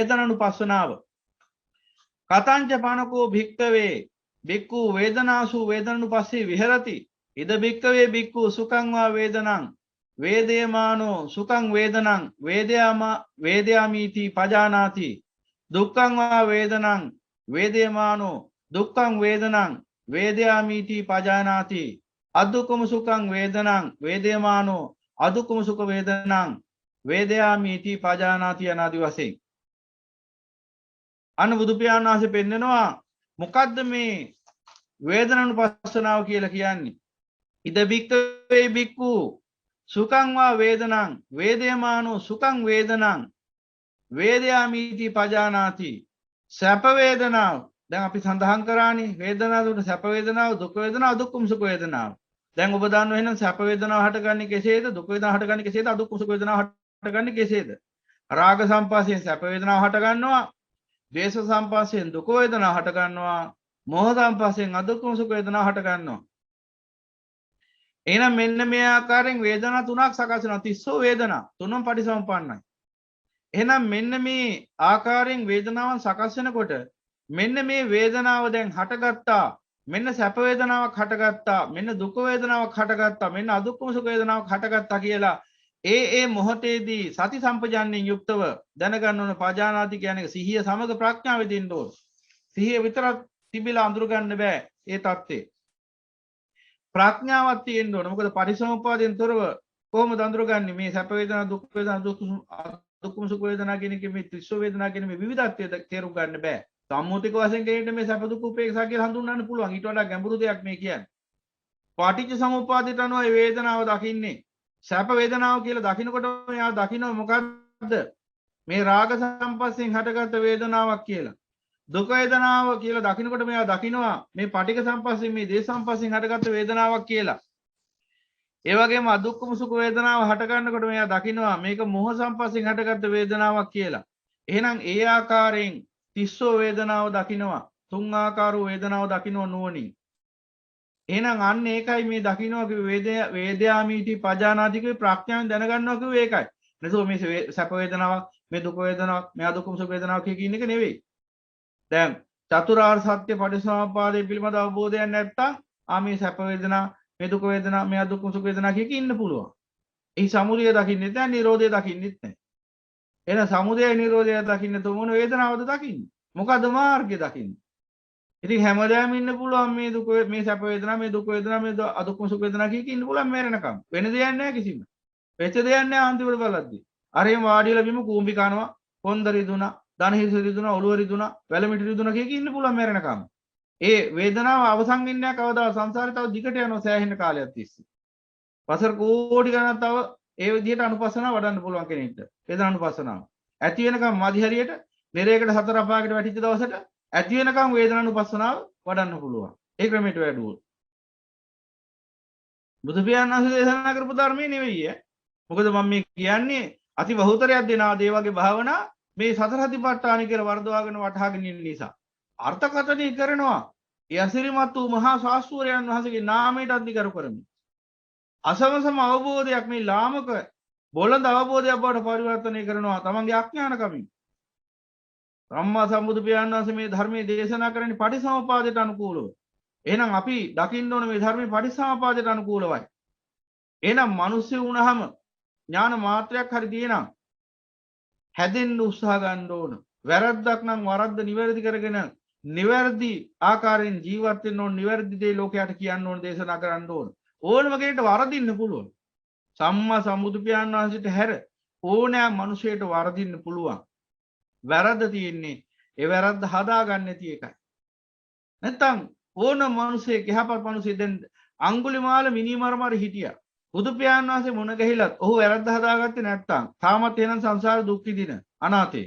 වේදනානුපස්සනාව. කතංච පනකෝ භික්කවේ බික්කු වේදනාසු වේදනානුපස්සී විහෙරති. ඉද භික්කවේ බික්කු සුඛං වා වේදනං වේදේමානෝ සුඛං වේදනං වේදයාමීති පජානාති. දුක්ඛං වා වේදනං වේදේමානෝ දුක්ඛං වේදනං වේදයාමීති පජානාති. අදුක්ඛම සුඛං වේදනං වේදේමානෝ අදුක්ඛම සුඛ වේදනං වේදයාමීති පජානාති අනාදි වශයෙන්. අන්න බුදු පියාණන් වහන්සේ පෙන්නනවා මොකද්ද මේ වේදනානුපස්සනාව කියලා කියන්නේ. ඉද බික්කවේ බික්කු සුඛං වා වේදනං වේදේමානෝ සුඛං වේදනං වේදයාමීති පජානාති. සැප වේදනාව දැන් අපි සඳහන් කරානේ වේදනාව දුන්න සැප වේදනාව දුක් වේදනාව දුක්ඛම සුඛ වේදනාව. දැන් ඔබ දන්නව එහෙනම් සැප වේදනාව හටගන්නේ කෙසේද? දුක් වේදනාව හටගන්නේ කෙසේද? අදුක්ඛම සුඛ වේදනාව හටගන්නේ කෙසේද? රාග සම්පස්යෙන් සැප වේදනාව හට ගන්නවා. ද්වේෂ සම්පස්යෙන් දුක වේදනාව හට ගන්නවා. මෝහ සම්පස්යෙන් අදුක්ඛම සුඛ වේදනාව හට ගන්නවා. එහෙනම් මෙන්න මේ ආකාරයෙන් වේදනා තුනක් සකස් වෙනවා. තිස්සෝ වේදනා තුනම පටිසම්පන්නයි. එහෙනම් මෙන්න මේ ආකාරයෙන් වේදනාවන් සකස් වෙනකොට මෙන්න මේ වේදනාව දැන් හටගත්තා. මෙන්න සැප වේදනාවක් හටගත්තා. මෙන්න දුක වේදනාවක් හටගත්තා. මෙන්න අදුක්ඛම සුඛ වේදනාවක් හටගත්තා කියලා ඒ මොහොතේදී සති සම්පජාන්ණයෙන් යුක්තව දැනගන්න ඕන. පජානාති කියන්නේ සිහිය සමග ප්‍රඥාව දෙන්න ඕන. සිහිය විතරක් තිබිලා අඳුර ගන්න බෑ ඒ தත්ත්වේ. ප්‍රඥාවක් තියෙන්න ඕන. මොකද පරිසම්පාදයෙන් තොරව කොහොමද අඳුරගන්නේ මේ සැප වේදනා දුක් වේදනා දුක්ඛම සුඛ වේදනා කියන එක මේ ත්‍රිස්ව වේදනා කියන මේ විවිධත්වය තේරුම් ගන්න බෑ. සම්මුතික වශයෙන් කෙනෙක්ට මේ සැප දුක් උපේක්ෂා කියලා හඳුන්වන්න පුළුවන්. ඊට වඩා ගැඹුරු දෙයක් මේ කියන්නේ. පටිච්ච සමුප්පාදයට අනුව මේ වේදනාව දකින්නේ. සැප වේදනාව කියලා දකින්නකොට මෙයා දකින්න මොකද්ද? මේ රාග සම්පස්යෙන් හටගත්ත වේදනාවක් කියලා. දුක වේදනාව කියලා දකින්නකොට මෙයා දකින්නවා මේ පටික සම්පස්යෙන් මේ දේශ සම්පස්යෙන් හටගත්ත වේදනාවක් කියලා. ඒ වගේම අදුක්ඛම සුඛ වේදනාව හට ගන්නකොට මෙයා දකින්නවා මේක මොහ සම්පස්යෙන් හටගත්ත වේදනාවක් කියලා. එහෙනම් ඒ ආකාරයෙන් තිස්සෝ වේදනාව දකින්නවා. තුන් ආකාරෝ වේදනාව දකින්න නුවණින්. එහෙනම් අන්න ඒකයි මේ දකින්නවා කිව්වේ වේදයාමීති පජානාති කිව්වේ ප්‍රඥාවෙන් දැනගන්නවා කිව්වේ ඒකයි. නැසෝ මේ සැප වේදනාවක් මේ දුක වේදනාවක් මේ අදුක්ඛම සුඛ වේදනාවක් කියන එක නෙවෙයි. දැන් චතුරාර්ය සත්‍ය පටිසමුප්පාදයේ පිළිබඳ අවබෝධයක් නැත්තම් මේ සැප වේදනා මේ දුක වේදනා මේ අදුක්ඛම සුඛ වේදනා කිය ඉන්න පුළුවන්. ඒ සමුදය දකින්නෙත් නැහැ නිරෝධය දකින්නෙත් නැහැ. එහෙනම් සමුදය නිරෝධය දකින්න තෝ මොන වේදනාවද දකින්නේ? මොකද මාර්ගය දකින්නේ? ඉතින් හැමදාම ඉන්න පුළුවන් මේ දුක මේ සැප වේදනා මේ දුක වේදනා මේ අදුක්ඛම සුඛ වේදනා කිය ඉන්න පුළුවන් මැරෙනකම්. වෙන දෙයක් නැහැ කිසිම. වෙච්ච දෙයක් නැහැ අන්තිමට බලද්දී. අර එහෙම වාඩිලා බිම කූඹි කනවා, කොන්ද රිදුනා, දන හිස රිදුනා, ඔළුව රිදුනා, වැලමිටි රිදුනා කිය ඉන්න පුළුවන් මැරෙනකම්. ඒ වේදනාව අවසන් වෙන්නේ නැහැ කවදාවත්. සංසාරේ තව දිගට යනවා සෑහෙන කාලයක් තිස්සේ. වසර කෝටි ගණන් තව ඒ විදිහට අනුපස්සනාව වඩන්න පුළුවන් කෙනෙක්ට. වේදනානුපස්සනාව. ඇති වෙනකම් මදි හරියට නිරේකට සතර අපායකට වැටිච්ච දවසට ඇති වෙනකම් වේදනානුපස්සනාව වඩන්න පුළුවන්. ඒ ක්‍රමයට වැඩුවොත්. බුදු පියාණන් වහන්සේ දේශනා කරපු ධර්මයේ නෙවෙයි ඈ. මොකද මම මේ කියන්නේ අති බහුතරයක් දෙනා දේ වගේ භාවනා මේ සතර සතිපට්ඨාන කියලා වර්ධවාගෙන වටහාගෙන ඉන්න නිසා අර්ථකථනය කරනවා. ඒ අසිරිමත් වූ මහා ශාස්ත්‍රයන් වහන්සේගේ නාමයට අධිකරු කරමි. අසමසම අවබෝධයක් මේ ලාමක බොළඳ අවබෝධයක් බවට පරිවර්තනය කරනවා තමන්ගේ අඥානකමින්. සම්මා සම්බුදු පියාණන් වහන්සේ මේ ධර්මයේ දේශනා කරන්නේ පටිසමුපාදයට අනුකූලව. එහෙනම් අපි දකින්න ඕන මේ ධර්මයේ පටිසමුපාදයට අනුකූලවයි. එහෙනම් මිනිස්සු වුණාම ඥාන මාත්‍රයක් හරි තියෙනම් හැදෙන්න උත්සාහ ගන්න ඕන. වැරද්දක් නම් වරද්ද නිවැරදි කරගෙන නිවැරදි ආකාරයෙන් ජීවත් වෙන්න ඕන. නිවැරදි දේ ලෝකයට කියන්න ඕන, දේශනා කරන්න ඕන. ඕනම කෙනෙක්ට වරදින්න පුළුවන්. සම්මා සම්බුදු පියාණන් වහන්සේට හැර ඕනෑම මිනිසෙට වරදින්න පුළුවන්. වැරද්ද තියෙන්නේ ඒ වැරද්ද හදාගන්න නැති එකයි. නැත්තම් ඕන මිනිසෙක් යහපත් මිනිසෙක් දැන් අඟුලිමාල මිනිමරමර හිටියා. බුදු පියාණන් වහන්සේ මුණ ගැහිලත් ඔහු වැරද්ද හදාගත්තේ නැත්තම් තාමත් එහෙනම් සංසාර දුක් විඳින අනාතේ.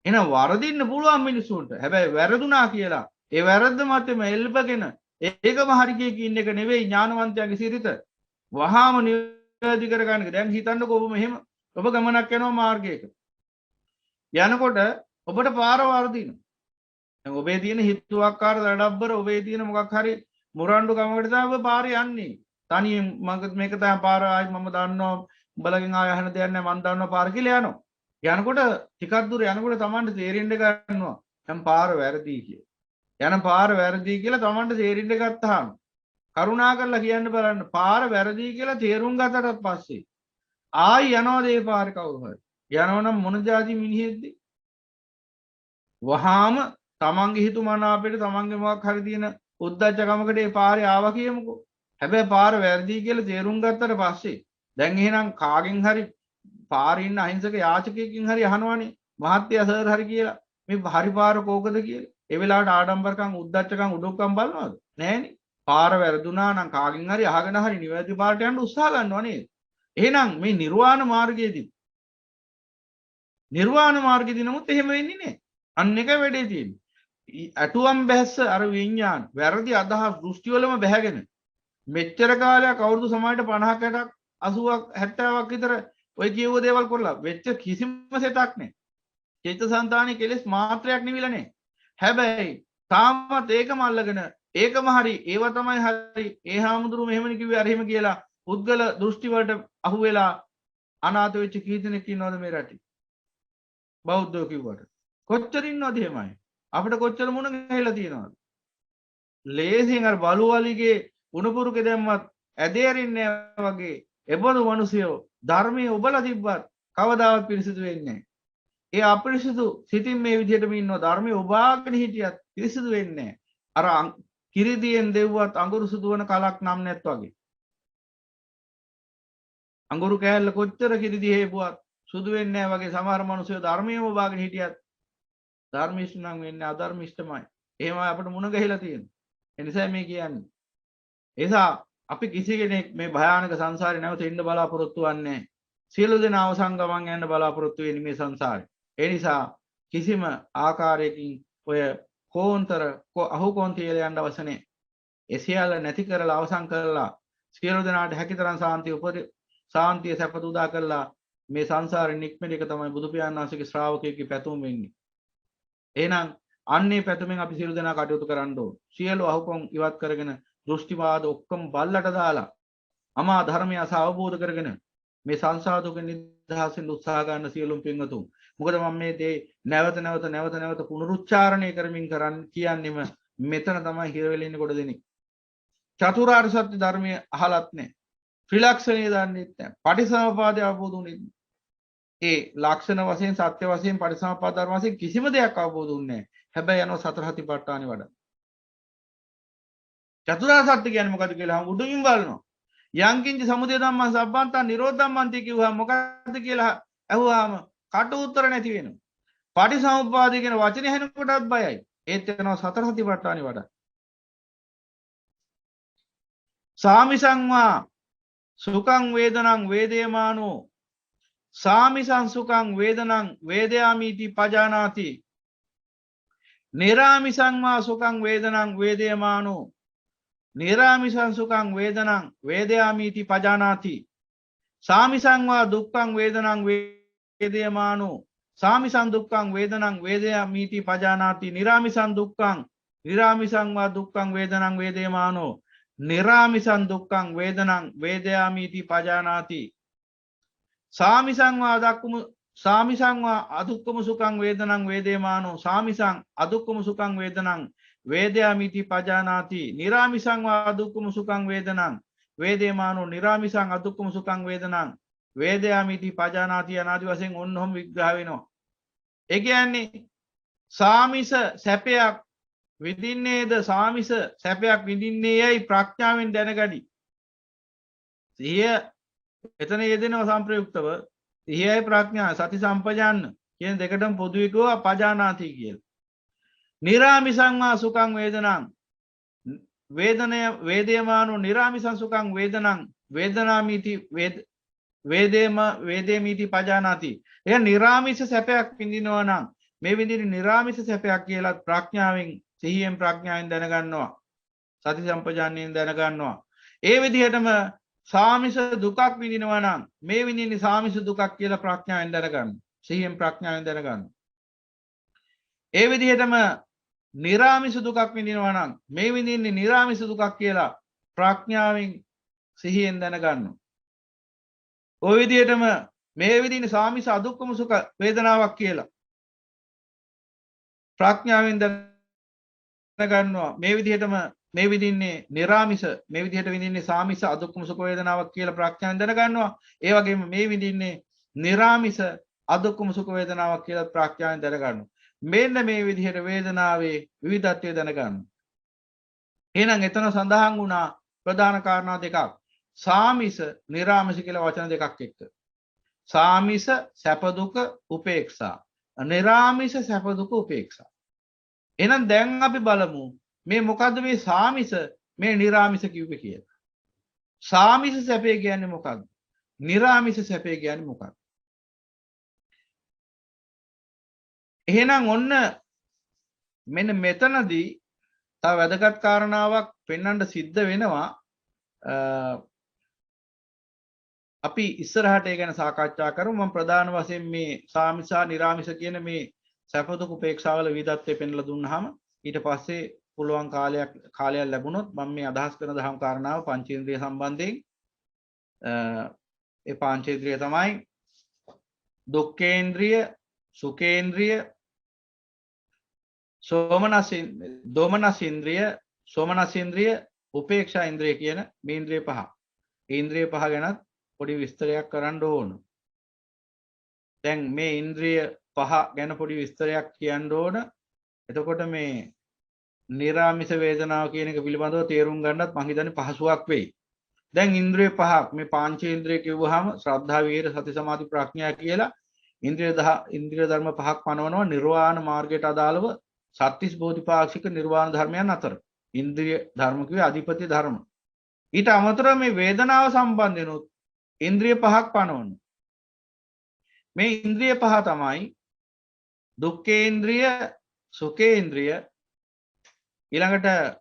එහෙනම් වරදින්න පුළුවන් මිනිසුන්ට. හැබැයි වැරදුනා කියලා ඒ වැරද්ද මතෙම එල්බගෙන ඒකම හරි කියන එක නෙවෙයි ඥානවන්තයාගේ සිරිත. වහාම නිවැරදි කරගන්න එක. දැන් හිතන්නකෝ ඔබ මෙහෙම ඔබ ගමනක් යනවා මාර්ගයක. යනකොට ඔබට පාර වර්ධිනවා. දැන් ඔබේ තියෙන හිතුවක්කාර දඩබ්බර ඔබේ තියෙන මොකක් හරි මුරණ්ඩු ගමකට තමයි ඔබ පාරේ යන්නේ. තනියෙන් මේක තමයි පාර ආයි මම දන්නවා උඹලගෙන් ආය අහන දෙයක් නැහැ මම දන්නවා පාර කියලා යනවා. යනකොට ටිකක් දුර යනකොට Tamanට තේරෙන්න ගන්නවා දැන් පාර වැරදි කියලා. යන පාර වැරදි කියලා Tamanට තේරෙන්න ගත්තාම කරුණා කරලා කියන්න බලන්න පාර වැරදි කියලා තේරුම් ගත්තට පස්සේ ආයි යනවාද ඒ පාරේ කවුරු හරි? යනවනම් මොන જાති මිනිහෙක්ද? වහාම තමන්ගේ හිතුමනාපෙට තමන්ගේ මොකක් හරි තියෙන උද්දච්චකමකට ඒ පාරේ ආවා කියමුකෝ. හැබැයි පාර වැරදි කියලා තේරුම් ගත්තට පස්සේ දැන් එහෙනම් කාගෙන් හරි පාරේ ඉන්න අහිංසක යාචකයෙක්ගෙන් හරි අහනවනේ මහත්තයා සර් හරි කියලා මේ හරි පාර කෝකද කියලා. ඒ වෙලාවට ආඩම්බරකම් උද්දච්චකම් උඩුක්කම් බලනවද? නෑනේ. පාර වැරදුනා නම් කාගෙන් හරි අහගෙන හරි නිවැරදි පාරට යන්න උත්සාහ ගන්නවා නේද? එහෙනම් මේ නිර්වාණ මාර්ගයේදී නිර්වාණ මාර්ගයේදී නමුත් එහෙම වෙන්නේ නැහැ. අන්න එක වැඩේ තියෙන්නේ. අටුවම් බැස්ස අර විඤ්ඤාණ වැරදි අදහස් දෘෂ්ටි වලම බැහැගෙන මෙච්චර කාලයක් අවුරුදු සමාජයට 50ක් 60ක් 70ක් විතර ඔය කියව දේවල් කරලා වෙච්ච කිසිම සෙතක් නැහැ. චේතසංතානයේ කෙලෙස් මාත්‍රයක් නිවිලා නැහැ. හැබැයි තාමත් ඒකම අල්ලගෙන ඒකම හරි ඒව තමයි හරි ඒ හාමුදුරු මෙහෙමනේ කිව්වේ අර එහෙම කියලා පුද්ගල දෘෂ්ටි වලට අහු වෙලා අනාථ වෙච්ච කී දෙනෙක් ඉන්නවද මේ රටේ? බෞද්ධයෝ කිව්වට කොච්චර ඉන්නවද එහෙමයි? අපිට කොච්චර මුණ ගැහිලා තියෙනවද? ලේසියෙන් අර බලුවලිගේ උණුපුරුකේ දැම්මත් ඇදේරින්නේ වගේ එබඳු මිනිසියෝ ධර්මයේ ඔබලා තිබ්බත් කවදාවත් පිරිසිදු වෙන්නේ නැහැ. ඒ අපිරිසිදු සිතින් මේ විදිහටම ඉන්නවා ධර්මයේ ඔබාගෙන හිටියත් පිරිසිදු වෙන්නේ නැහැ. අර කිරිදියෙන් දෙව්වත් අඟුරු සුදු වන කලක් නම් නැත් වගේ. අඟුරු කෑල්ල කොච්චර කිරිදි හේපුවත් සුදු වෙන්නේ නැහැ වගේ සමහර මිනිස්සු ධර්මයේම ඔබාගෙන හිටියත් ධර්මිෂ්ඨ නම් වෙන්නේ අධර්මිෂ්ඨමයි. එහෙමයි අපිට මුණ ගැහිලා තියෙන්නේ. ඒ නිසා මේ කියන්නේ. එසා අපි කිසි කෙනෙක් මේ භයානක සංසාරේ නැවත ඉන්න බලාපොරොත්තු වෙන්නේ සියලු දෙනා අවසන් ගමන් යන්න බලාපොරොත්තු වෙන්නේ මේ සංසාරේ. ඒ නිසා කිසිම ආකාරයකින් ඔය කෝන්තර අහුකොන්තියල යන්න අවශ්‍ය නැහැ. ඒ සියල්ල නැති කරලා අවසන් කරලා සියලු දෙනාට හැකිතරම් සාන්තිය සැපත උදා කරලා මේ සංසාරෙන් නික්මෙන එක තමයි බුදු පියාණන් වහන්සේගේ ශ්‍රාවකයෙක්ගේ පැතුම වෙන්නේ. එහෙනම් අන්නේ පැතුමෙන් අපි සියලු දෙනා කටයුතු කරන්න ඕන. සියලු අහුකොන් ඉවත් කරගෙන දෘෂ්ටිවාද ඔක්කොම බල්ලට දාලා අමා ධර්මය අවබෝධ කරගෙන මේ සංසාර දුක නිදහසින් උත්සාහ ගන්න සියලුම පින්වතුන්. මොකද මම මේ දේ නැවත පුනරුච්චාරණය කරමින් කියන්නෙම මෙතන තමයි හිර වෙලා ඉන්නේ කොට දෙන්නේ. චතුරාර්ය සත්‍ය ධර්මයේ අහලත් නැහැ. ත්‍රිලක්ෂණය දන්නෙත් නැහැ. පටිසමුපාදය අවබෝධ වුණේ නැහැ. ඒ ලක්ෂණ වශයෙන් සත්‍ය වශයෙන් පටිසමුපාද ධර්ම වශයෙන් කිසිම දෙයක් අවබෝධ වුණේ නැහැ. හැබැයි යනවා සතර සතිපට්ඨානෙ වඩා. චතුරාර්ය සත්‍ය කියන්නේ මොකද්ද කියලා උඩින් බලනවා. යංකින්ච සමුදය ධම්මං සබ්බන්තං නිරෝධ ධම්මන්ති කිව්වහම මොකද්ද කියලා අහුවාම කට උත්තර නැති වෙනවා. පටිසමුපාදය කියන වචනේ ඇහෙනකොටත් බයයි. ඒත් යනවා සතර සතිපට්ඨානෙ වඩා. සාමිසංවා සුඛං වේදනං වේදේමානෝ සාමිසං සුඛං වේදනං වේදයාමිති පජානාති නිරාමිසං වා සුඛං වේදනං වේදේමානෝ නිරාමිසං සුඛං වේදනං වේදයාමිති පජානාති සාමිසං වා දුක්ඛං වේදනං වේදේමානෝ සාමිසං දුක්ඛං වේදනං වේදයාමිති පජානාති නිරාමිසං දුක්ඛං නිරාමිසං වා දුක්ඛං වේදනං වේදේමානෝ නිරාමිසං දුක්ඛං වේදනං වේදයාමිති පජානාති සාමිසං වා අදුක්ඛම සුඛං වේදනං වේදේමානෝ සාමිසං අදුක්ඛම සුඛං වේදනං වේදයාමිති පජානාති නිරාමිසං වා අදුක්ඛම සුඛං වේදනං වේදේමානෝ නිරාමිසං අදුක්ඛම සුඛං වේදනං වේදයාමිති පජානාති අනාදි වශයෙන් ඔන්නෝම විග්‍රහ වෙනවා. ඒ කියන්නේ සාමිස සැපයක් විඳින්නේද සාමිස සැපයක් විඳින්නේ යයි ප්‍රඥාවෙන් දැනගනි. සිහිය එතන යෙදෙනව සංප්‍රයුක්තව සිහියයි ප්‍රඥා සති සම්පජාන්න කියන දෙකටම පොදුයි කියවා පජානාති කියලා. නිරාමිසං වා සුඛං වේදනං වේදේමානෝ නිරාමිසං සුඛං වේදනං වේදනාමිති වේදේමිති පජානාති. එය නිරාමිස සැපයක් විඳිනවා නම් මේ විදිහට නිරාමිස සැපයක් කියලා ප්‍රඥාවෙන් සිහියෙන් ප්‍රඥාවෙන් දැනගන්නවා. සති සම්පජාන්නයෙන් දැනගන්නවා. ඒ විදිහටම සාමිස දුකක් විඳිනවා නම් මේ විඳින්නේ සාමිස දුකක් කියලා ප්‍රඥාවෙන් දැනගන්න. සිහියෙන් ප්‍රඥාවෙන් දැනගන්න. ඒ විදිහටම නිරාමිස දුකක් විඳිනවා නම් මේ විඳින්නේ නිරාමිස දුකක් කියලා ප්‍රඥාවෙන් සිහියෙන් දැනගන්න. ওই විදිහටම මේ විදිහින් සාමිස අදුක්කම සුඛ වේදනාවක් කියලා ප්‍රඥාවෙන් දැනගන්නවා. මේ විදිහටම මේ විදිහින්නේ නිරාමිස මේ විදිහට විඳින්නේ සාමිස අදුක්කම සුඛ වේදනාවක් කියලා ප්‍රඥාවෙන් දැනගන්නවා. ඒ වගේම මේ විඳින්නේ නිරාමිස අදුක්කම සුඛ වේදනාවක් කියලා ප්‍රඥාවෙන් දැනගන්නවා. මෙන්න මේ විදිහට වේදනාවේ විවිධත්වය දැනගන්නවා. එහෙනම් එතන සඳහන් වුණා ප්‍රධාන කාරණා දෙකක්. සාමිස නිරාමිස කියලා වචන දෙකක් එක්ක. සාමිස සැප දුක උපේක්ෂා. නිරාමිස සැප දුක උපේක්ෂා. එහෙනම් දැන් අපි බලමු මේ මොකද්ද මේ සාමිස මේ නිරාමිස කිව්වේ කියලා. සාමිස සැපේ කියන්නේ මොකක්ද? නිරාමිස සැපේ කියන්නේ මොකක්ද? එහෙනම් ඔන්න මෙන්න මෙතනදී තව වැදගත් කාරණාවක් පෙන්වන්න සිද්ධ වෙනවා. අපි ඉස්සරහට ඒ ගැන සාකච්ඡා කරමු. මම ප්‍රධාන වශයෙන් මේ සාමිසා නිරාමිස කියන මේ සැප දුක උපේක්ෂාවල විවිධත්වය පෙන්වලා දුන්නාම ඊට පස්සේ පුළුවන් කාලයක් ලැබුණොත් මම මේ අදහස් කරන දහම් කාරණාව පංචේන්ද්‍රිය සම්බන්ධයෙන් ඒ පංචේන්ද්‍රිය තමයි දුක්ඛේන්ද්‍රිය, සුඛේන්ද්‍රිය, දෝමනසේන්ද්‍රිය, සෝමනසේන්ද්‍රිය, උපේක්ෂා ඉන්ද්‍රිය කියන මේ ඉන්ද්‍රිය පහ. ඒ ඉන්ද්‍රිය පහ ගැනත් පොඩි විස්තරයක් කරන්න ඕන. දැන් මේ ඉන්ද්‍රිය පහ ගැන පොඩි විස්තරයක් කියන්න ඕන. එතකොට මේ නිරාමිස වේදනාව කියන එක පිළිබඳව තේරුම් ගන්නත් මම හිතන්නේ පහසුවක් වෙයි. දැන් ඉන්ද්‍රිය පහක් මේ පංචේන්ද්‍රිය කිව්වහම ශ්‍රද්ධා, වීර, සති, සමාධි, ප්‍රඥා කියලා ඉන්ද්‍රිය ධර්ම පහක් පනවනවා නිර්වාණ මාර්ගයට අදාළව සත්‍තිස් බෝධිපාක්ෂික නිර්වාණ ධර්මයන් අතර. ඉන්ද්‍රිය ධර්ම කිව්වේ අධිපති ධර්ම. ඊට අමතරව මේ වේදනාව සම්බන්ධෙනුත් ඉන්ද්‍රිය පහක් පනවන. මේ ඉන්ද්‍රිය පහ තමයි දුක්ඛේන්ද්‍රිය, සුඛේන්ද්‍රිය, ඊළඟට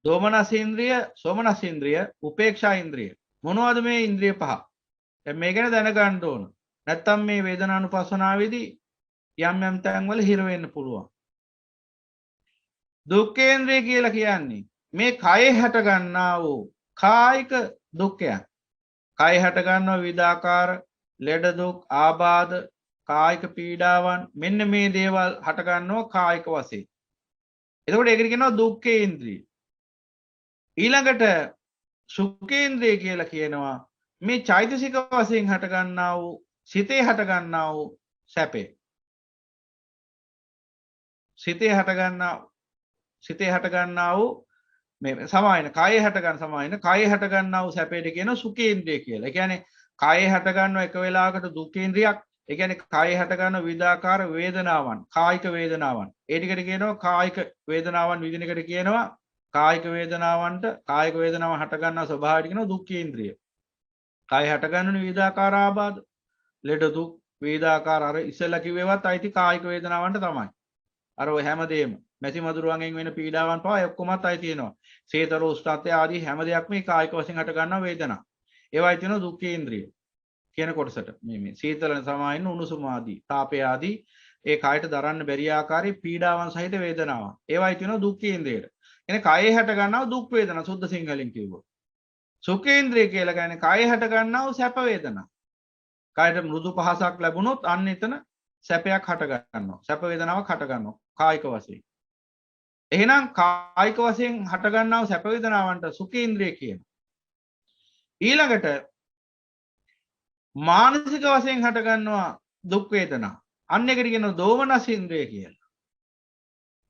දෝමනසේන්ද්‍රිය, සෝමනසේන්ද්‍රිය, උපේක්ෂා ඉන්ද්‍රිය. මොනවද මේ ඉන්ද්‍රිය පහ? දැන් මේ ගැන දැනගන්න ඕන. නැත්තම් මේ වේදනානුපස්සනාවේදී යම් තැන්වල හිර වෙන්න පුළුවන්. දුක්ඛේන්ද්‍රිය කියලා කියන්නේ මේ කයේ හට ගන්නා වූ කායික දුක්ඛයන්. කය හට ගන්නා විවිධාකාර ලෙඩ දුක්, ආබාධ, කායික පීඩාවන් මෙන්න මේ දේවල් හට ගන්නවා කායික වශයෙන්. එතකොට ඒකට කියනවා දුක්ඛේන්ද්‍රිය. ඊළඟට සුඛේන්ද්‍රිය කියලා කියනවා මේ චෛතසික වශයෙන් හට ගන්නා වූ සිතේ හට ගන්නා වූ සැපේ. සිතේ හට ගන්නා වූ මේ සමායන කය හට ගන්නා වූ සැපේට කියනවා සුඛේන්ද්‍රිය කියලා. ඒ කියන්නේ කය හට ගන්නවා එක වෙලාවකට දුක්ඛේන්ද්‍රියක්. ඒ කියන්නේ කය හට ගන්න විවිධාකාර වේදනාවන්, කායික වේදනාවන්. ඒ ටිකට කියනවා කායික වේදනාවන් විඳින එකට කියනවා කායික වේදනාවන්ට කායික වේදනාව හට ගන්නා ස්වභාවයට කියනවා දුක්ඛේන්ද්‍රිය. කය හට ගන්න විවිධාකාර ආබාධ, ලෙඩ දුක්, වේදාකාර අර ඉස්සෙල්ලා කිව්වේවත් අයිති කායික වේදනාවන්ට තමයි. අර ඔය හැමදේම මැසි මදුරුවන්ගෙන් වෙන පීඩාවන් පවා ඔක්කොමත් අයිති වෙනවා. සේතර උෂ්ණත්වය ආදී හැම දෙයක්ම මේ කායික වශයෙන් හට ගන්නා වේදනා. ඒවයි තියෙනවා දුක්ඛේන්ද්‍රිය කියන කොටසට. මේ සීතල සමායින් උණුසුම ආදී, තාපය ආදී ඒ කායට දරන්න බැරි ආකාරයේ පීඩාවන් සහිත වේදනාවන්. ඒවයි තියෙනවා දුක්ඛේන්ද්‍රියට. එනේ කයේ හට ගන්නා දුක් වේදනා සුද්ධ සිංහලෙන් කිව්වොත්. සුඛේන්ද්‍රිය කියලා කියන්නේ කයේ හට ගන්නා සැප වේදනා. කායට මෘදු පහසක් ලැබුණොත් අන්න එතන සැපයක් හට ගන්නවා. සැප වේදනාවක් හට ගන්නවා කායික වශයෙන්. එහෙනම් කායික වශයෙන් හට ගන්නා සැප වේදනාවන්ට සුඛේන්ද්‍රිය කියනවා. ඊළඟට මානසික වශයෙන් හට ගන්නවා දුක් වේදනා. අන්න එකට කියනවා දෝමනසේන්ද්‍රිය කියලා.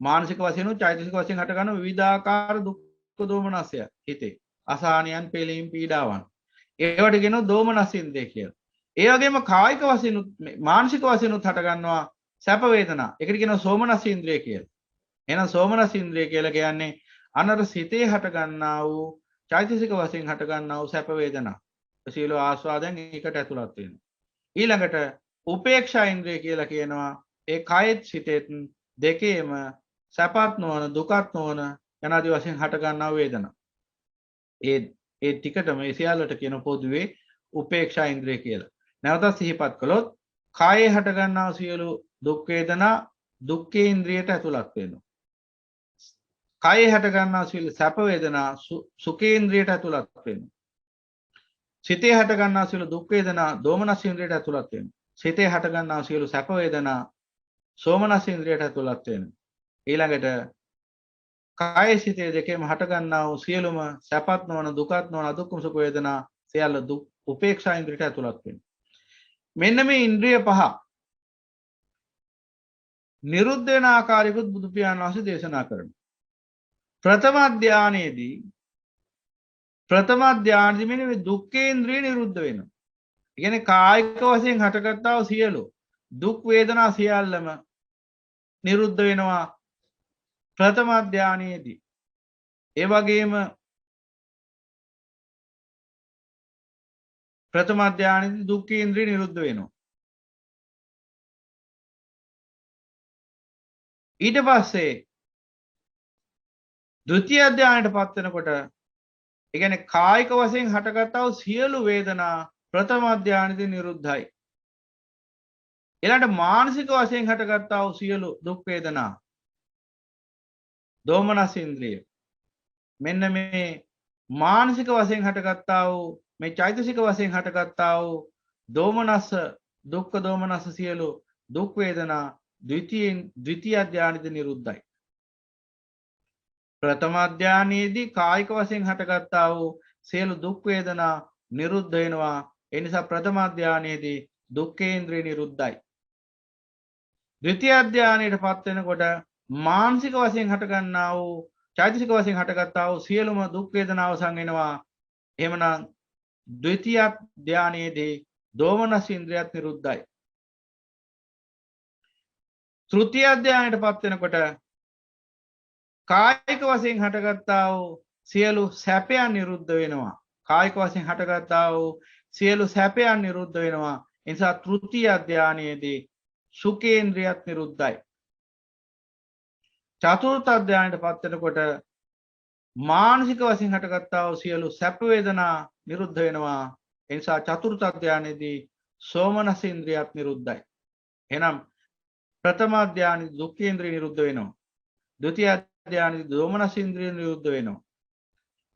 මානසික වශයෙන් චෛතසික වශයෙන් හට ගන්න විවිධාකාර දුක් දෝමනසය හිතේ. අසහනයන්, පෙළීම්, පීඩාවන්. ඒවට කියනවා දෝමනසේන්ද්‍රිය කියලා. ඒ වගේම කායික වශයෙන් මානසික වශයෙන් හට ගන්නවා සැප වේදනා. ඒකට කියනවා සෝමනසේන්ද්‍රිය කියලා. එහෙනම් සෝමනසේන්ද්‍රිය කියලා කියන්නේ අනර සිතේ හට ගන්නා වූ චෛතසික වශයෙන් හට ගන්නා වූ සැප වේදනා. සීල ආස්වාදයෙන් ඒකට ඇතුළත් වෙනවා. ඊළඟට උපේක්ෂා ඉන්ද්‍රිය කියලා කියනවා ඒ කයෙත් සිතෙත් දෙකේම සැපත් නොවන දුකත් නොවන යනාදී වශයෙන් හට ගන්නා වේදනා. ඒ ටිකටම ඒ සියල්ලට කියන පොදුවේ උපේක්ෂා ඉන්ද්‍රිය කියලා. නැවතත් සිහිපත් කළොත් කායේ හට ගන්නා සියලු දුක් වේදනා දුක්ඛේන්ද්‍රියට ඇතුළත් වෙනවා. කායේ හට ගන්නා සියලු සැප වේදනා සුඛේන්ද්‍රියට ඇතුළත් වෙනවා. සිතේ හට ගන්නා සියලු දුක් වේදනා දෝමනස් ඉන්ද්‍රියට ඇතුළත් වෙනවා. සිතේ හට ගන්නා සියලු සැප වේදනා සෝමනස් ඉන්ද්‍රියට ඇතුළත් වෙනවා. ඊළඟට කාය සිතේ දෙකේම හට ගන්නා වූ සියලුම සැපත් නොවන දුකත් නොවන අදුක්කම සුඛ වේදනා සියල්ල දුක් උපේක්ෂා ඉන්ද්‍රියට ඇතුළත් වෙනවා. මෙන්න මේ ඉන්ද්‍රිය පහ නිරුද්ධ වෙන ආකාරයකුත් බුදු පියාණන් වහන්සේ දේශනා කරනවා. ප්‍රථම ධානයේදී මෙන්න මේ දුක්ඛේන්ද්‍රිය නිරුද්ධ වෙනවා. ඒ කියන්නේ කායික වශයෙන් හටගත්තා වූ සියලු දුක් වේදනා සියල්ලම නිරුද්ධ වෙනවා ප්‍රථම ධානයේදී. ඒ වගේම ප්‍රථම ධානයේදී දුක්ඛේන්ද්‍රිය නිරුද්ධ වෙනවා. ඊට පස්සේ ද්විතීය ධානයට පත් වෙනකොට ඒ කියන්නේ කායික වශයෙන් හටගත්තා වූ සියලු වේදනා ප්‍රථම ධානයේදී නිරුද්ධයි. ඊළඟට මානසික වශයෙන් හටගත්තා වූ සියලු දුක් වේදනා දෝමනස් ඉන්ද්‍රිය. මෙන්න මේ මානසික වශයෙන් හටගත්තා වූ මේ චෛතසික වශයෙන් හටගත්තා වූ දෝමනස් දුක්ඛ දෝමනස් සියලු දුක් වේදනා ද්විතීය ධානයේදී නිරුද්ධයි. ප්‍රථම ධානයේදී කායික වශයෙන් හටගත්තා වූ සියලු දුක් වේදනා නිරුද්ධ වෙනවා. ඒ නිසා ප්‍රථම ධානයේදී දුක්ඛේන්ද්‍රිය නිරුද්ධයි. ද්විතීය ධානයට පත් වෙනකොට මානසික වශයෙන් හටගන්නා වූ චෛතසික වශයෙන් හටගත්තා වූ සියලුම දුක් වේදනා අවසන් වෙනවා. එහෙමනම් ද්විතීය ධානයේදී දෝමනස් ඉන්ද්‍රියත් නිරුද්ධයි. තෘතීය ධානයට පත් වෙනකොට කායික වශයෙන් හටගත්තා වූ සියලු සැපයන් නිරුද්ධ වෙනවා. කායික වශයෙන් හටගත්තා වූ සියලු සැපයන් නිරුද්ධ වෙනවා. ඒ නිසා තෘතීය ධානයේදී සුඛේන්ද්‍රියත් නිරුද්ධයි. චතුර්ථ ධානයට පත් වෙනකොට මානසික වශයෙන් හටගත්තා වූ සියලු සැප වේදනා නිරුද්ධ වෙනවා. ඒ නිසා චතුර්ථ ධානයේදී සෝමනස් ඉන්ද්‍රියත් නිරුද්ධයි. එහෙනම් ප්‍රථම ධානයේදී දුක්ඛේන්ද්‍රිය නිරුද්ධ වෙනවා. ද්විතීය ධානයේදී දෝමනස් ඉන්ද්‍රිය නිරුද්ධ වෙනවා.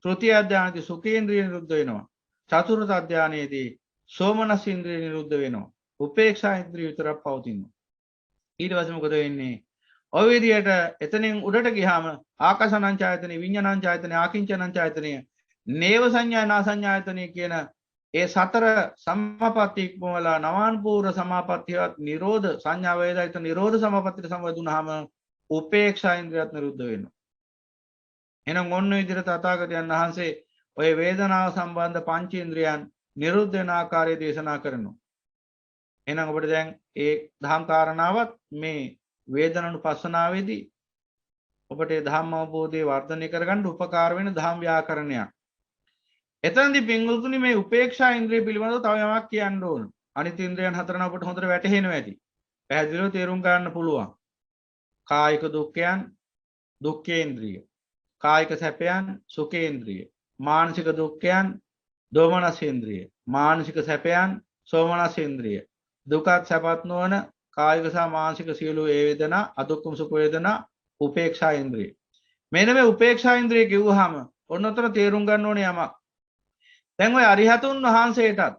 තෘතීය ධානයේදී සුඛේන්ද්‍රිය නිරුද්ධ වෙනවා. චතුර්ථ ධානයේදී සෝමනස් ඉන්ද්‍රිය නිරුද්ධ වෙනවා. උපේක්ෂා ඉන්ද්‍රිය විතරක් පවතිනවා. ඊට පස්සේ මොකද වෙන්නේ? ඔය විදියට එතනින් උඩට ගියාම ආකාසානං ඡායතනෙ විඤ්ඤාණං ඡායතනෙ ආකින්චනං ඡායතනෙ නේව සංඥා නා සංඥායතනෙ කියන ඒ සතර සම්මාපatti ඉක්මවලා නවානුපූර්ව සමාපත්තියවත් නිරෝධ සංඥා වේදිත නිරෝධ සමාපත්තියට සමවැදුනහම උපේක්ෂා ඉන්ද්‍රියත් නිරුද්ධ වෙනවා. එහෙනම් ඔන්න විදිහට තථාගතයන් වහන්සේ ඔය වේදනාව සම්බන්ධ පංචේන්ද්‍රයන් නිරුද්ධ වෙන ආකාරය දේශනා කරනවා. එහෙනම් ඔබට දැන් ඒ දහම් කාරණාවත් මේ වේදනානුපස්සනාවේදී ඔබට ඒ ධම්ම අවබෝධය වර්ධනය කරගන්න උපකාර වෙන ධම් ව්‍යාකරණයක්. එතනදී පින්වතුනි මේ උපේක්ෂා ඉන්ද්‍රිය පිළිබඳව තව යමක් කියන්න ඕන. අනිත් ඉන්ද්‍රියන් හතර නම් ඔබට හොඳට වැටහෙනවා ඇති. පැහැදිලිව තේරුම් ගන්න පුළුවන්. කායික දුක්ඛයන් දුක්ඛේන්ද්‍රිය. කායික සැපයන් සුඛේන්ද්‍රිය. මානසික දුක්ඛයන් දෝමනසේන්ද්‍රිය. මානසික සැපයන් සෝමනසේන්ද්‍රිය. දුකත් සැපත් නොවන කායික සහ මානසික සියලු වේදනා අදුක්කම සුඛ වේදනා උපේක්ෂා ඉන්ද්‍රිය. මෙන්න මේ උපේක්ෂා ඉන්ද්‍රිය කිව්වහම ඔන්න ඔතන තේරුම් ගන්න ඕනේ යමක්. දැන් ඔය අරිහතුන් වහන්සේටත්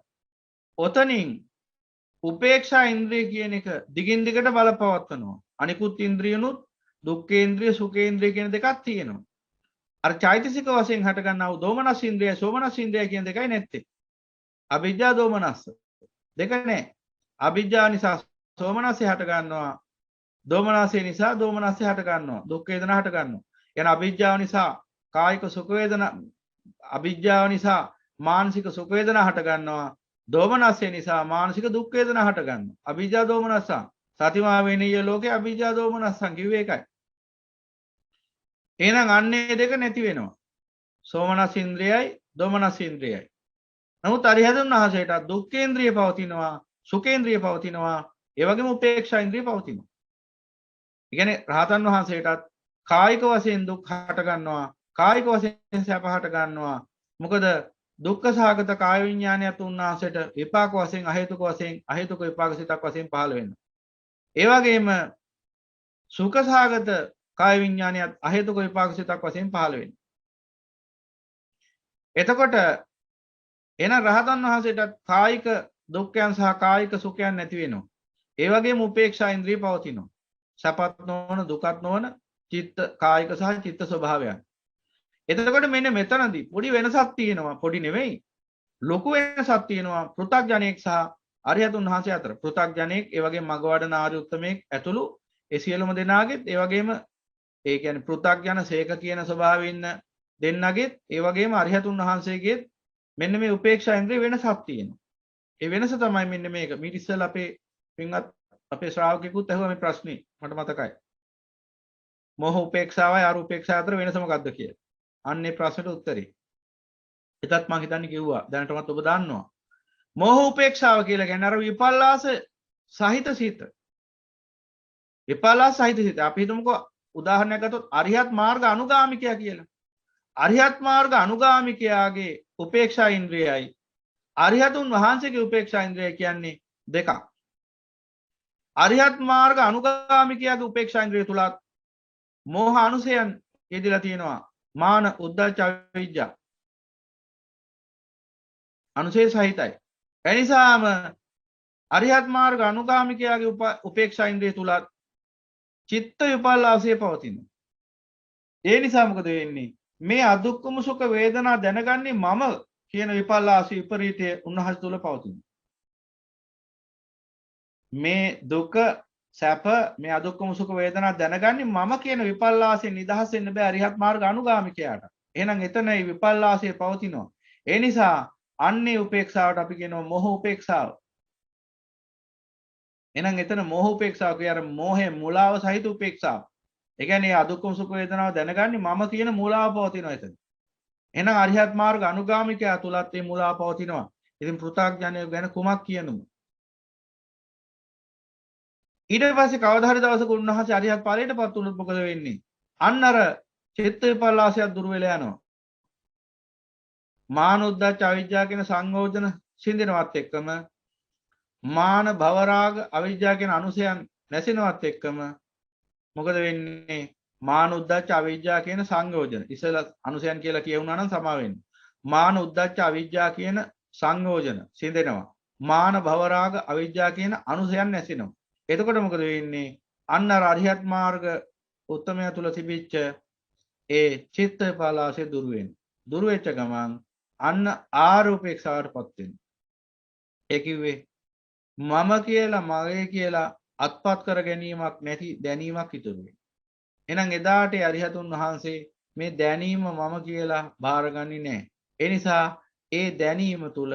ඔතනින් උපේක්ෂා ඉන්ද්‍රිය කියන එක දිගින් දිගට බලපවත්වනවා. අනිකුත් ඉන්ද්‍රියනුත් දුක්ඛේන්ද්‍රිය සුඛේන්ද්‍රිය කියන දෙකක් තියෙනවා. අර චෛතසික වශයෙන් හට ගන්නා වූ දෝමනස් ඉන්ද්‍රිය සෝමනස් ඉන්ද්‍රිය කියන දෙකයි නැත්තේ. අවිජ්ජා දෝමනස් දෙක නැහැ. අවිජ්ජා නිසා සෝමනස්සේ හට ගන්නවා. දෝමනස්සේ නිසා දෝමනස්සේ හට ගන්නවා. දුක් වේදනා හට ගන්නවා. එන අවිජ්ජාව නිසා කායික සුඛ වේදනා අවිජ්ජාව නිසා මානසික සුඛ වේදනා හට ගන්නවා. දෝමනස්සේ නිසා මානසික දුක් වේදනා හට ගන්නවා. අවිජ්ජා දෝමනස්ස සතිමා වෙනීය ලෝකේ අවිජ්ජා දෝමනස්සන් කිව්වේ ඒකයි. එහෙනම් අන්නේ දෙක නැති වෙනවා. සෝමනස් ඉන්ද්‍රියයි දෝමනස් ඉන්ද්‍රියයි. නමුත් අරිහතුන් වහන්සේට දුක්ඛේන්ද්‍රිය පවතිනවා, සුඛේන්ද්‍රිය පවතිනවා, ඒ වගේම උපේක්ෂා ඉන්ද්‍රිය පවතිනවා. ඒ කියන්නේ රහතන් වහන්සේටත් කායික වශයෙන් දුක් හට ගන්නවා, කායික වශයෙන් සැප හට ගන්නවා. මොකද දුක්ඛ සහගත කාය විඥානයත් උන්වහන්සේට විපාක වශයෙන් අහේතුක විපාක සිතක් වශයෙන් පහළ වෙනවා. ඒ වගේම සුඛ සහගත කාය විඥානයත් අහේතුක විපාක සිතක් වශයෙන් පහළ වෙනවා. එතකොට එහෙනම් රහතන් වහන්සේට කායික දුක්ඛයන් සහ කායික සුඛයන් නැති වෙනවා. ඒ වගේම උපේක්ෂා ඉන්ද්‍රිය පවතිනවා. සපත් නොවන දුකත් නොවන චිත්ත කායික සහ චිත්ත ස්වභාවයන්. එතකොට මෙන්න මෙතනදී පොඩි වෙනසක් තියෙනවා. පොඩි නෙවෙයි. ලොකු වෙනසක් තියෙනවා පෘථග්ජනෙක් සහ අරිහතුන් වහන්සේ අතර. පෘථග්ජනෙක් ඒ වගේම මගවඩන ආර්ය උත්තමයෙක් ඇතුළු ඒ සියලුම දෙනාගෙත් ඒ වගේම ඒ කියන්නේ පෘථග්ජන සේක කියන ස්වභාවයෙන් දෙන්නගෙත් ඒ වගේම අරිහතුන් වහන්සේගෙත් මෙන්න මේ උපේක්ෂා ඉන්ද්‍රිය වෙනසක් තියෙනවා. ඒ වෙනස තමයි මෙන්න මේක. මීට ඉස්සෙල්ලා අපේ පින්වත් අපේ ශ්‍රාවකෙකුත් අහුවා මේ ප්‍රශ්නේ මට මතකයි. මොහ උපේක්ෂාවයි අර උපේක්ෂාව අතර වෙනස මොකක්ද කියලා. අන්න ඒ ප්‍රශ්නෙට උත්තරේ. එතත් මම හිතන්නේ කිව්වා. දැනටමත් ඔබ දන්නවා. මොහ උපේක්ෂාව කියලා කියන්නේ අර විපල්ලාස සහිත සිත. විපල්ලාස සහිත සිත. අපි හිතමුකෝ උදාහරණයක් ගත්තොත් අරිහත් මාර්ග අනුගාමිකයා කියලා. අරිහත් මාර්ග අනුගාමිකයාගේ උපේක්ෂා ඉන්ද්‍රියයි අරිහතුන් වහන්සේගේ උපේක්ෂා ඉන්ද්‍රිය කියන්නේ දෙකක්. අරිහත් මාර්ග අනුගාමිකයාගේ උපේක්ෂා ඉන්ද්‍රිය තුලත් මෝහ අනුසයන් යෙදලා තියෙනවා. මාන උද්ධච්ච අවිජ්ජා අනුසය සහිතයි. එනිසාම අරිහත් මාර්ග අනුගාමිකයාගේ උපේක්ෂා ඉන්ද්‍රිය තුලත් චිත්ත විපල්ලාසය පවතිනවා. ඒ නිසා මොකද වෙන්නේ? මේ අදුක්කම සුඛ වේදනා දැනගන්නේ මම කියන විපල්ලාස විපරීතය උන්වහන්සේ තුල පවතිනවා. මේ දුක සැප මේ අදුක්කම සුඛ වේදනා දැනගන්නේ මම කියන විපල්ලාසයෙන් නිදහස් වෙන්න බෑ අරිහත් මාර්ග අනුගාමිකයාට. එහෙනම් එතන මේ විපල්ලාසය පවතිනවා. ඒ නිසා අන්නේ උපේක්ෂාවට අපි කියනවා මොහ උපේක්ෂාව. එහෙනම් එතන මොහ උපේක්ෂාව කියන්නේ මොහේ මුලාව සහිත උපේක්ෂාව. ඒ කියන්නේ අදුක්කම සුඛ වේදනාව දැනගන්නේ මම කියන මුලාව පවතිනවා එතන. එහෙනම් අරිහත් මාර්ග අනුගාමිකයා තුලත් මේ මුලාව පවතිනවා. ඉතින් පෘථග්ජනය ගැන කුමක් කියනමු? ඊට පස්සේ කවදා හරි දවසක උන්වහන්සේ අරිහත් ඵලයටපත් වුණොත් මොකද වෙන්නේ? අන්න අර චිත්ත විපල්ලාසයක් දුර වෙලා යනවා. මාන උද්දච්ච අවිජ්ජා කියන සංයෝජන සිඳිනවත් එක්කම මාන භව රාග අවිජ්ජා කියන අනුසයන් නැසෙනවත් එක්කම මොකද වෙන්නේ? මාන උද්දච්ච අවිජ්ජා කියන සංයෝජන. ඉස්සෙල්ලා අනුසයන් කියලා කියවුණා නම් සමා වෙන්න. මාන උද්දච්ච අවිජ්ජා කියන සංයෝජන සිඳෙනවා. මාන භව රාග අවිජ්ජා කියන අනුසයන් නැසෙනවා. එතකොට මොකද වෙන්නේ? අන්න අර අරිහත් මාර්ග උත්තමයා තුල තිබිච්ච ඒ චිත්ත විපල්ලාසය දුර වෙනවා. දුර වෙච්ච ගමන් අන්න ආරූපේක්ෂාවටපත් වෙනවා. ඒ කිව්වේ මම කියලා මගේ කියලා අත්පත් කර ගැනීමක් නැති දැනීමක් ඉතුරු වෙනවා. එහෙනම් එදාට අරිහතුන් වහන්සේ මේ දැනීම මම කියලා බාරගන්නේ නැහැ. ඒ නිසා ඒ දැනීම තුල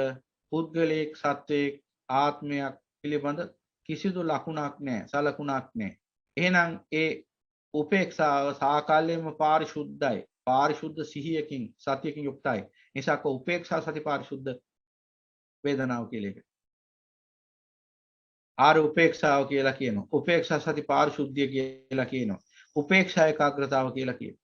පුද්ගලයෙක් සත්වයක් ආත්මයක් පිළිබඳ කිසිදු ලකුණක් නැහැ, සලකුණක් නැහැ. එහෙනම් ඒ උපේක්ෂාව සාකල්යෙම පාරිශුද්ධයි. පාරිශුද්ධ සිහියකින් සතියකින් යුක්තයි. නිසා කො උපේක්ෂා සති පාරිශුද්ධ වේදනාව කියලා එක. ආර උපේක්ෂාව කියලා කියනවා. උපේක්ෂා සති පාරිශුද්ධිය කියලා කියනවා. උපේක්ෂා ඒකාග්‍රතාව කියලා කියනවා.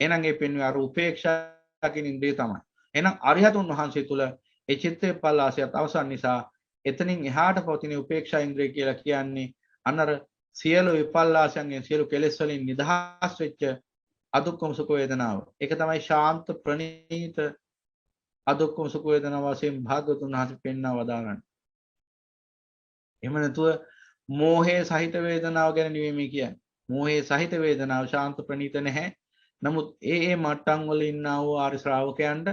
එහෙනම් ඒ පෙන්වන්නේ අර උපේක්ෂා කියන ඉන්ද්‍රිය තමයි. එහෙනම් අරිහතුන් වහන්සේ තුල ඒ චිත්ත විපල්ලාසයත් අවසන් නිසා එතනින් එහාට පවතින උපේක්ෂා ඉන්ද්‍රිය කියලා කියන්නේ අනර සියලු විපල්ලාසයන්ගෙන් සියලු කෙලෙස් වලින් නිදහස් වෙච්ච අදුක්කම සුඛ වේදනාව. ඒක තමයි ශාන්ත ප්‍රණීත අදුක්කම සුඛ වේදනාව වශයෙන් භාග්‍යවතුන් වහන්සේ පෙන්වා වදාළන්නේ. එහෙම නැතුව මෝහයේ සහිත වේදනාව ගැන නෙවෙයි මේ කියන්නේ. මෝහයේ සහිත වේදනාව ශාන්ත ප්‍රණීත නැහැ. නමුත් ඒ මට්ටම් වල ඉන්නා වූ ආර්ය ශ්‍රාවකයන්ට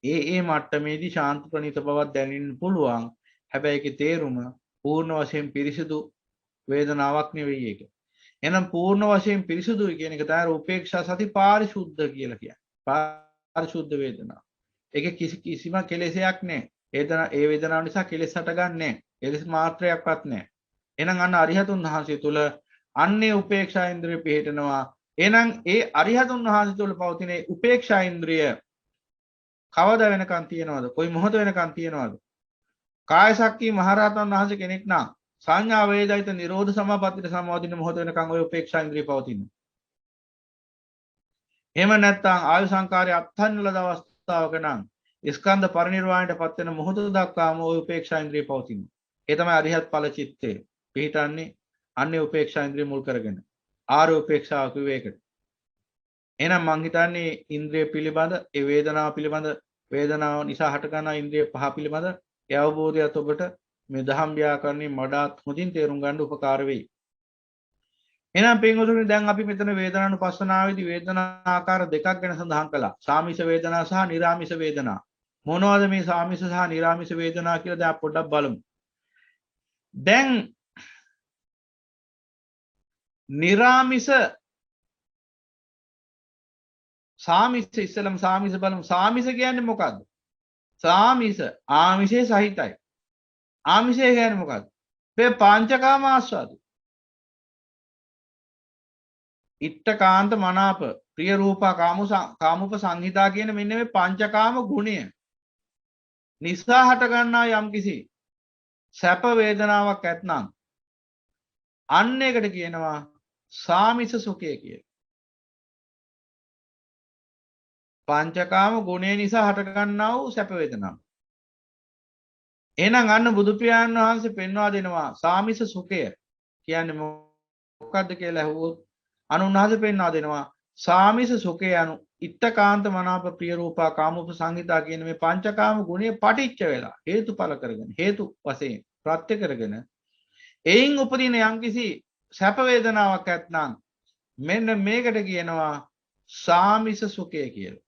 ඒ මට්ටමේදී ශාන්ත ප්‍රණීත බවක් දැනෙන්න පුළුවන්. හැබැයි ඒකේ තේරුම පූර්ණ වශයෙන් පිරිසිදු වේදනාවක් නෙවෙයි ඒක. එහෙනම් පූර්ණ වශයෙන් පිරිසිදුයි කියන එක තමයි උපේක්ෂා සති පාරිශුද්ධ කියලා කියන්නේ. පාරිශුද්ධ වේදනාව. ඒකේ කිසිම කෙලෙසයක් නැහැ. ඒ වේදනාව නිසා කෙලෙස් හටගන්නේ නැහැ. කෙලෙස් මාත්‍රයක්වත් නැහැ. එහෙනම් අන්න අරිහතුන් වහන්සේ තුල අන්නේ උපේක්ෂා ඉන්ද්‍රිය පිහිටනවා. එහෙනම් ඒ අරිහතුන් වහන්සේ තුල පවතින උපේක්ෂා ඉන්ද්‍රිය කවදා වෙනකන් තියනවද? කොයි මොහොත වෙනකන් තියනවද? කාය ශක්තිය මහරහතන් වහන්සේ කෙනෙක් නම් සංඥා වේදිත නිරෝධ සමාපත්තියට සමවදින මොහොත වෙනකන් ওই උපේක්ෂා ඉන්ද්‍රිය පවතිනවා. එහෙම නැත්නම් ආයු සංකාරය අත්හන්නලද අවස්ථාවක නම් ස්කන්ධ පරිනිර්වාණයට පත් වෙන මොහොත දක්වාම ওই උපේක්ෂා ඉන්ද්‍රිය පවතිනවා. ඒ තමයි අරිහත් ඵල චිත්තය. පිහිටන්නේ අන්නේ උපේක්ෂා ඉන්ද්‍රිය මුල් කරගෙන. ආර උපේක්ෂාව කිව්වේ ඒකට. එහෙනම් මං හිතන්නේ ඉන්ද්‍රිය පිළිබඳ ඒ වේදනාව පිළිබඳ වේදනාව නිසා හටගන්නා ඉන්ද්‍රිය පහ පිළිබඳ ඒ අවබෝධයත් ඔබට මේ දහම් ව්‍යාකරණේ මඩාත් හොඳින් තේරුම් ගන්න උපකාර වෙයි. එහෙනම් පින්වතුනි දැන් අපි මෙතන වේදනානුපස්සනාවේදී වේදනා ආකාර දෙකක් ගැන සඳහන් කළා. සාමිෂ වේදනා සහ නිරාමිෂ වේදනා. මොනවද මේ සාමිෂ සහ නිරාමිෂ වේදනා කියලා දැන් පොඩ්ඩක් බලමු. දැන් නිරාමිෂ සාමිෂ ඉස්සලම සාමිෂ බලමු. සාමිෂ කියන්නේ මොකද්ද? සාමිෂ ආමිෂේ සහිතයි. ආමිෂය කියන්නේ මොකද්ද? මේ පංචකාම ආස්වාද. ඉත්තකාන්ත මනාප ප්‍රිය රූපා කාමුප සංහිතා කියන මෙන්න මේ පංචකාම ගුණය නිසා හට ගන්නා යම්කිසි සැප වේදනාවක් ඇත්නම් අන්න එකට කියනවා සාමිෂ සුඛය කියලා. පංචකාම ගුණය නිසා හට ගන්නා වූ සැප වේදනාව. එහෙනම් අන්න බුදු පියාණන් වහන්සේ පෙන්වා දෙනවා සාමිෂ සුඛය කියන්නේ මොකක්ද කියලා අහුවොත් අනුන්වහන්සේ පෙන්වා දෙනවා සාමිෂ සුඛය anu ඉත්තකාන්ත මනාප ප්‍රිය රූපා කාමූප සංහිතා කියන මේ පංචකාම ගුණය පටිච්ච වෙලා හේතුඵල කරගෙන හේතු වශයෙන් ප්‍රත්‍ය කරගෙන එයින් උපදින යම්කිසි සැප වේදනාවක් ඇත්නම් මෙන්න මේකට කියනවා සාමිෂ සුඛය කියලා.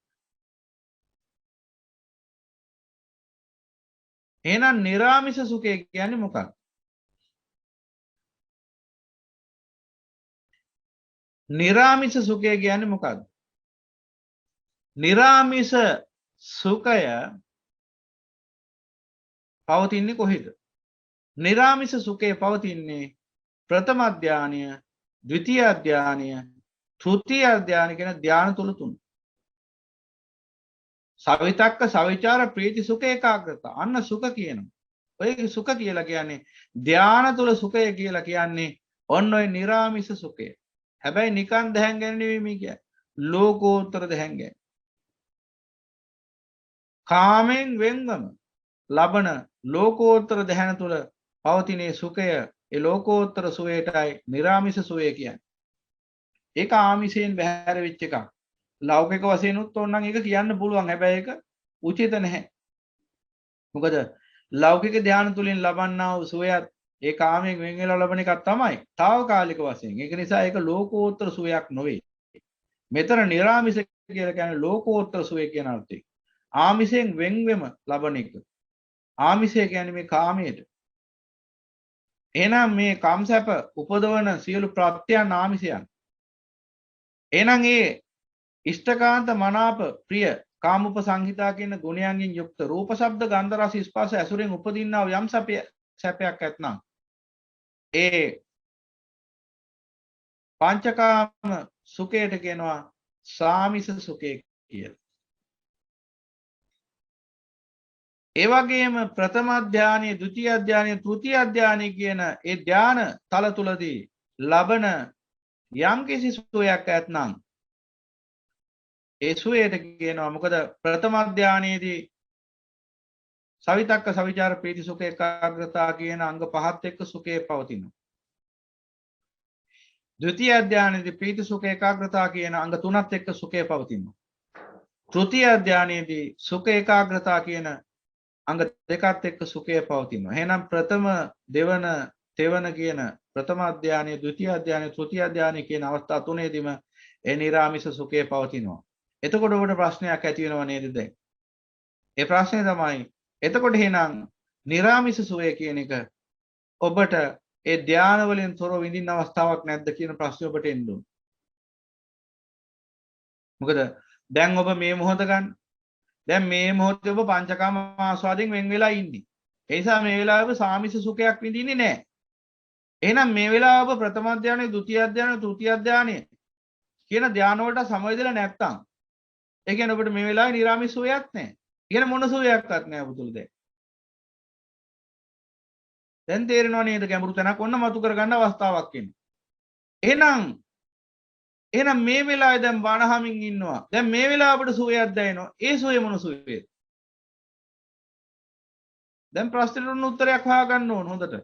එහෙනම් නිරාමිෂ සුඛය කියන්නේ මොකක්ද? නිරාමිෂ සුඛය කියන්නේ මොකක්ද? නිරාමිෂ සුඛය පවතින්නේ කොහෙද? නිරාමිෂ සුඛය පවතින්නේ ප්‍රථම ධානය, ද්විතීය ධානය, තෘතීය ධානය කියන ධාන තුන. සවිතක්ක සවිචාර ප්‍රීති සුඛ ඒකාග්‍රතාව. අන්න සුඛ කියනවා. ඔය සුඛ කියලා කියන්නේ ධාන තුල සුඛය කියලා කියන්නේ ඔන්න ඔය නිරාමිෂ සුඛය. හැබැයි නිකන් දැහැන් ගැන නෙවෙයි මේ කියන්නේ. ලෝකෝත්තර දැහැන් ගැන. කාමෙන් වෙන්වම ලබන ලෝකෝත්තර දැහැන තුල පවතින සුඛය ඒ ලෝකෝත්තර සුවයටයි නිරාමිෂ සුවය කියන්නේ. ඒක ආමිෂයෙන් බැහැර වෙච්ච එකක්. ලෞකික වශයෙන් උත් ඕනනම් ඒක කියන්න පුළුවන්. හැබැයි ඒක උචිත නැහැ. මොකද ලෞකික ධානය තුලින් ලබන්නා වූ සුවයත් ඒ කාමයෙන් වෙන් වෙලා ලබන එකක් තමයි. తాවකාලික වශයෙන්. ඒක නිසා ඒක ලෝකෝත්තර සුවයක් නොවේ. මෙතන නිරාමිෂ කියලා කියන්නේ ලෝකෝත්තර සුවය කියන අර්ථයෙන්. ආමිෂයෙන් වෙන්වෙම ලබන එක. ආමිෂය කියන්නේ මේ කාමයට. එහෙනම් මේ කාමසැප උපදවන සියලු ප්‍රත්‍යයන් ආමිෂයන්. එහෙනම් ඒ ඉෂ්ඨකාන්ත මනාප ප්‍රිය කාමුප සංහිතා කියන ගුණයන්ගෙන් යුක්ත රූප ශබ්ද ගන්ධ රස ස්පර්ශ ඇසුරෙන් උපදින්නා වූ යම් සැපයක් ඇතනම් ඒ පංචකාම සුඛයට කියනවා සාමිෂ සුඛය කියලා. ඒ වගේම ප්‍රථම ධානය, ද්විතීය ධානය, තෘතීය ධානය කියන ඒ ධාන තල තුලදී ලබන යම් කිසි සුවයක් ඇතනම් ඒ සුවයට කියනවා මොකද ප්‍රථම ධානයේදී සවිතක්ක සවිචාර ප්‍රීති සුඛ ඒකාග්‍රතාව කියන අංග පහත් එක්ක සුඛය පවතිනවා. ද්විතීය ධානයේදී ප්‍රීති සුඛ ඒකාග්‍රතාව කියන අංග තුනත් එක්ක සුඛය පවතිනවා. තෘතීය ධානයේදී සුඛ ඒකාග්‍රතාව කියන අංග දෙකත් එක්ක සුඛය පවතිනවා. එහෙනම් ප්‍රථම දෙවන තෙවන කියන ප්‍රථම ධානය, ද්විතීය ධානය, තෘතීය ධානය කියන අවස්ථා තුනේදීම ඒ නිරාමිෂ සුඛය පවතිනවා. එතකොට ඔබට ප්‍රශ්නයක් ඇති වෙනව නේද දැන්? ඒ ප්‍රශ්නේ තමයි එතකොට එහෙනම් නිරාමිෂ සුවය කියන එක ඔබට ඒ ධාන වලින් තොරව විඳින්න අවස්ථාවක් නැද්ද කියන ප්‍රශ්නේ ඔබට එන්න ඕන. මොකද දැන් ඔබ මේ මොහොත ගන්න. දැන් මේ මොහොතේ ඔබ පංචකාම ආස්වාදයෙන් වෙන් වෙලා ඉන්නේ. ඒ නිසා මේ වෙලාවේ ඔබ සාමිෂ සුඛයක් විඳින්නේ නැහැ. එහෙනම් මේ වෙලාව ඔබ ප්‍රථම ධානය, ද්විතීය ධානය, තෘතීය ධානය කියන ධාන වලට සමවැදලා නැත්තම් ඒ කියන්නේ ඔබට මේ වෙලාවේ නිරාමිෂ සුවයක් නැහැ. ඉගෙන මොන සුවයක්වත් නැහැ ඔබතුල දැන්. දැන් තේරෙනව නේද ගැඹුරු තැනක් ඔන්න මතු කරගන්න අවස්ථාවක් එන්නේ. එහෙනම් මේ වෙලාවේ දැන් බණහමින් ඉන්නවා. දැන් මේ වෙලාව අපිට සුවයක් දැනෙනවා. ඒ සුවය මොන සුවයද? දැන් ප්‍රශ්නෙට උත්තරයක් හොයාගන්න ඕන හොඳට.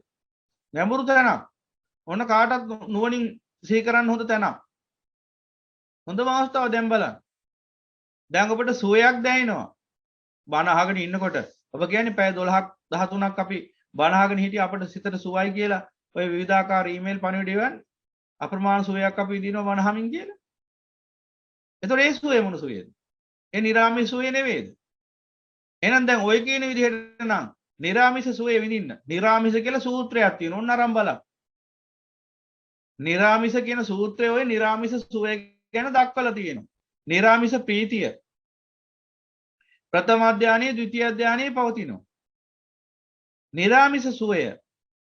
ගැඹුරු තැනක්. ඔන්න කාටත් නුවණින් සිහි කරන්න හොඳ තැනක්. හොඳම අවස්ථාව දැන් බලන්න. දැන් ඔබට සුවයක් දැනෙනවා. බණ අහගෙන ඉන්නකොට ඔබ කියන්නේ පැය 12ක් 13ක් අපි බණ අහගෙන හිටිය අපිට සිතට සුවයි කියලා ඔය විවිධාකාර ඊමේල් පණිවිඩ එවන්නේ අප්‍රමාණ සුවයක් අපි විඳිනවා බණ අහමින් කියලා. එතකොට ඒ සුවේ මොන සුවේද? ඒ නිරාමිස සුවේ නෙවෙයිද? එහෙනම් දැන් ඔය කියන විදිහට නම් නිරාමිස සුවේ විඳින්න. නිරාමිස කියලා සූත්‍රයක් තියෙනවා. ඔන්න අරන් බලන්න. නිරාමිස කියන සූත්‍රයේ ඔය නිරාමිස සුවේ ගැන දක්වලා තියෙනවා. නිරාමිස ප්‍රීතිය ප්‍රථම අධ්‍යානයේ ද්විතීය අධ්‍යානයේ පවතිනවා. නිරාමිස සුවය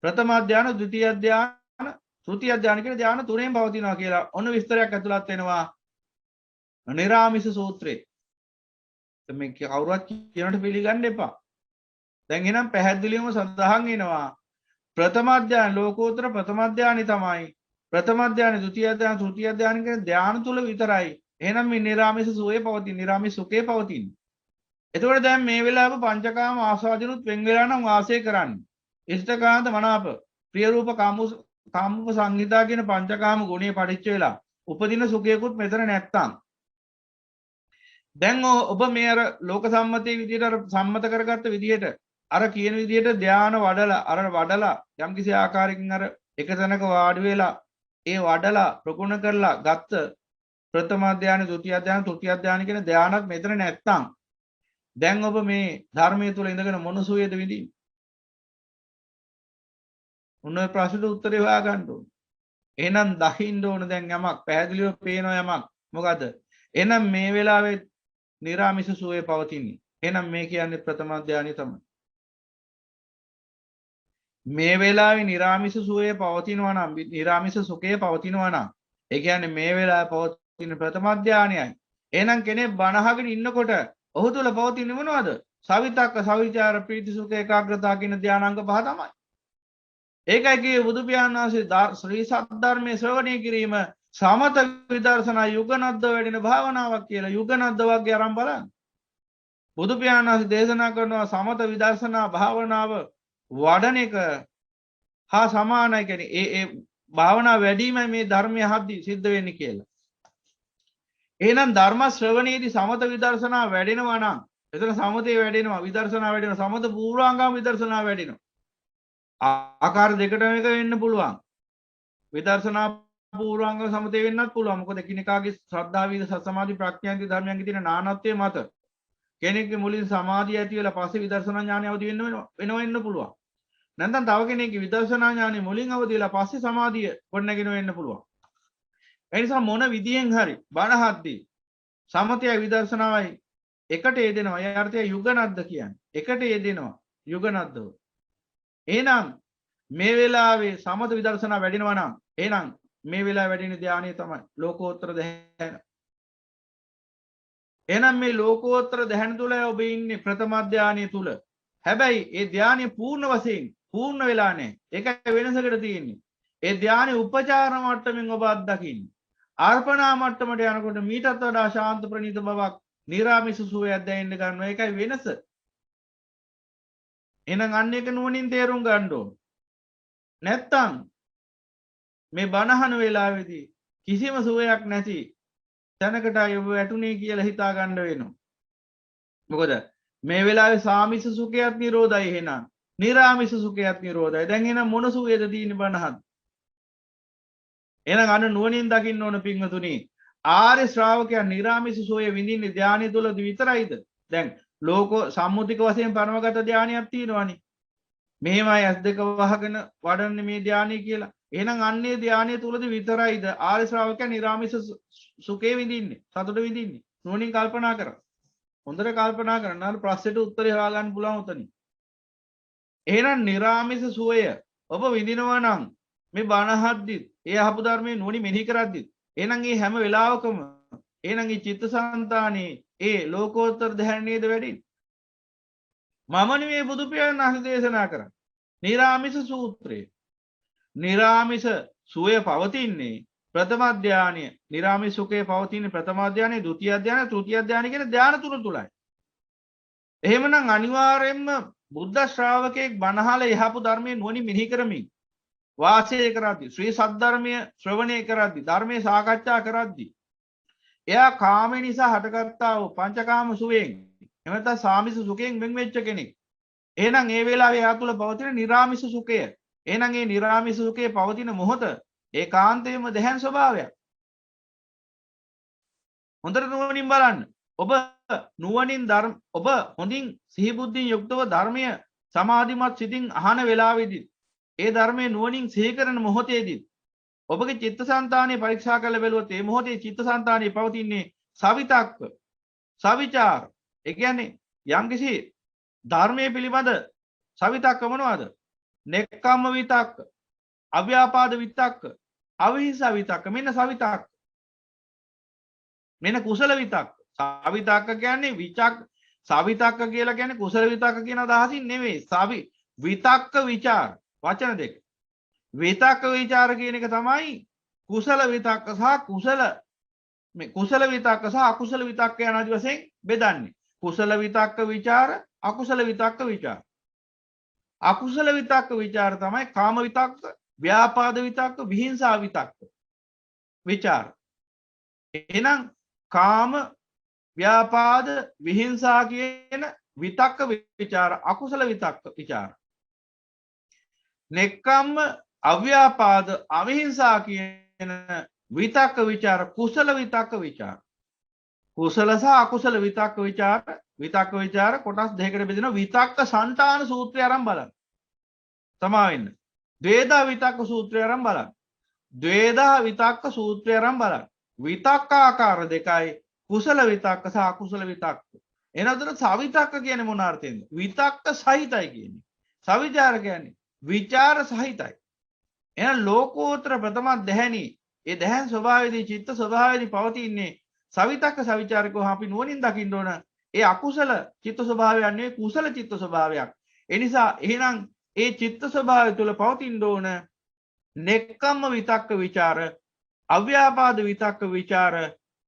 ප්‍රථම අධ්‍යාන ද්විතීය අධ්‍යාන තෘතීය අධ්‍යාන කියන ධ්‍යාන තුනෙන් පවතිනවා කියලා ඔන්න විස්තරයක් ඇතුළත් වෙනවා නිරාමිස සූත්‍රයේ. මේ කවුරුත් කියනට පිළිගන්න එපා. දැන් එහෙනම් පැහැදිලිවම සඳහන් වෙනවා ප්‍රථම අධ්‍යාන ලෝකෝත්තර ප්‍රථම අධ්‍යානෙ තමයි ප්‍රථම අධ්‍යානෙ ද්විතීය අධ්‍යාන තෘතීය අධ්‍යාන කියන ධ්‍යාන තුල විතරයි. එහෙනම් මේ නිරාමිස සුවේ පවතින නිරාමිස සුඛේ පවතින. එතකොට දැන් මේ වෙලාව පංචකාම ආස්වාදිනුත් වෙන් වෙලා නම් වාසය කරන්නේ. ඉෂ්ඨකාන්ත මනාප ප්‍රිය රූප කාමූප සංහිතා කියන පංචකාම ගුණේ පරිච්ඡ වෙලා උපදින සුඛයකුත් මෙතන නැත්තම් දැන් ඔබ මේ අර ලෝක සම්මතයේ විදිහට අර සම්මත කරගත්ත විදිහට අර කියන විදිහට ධානය වඩලා යම්කිසි ආකාරයකින් අර එක තැනක වාඩි වෙලා ඒ වඩලා ප්‍රගුණ කරලා ගත්ත ප්‍රථම ධානය, ဒုတိ ය ධානය, තෘතීය ධානය කියන ධානත් මෙතන නැත්තම් දැන් ඔබ මේ ධර්මයේ තුල ඉඳගෙන මොන සුවේද විඳින්නේ? උන්වයි ප්‍රශ්නෙට උත්තරේ හොයාගන්න ඕනේ. එහෙනම් දකින්න ඕන දැන් යමක් පැහැදිලිව පේනවා යමක්. මොකද? එහෙනම් මේ වෙලාවේ නිරාමිස සුවේ පවතින්නේ. එහෙනම් මේ කියන්නේ ප්‍රථම ධානය තමයි. මේ වෙලාවේ නිරාමිස සුවේ පවතිනවා නම් නිරාමිස සුඛය පවතිනවා නම් ඒ කියන්නේ මේ වෙලාවේ පවතින ප්‍රථම ධානයයි. එහෙනම් කෙනෙක් බණ අහගෙන ඉන්නකොට ඔහු තුල පවතින්නේ මොනවද? සවිතක්ක, සවිචාර, ප්‍රීති, සුඛ, ඒකාග්‍රතාව කියන ධානාංග පහ තමයි. ඒකයි කියේ බුදු පියාණන් වහන්සේ ශ්‍රී සද්ධර්මයේ ශ්‍රවණය කිරීම සමත විදර්ශනා යුගනද්ද වැඩෙන භාවනාවක් කියලා. යුගනද්ද වගේ අරන් බලන්න. බුදු පියාණන් වහන්සේ දේශනා කරනවා සමත විදර්ශනා භාවනාව වඩන එක හා සමානයි කියන්නේ ඒ භාවනා වැඩිමයි මේ ධර්මය හද්දි සිද්ධ වෙන්නේ කියලා. එහෙනම් ධර්ම ශ්‍රවණයේදී සමත විදර්ශනා වැඩෙනවා නම් එතන සමතේ වැඩෙනවා විදර්ශනා වැඩෙනවා සමත පූර්වාංගම විදර්ශනා වැඩෙනවා. ආකාර දෙකටම එක වෙන්න පුළුවන්. විදර්ශනා පූර්වාංග සමතේ වෙන්නත් පුළුවන්. මොකද එකිනෙකාගේ ශ්‍රද්ධා වීර්ය සති සමාධි ප්‍රඥාන්ති ධර්මයන්ගේ තියෙන නානත්වයේ මත කෙනෙක්ගේ මුලින් සමාධිය ඇති වෙලා පස්සේ විදර්ශනා ඥානය අවදි වෙන්න පුළුවන්. නැත්නම් තව කෙනෙක්ගේ විදර්ශනා ඥානය මුලින් අවදි වෙලා පස්සේ සමාධිය ගොඩනගෙන වෙන්න පුළුවන්. ඒ නිසා මොන විදියෙන් හරි බණහද්දී සමතයයි විදර්ශනාවයි එකට යෙදෙනවා. ඒ අර්ථය යුගනද්ද කියන්නේ. එකට යෙදෙනවා යුගනද්දව. එහෙනම් මේ වෙලාවේ සමත විදර්ශනා වැඩිනවා නම් එහෙනම් මේ වෙලාවේ වැඩින ධානය තමයි ලෝකෝත්තර ධ්‍යාන. එහෙනම් මේ ලෝකෝත්තර ධ්‍යාන තුල ඔබ ඉන්නේ ප්‍රථම ධානය තුල. හැබැයි ඒ ධානය පූර්ණ වශයෙන් පූර්ණ වෙලා නැහැ. ඒකයි වෙනසකට තියෙන්නේ. ඒ ධානය උපචාර මට්ටමින් ඔබ අත්දකින්නේ. අර්පණා මට්ටමට යනකොට මීටත් වඩා ශාන්ත ප්‍රණීත බවක් නිරාමිස සුවයක් දැනෙන්න ගන්නවා. ඒකයි වෙනස. එහෙනම් අන්න එක නුවණින් තේරුම් ගන්න ඕන. නැත්තම් මේ බණහන වෙලාවේදී කිසිම සුවයක් නැති තැනකටයි ඔබ වැටුනේ කියලා හිතා ගන්න වෙනවා. මොකද මේ වෙලාවේ සාමිස සුඛයත් නිරෝධයි එහෙනම්. නිරාමිස සුඛයත් නිරෝධයි. දැන් එහෙනම් මොන සුවේද තියෙන්නේ බණහත්? එහෙනම් අන්න නුවණින් දකින්න ඕන පින්වතුනි. ආර්ය ශ්‍රාවකයා නිරාමිස සුවේ විඳින්නේ ධානය තුලදී විතරයිද? දැන් ලෝක සම්මුතික වශයෙන් පරමගත ධානයක් තියෙනවානේ. මෙහෙමයි S2 වහගෙන වඩන්නේ මේ ධානය කියලා. එහෙනම් අන්නේ ධානය තුලදී විතරයිද ආර්ය ශ්‍රාවකයා නිරාමිස සුඛේ විඳින්නේ, සතුට විඳින්නේ. නුවණින් කල්පනා කරා. හොඳට කල්පනා කරන්න. අර ප්‍රශ්නෙට උත්තරේ හොයාගන්න පුළුවන් උතනින්. එහෙනම් නිරාමිස සුවය ඔබ විඳිනවා නම් මේ බණහද්දිත් ඒ අහපු ධර්මයේ නුවණින් මෙනෙහි කරද්දිත් එහෙනම් මේ හැම වෙලාවකම එහෙනම් මේ චිත්තසංතානේ ඒ ලෝකෝත්තර ධර්මයේද වැඩින්නේ. මම නෙවෙයි බුදු පියාණන් වහන්සේ දේශනා කරන්නේ. නිරාමිස සූත්‍රය. නිරාමිස සුවය පවතින්නේ ප්‍රථම ධානය. නිරාමිස සුඛය පවතින්නේ ප්‍රථම ධානය, ဒုတိ ය ධානය, තෘතීය ධානය කියන ධාන තුන තුලයි. එහෙමනම් අනිවාර්යයෙන්ම බුද්ධ ශ්‍රාවකෙක් බණහල යහපු ධර්මයේ නුවණින් මෙනෙහි කරමින් වාසය කරද්දී ශ්‍රී සද්ධර්මය ශ්‍රවණය කරද්දී ධර්මයේ සාකච්ඡා කරද්දී එයා කාම නිසා හටගත්තා වූ පංචකාම සුවයෙන් එහෙම නැත්නම් සාමිස සුඛයෙන් වෙන් වෙච්ච කෙනෙක්. එහෙනම් ඒ වෙලාවේ එයා තුල පවතින නිරාමිස සුඛය. එහෙනම් ඒ නිරාමිස සුඛයේ පවතින මොහොත ඒකාන්තයෙන්ම දැහැන් ස්වභාවයක්. හොඳට නුවණින් බලන්න. ඔබ නුවණින් ඔබ හොඳින් සිහි බුද්ධියෙන් යුක්තව ධර්මය සමාධිමත් සිතින් අහන වෙලාවේදී ඒ ධර්මයේ නුවණින් සිහි කරන මොහොතේදී ඔබගේ චිත්තසංතානය පරීක්ෂා කරලා බැලුවොත් ඒ මොහොතේ චිත්තසංතානයේ පවතින්නේ සවිතක්ක සවිචාර. ඒ කියන්නේ යම්කිසි ධර්මයේ පිළිබඳ සවිතක්ක මොනවද? නෙක්ඛම්ම විතක්ක, අව්‍යාපාද විතක්ක, අවිහිංසා විතක්ක. මෙන්න සවිතක්ක. මෙන්න කුසල විතක්ක. සවිතක්ක කියන්නේ සවිතක්ක කියලා කියන්නේ කුසල විතක්ක කියන අදහසින් නෙවෙයි. විතක්ක විචාර වචන දෙක. විතක්ක විචාර කියන එක තමයි කුසල විතක්ක සහ කුසල විතක්ක සහ අකුසල විතක්ක යන ආදි වශයෙන් බෙදන්නේ. කුසල විතක්ක විචාර, අකුසල විතක්ක විචාර. අකුසල විතක්ක විචාර තමයි කාම විතක්ක, ව්‍යාපාද විතක්ක, විහිංසා විතක්ක විචාර. එහෙනම් කාම, ව්‍යාපාද, විහිංසා කියන විතක්ක විචාර අකුසල විතක්ක විචාර. නෙක්ඛම්ම, අව්‍යාපාද, අවිහිංසා කියන විතක්ක විචාර කුසල විතක්ක විචාර. කුසල සහ අකුසල විතක්ක විචාර කොටස් දෙකකට බෙදෙනවා. විතක්ක සංතාන සූත්‍රය අරන් බලන්න. තමා වෙන්න. ද්වේදා විතක්ක සූත්‍රය අරන් බලන්න. ද්වේදා විතක්ක සූත්‍රය අරන් බලන්න. විතක්කාකාර දෙකයි කුසල විතක්ක සහ අකුසල විතක්ක. එනතර සවිතක්ක කියන්නේ මොන අර්ථයෙන්ද? විතක්ක සහිතයි කියන්නේ. සවිචාර කියන්නේ විචාර සහිතයි. එහෙනම් ලෝකෝත්තර ප්‍රථම දැහැණි ඒ දැහැන් ස්වභාවයේදී චිත්ත ස්වභාවයේදී පවතින්නේ සවිතක්ක සවිචාරකව අපි නුවණින් දකින්න ඕන. ඒ අකුසල චිත්ත ස්වභාවයක් නෙවෙයි කුසල චිත්ත ස්වභාවයක්. ඒ නිසා එහෙනම් ඒ චිත්ත ස්වභාවය තුළ පවතින්න ඕන නෙක්ඛම්ම විතක්ක විචාර, අව්‍යාපාද විතක්ක විචාර,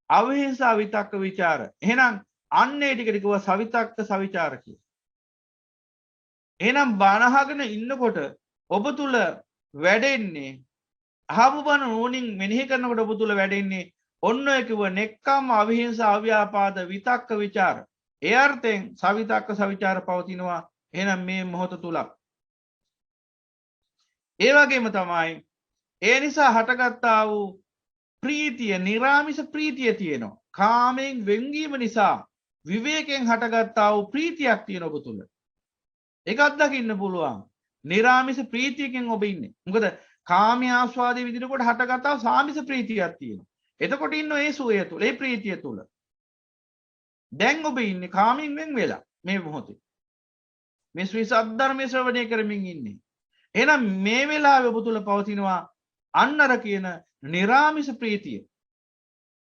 අවිහිංසා විතක්ක විචාර. එහෙනම් අන්නේ ටික ටිකව සවිතක්ක සවිචාර කිය. එහෙනම් බණහගෙන ඉන්නකොට ඔබ තුල වැඩෙන්නේ අහපු බණ නුවණින් මෙනෙහි කරනකොට ඔබ තුල වැඩෙන්නේ ඔන්න ඔය කිව්ව නෙක්ඛම්ම, අවිහිංසා, අව්‍යාපාද විතක්ක විචාර. ඒ අර්ථයෙන් සවිතක්ක සවිචාර පවතිනවා. එහෙනම් මේ මොහොත තුල ඒ වගේම තමයි ඒ නිසා හටගත්තා වූ ප්‍රීතිය, නිරාමිස ප්‍රීතිය තියෙනවා. කාමයෙන් වෙන්වීම නිසා විවේකයෙන් හටගත්තා වූ ප්‍රීතියක් තියෙන ඔබ තුල. ඒකත් දකින්න පුළුවන්. නිරාමිස ප්‍රීතියකින් ඔබ ඉන්නේ. මොකද කාමයේ ආස්වාදයේ විඳිනකොට හටගත්තා සාමිස ප්‍රීතියක් තියෙනවා. එතකොට ඉන්න ඒ සුවය තුල, ඒ ප්‍රීතිය තුල. දැන් ඔබ ඉන්නේ කාමයෙන් වෙන් වෙලා මේ මොහොතේ. මේ ශ්‍රී සද්ධර්මයේ ශ්‍රවණය කරමින් ඉන්නේ. එහෙනම් මේ වෙලාවේ ඔබ තුල පවතිනවා අන්නර කියන නිරාමිස ප්‍රීතිය.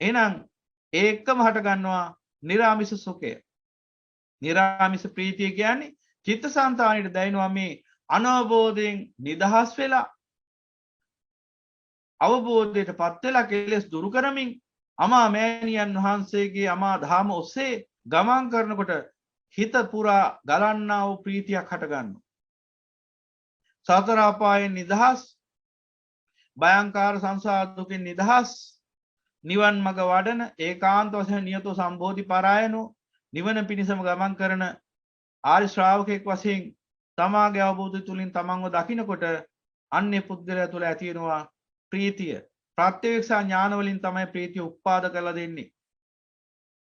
එහෙනම් ඒකම හට ගන්නවා නිරාමිස සුඛය. නිරාමිස ප්‍රීතිය කියන්නේ චිත්තසංතානයේ දැනෙනවා මේ අනවබෝධයෙන් නිදහස් වෙලා අවබෝධයට පත් වෙලා කෙලෙස් දුරු කරමින් අමා මෑණියන් වහන්සේගේ අමා ධාම ඔස්සේ ගමන් කරනකොට හිත පුරා ගලන්නා වූ ප්‍රීතියක් හට ගන්නවා. සතර අපායෙන් නිදහස්, භයංකාර සංසාර දුකින් නිදහස්, නිවන් මඟ වඩන ඒකාන්ත වශයෙන් නියතෝ සම්බෝධි පරායනෝ නිවන පිණිසම ගමන් කරන ආර්ය ශ්‍රාවකෙක් වශයෙන් තමාගේ අවබෝධය තුලින් තමන්ව දකිනකොට අන්නේ පුද්ගලයා තුළ ඇති වෙනවා ප්‍රීතිය. ප්‍රත්‍යක්ෂ ඥාන වලින් තමයි ප්‍රීතිය උත්පාද කරලා දෙන්නේ.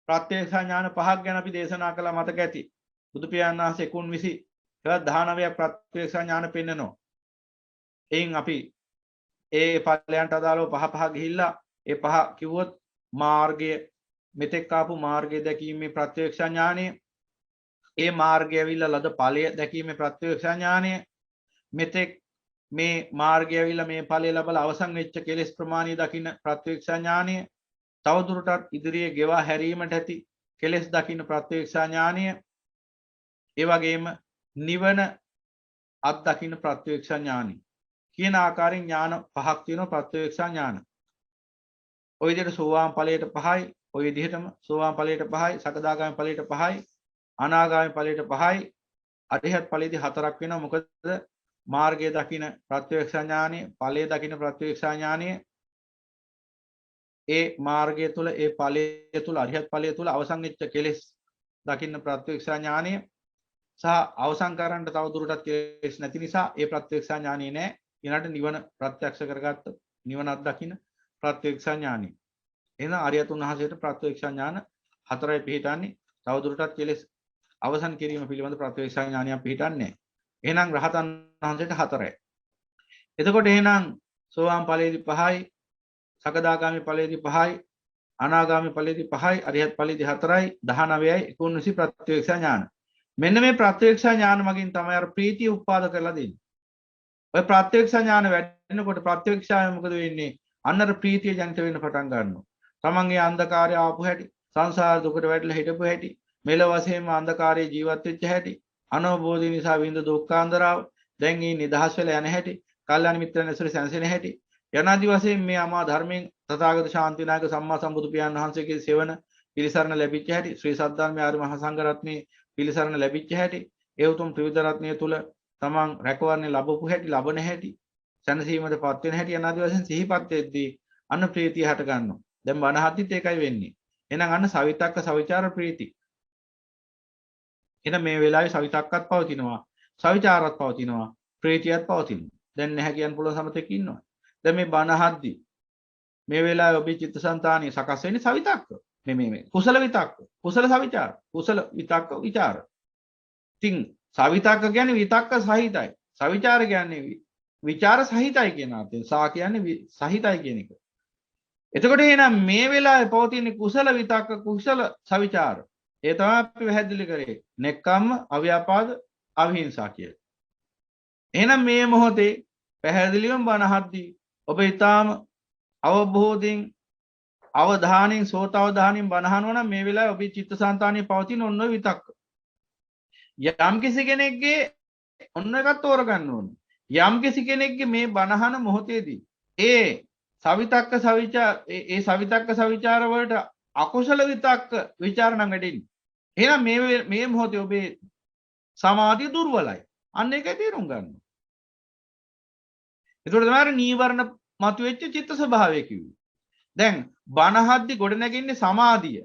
ප්‍රත්‍යක්ෂ ඥාන පහක් ගැන අපි දේශනා කළා මතක ඇති. බුදු පියාණන් වහන්සේ 19 ප්‍රත්‍යක්ෂ ඥාන පෙන්නනවා. එයින් අපි ඒ ඵලයන්ට අදාළව පහ ගිහිල්ලා ඒ පහ කිව්වොත් මාර්ගය මෙතෙක් ආපු මාර්ගය දැකීමේ ප්‍රත්‍යක්ෂ ඥානය, ඒ මාර්ගය ඇවිල්ලා ලද ඵලය දැකීමේ ප්‍රත්‍යක්ෂ ඥානය, මෙතෙක් මේ මාර්ගය ඇවිල්ලා මේ ඵලය ලැබලා අවසන් වෙච්ච කෙලෙස් ප්‍රමාණය දකින්න ප්‍රත්‍යක්ෂ ඥානය, තවදුරටත් ඉදිරියේ ගෙවා හැරීමට ඇති කෙලෙස් දකින්න ප්‍රත්‍යක්ෂ ඥානය, ඒ වගේම නිවන අත් දකින්න ප්‍රත්‍යක්ෂ ඥානය කියන ආකාරයෙන් ඥාන පහක් තියෙනවා ප්‍රත්‍යක්ෂ ඥාන. ඔය විදිහට සෝවාන් ඵලයට 5යි, ඔය විදිහටම සෝවාන් ඵලයට 5යි, සකදාගාමී ඵලයට 5යි, අනාගාමී ඵලයට 5යි, අරිහත් ඵලයේදී 4ක් වෙනවා. මොකද මාර්ගය දකින්න ප්‍රත්‍යක්ෂ ඥානය, ඵලය දකින්න ප්‍රත්‍යක්ෂ ඥානය, ඒ මාර්ගය තුල, ඒ ඵලය තුල, අරිහත් ඵලය තුල අවසන් වෙච්ච කෙලෙස් දකින්න ප්‍රත්‍යක්ෂා ඥානය සහ අවසන් කරන්න තව දුරටත් කෙලෙස් නැති නිසා ඒ ප්‍රත්‍යක්ෂා ඥානිය නෑ. ඊළඟට නිවන ප්‍රත්‍යක්ෂ කරගත්ත නිවනක් දකින්න ප්‍රත්‍යක්ෂා ඥානිය. එහෙනම් අරියතුන් වහන්සේට ප්‍රත්‍යක්ෂා ඥාන හතරයි පිළිටන්නේ. තව දුරටත් කෙලෙස් අවසන් කිරීම පිළිබඳ ප්‍රත්‍යක්ෂා ඥානියක් පිළිටන්නේ නැහැ. එහෙනම් රහතන් වහන්සේට හතරයි. එතකොට එහෙනම් සෝවාන් ඵලයේදී 5යි, සකදාගාමි ඵලයේදී 5යි, අනාගාමි ඵලයේදී 5යි, අරිහත් ඵලයේදී 4යි, 19යි, 19 ප්‍රත්‍යක්ෂා ඥාන. මෙන්න මේ ප්‍රත්‍යක්ෂා ඥාන මගින් තමයි අර ප්‍රීතිය උත්පාද කරලා දෙන්නේ. ඔය ප්‍රත්‍යක්ෂා ඥාන වැඩෙනකොට ප්‍රත්‍යක්ෂාය මොකද වෙන්නේ? අන්නර ප්‍රීතිය ජනිත වෙන්න පටන් ගන්නවා. තමන්ගේ අන්ධකාරය ආපු හැටි, සංසාර දුකට වැටලා හිටපු හැටි, මෙලොව වශයෙන්ම අන්ධකාරයේ ජීවත් වෙච්ච හැටි, අනවබෝධය නිසා විඳ දුක්ඛාන්දරාව, දැන් මේ නිදහස් වෙලා යන හැටි, කල්යාණ මිත්‍රයන් ඇසුරේ සැනසෙන හැටි, යනාදි වශයෙන් මේ අමා ධර්මයෙන් තථාගත ශාන්තිනායක සම්මා සම්බුදු පියාණන් වහන්සේගේ සෙවණ පිළිසරණ ලැබිච්ච හැටි, ශ්‍රී සද්ධර්මයේ ආර්ය මහා සංඝ රත්නයේ පිළිසරණ ලැබිච්ච හැටි, ඒ උතුම් ත්‍රිවිධ රත්නය තුල තමන් රැකවරණය ලැබපු හැටි, ලබන හැටි, සැනසීමටපත් වෙන හැටි යනාදි වශයෙන් සිහිපත් වෙද්දී අන්න ප්‍රීතිය හට ගන්නවා. දැන් වනහද්දිත් ඒකයි වෙන්නේ. එහෙනම් අන්න සවිතක්ක සවිචාර ප්‍රීති. එහෙනම් මේ වෙලාවේ සවිතක්කත් පවතිනවා, සවිචාරත් පවතිනවා, ප්‍රීතියත් පවතිනවා. දැන් නැහැ කියන්න පුළුවන් සමතෙක ඉන්නවා. දැන් මේ වනහද්දි මේ වෙලාවේ ඔබේ චිත්තසංතානිය සකස් වෙන්නේ සවිතක්ක. මේ කුසල විතක්ක, කුසල සවිචාර, කුසල විතක්ක විචාර. ඉතින් සවිතක්ක කියන්නේ විතක්ක සහිතයි. සවිචාර කියන්නේ විචාර සහිතයි කියන අර්ථයෙන්. සා කියන්නේ සහිතයි කියන එක. එතකොට එහෙනම් මේ වෙලාවේ පවතින කුසල විතක්ක කුසල සවිචාර. ඒ තමයි අපි පැහැදිලි කරේ. නෙක්ඛම්ම, අව්‍යාපාද, අවිහිංසා කියලා. එහෙනම් මේ මොහොතේ පැහැදිලිවම බණහද්දී ඔබ ඊටාම අවබෝධයෙන් අවධානයෙන් සෝත අවධානයෙන් බණහනවා නම් මේ වෙලාවේ ඔබේ චිත්තසංතානිය පවතින ඔන්න විතක්ක. යම් කිසි කෙනෙක්ගේ ඔන්න එකක් තෝරගන්න ඕනේ. යම් කිසි කෙනෙක්ගේ මේ බණහන මොහොතේදී ඒ සවිතක්ක සවිචාර ඒ සවිතක්ක සවිචාර වලට අකුසල විතක්ක ਵਿਚාර නම් වැඩෙන්නේ. එහෙනම් මේ මොහොතේ ඔබේ සමාධිය දුර්වලයි. අන්න ඒකයි තේරුම් ගන්න. ඒතකොට තමයි නීවරණ මතුවෙච්ච චිත්ත ස්වභාවය කිව්වේ. දැන් බණහද්දි ගොඩ නැගින්නේ සමාධිය.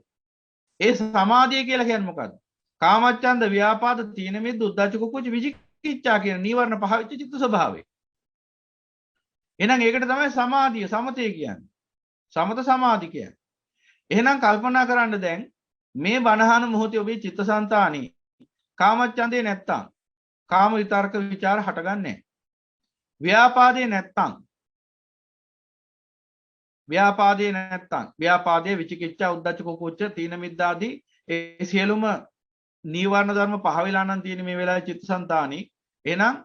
ඒ සමාධිය කියලා කියන්නේ මොකද්ද? කාමච්ඡන්ද, ව්‍යාපාද, තීන මිද්ද, උද්ධච්ච කුක්කුච්ච විචිකිච්ඡා කියන නීවරණ පහ වෙච්ච චිත්ත ස්වභාවය. එහෙනම් ඒකට තමයි සමාධිය, සමතය කියන්නේ. සමත සමාධි කියන්නේ. එහෙනම් කල්පනා කරන්න දැන් මේ බණහන මොහොතේ ඔබේ චිත්තසංතානෙ කාමච්ඡන්දේ නැත්තම් කාම විතර්ක ਵਿਚාර හටගන්නේ නැහැ. ව්‍යාපාදේ නැත්තම් ව්‍යාපාදයේ විචිකිච්ඡා, උද්ධච්ච කුක්කුච්ච, තීන මිද්ද ආදී ඒ සියලුම නීවරණ ධර්ම පහ වෙලා නම් තියෙන මේ වෙලාවේ චිත්තසංතානෙ. එහෙනම්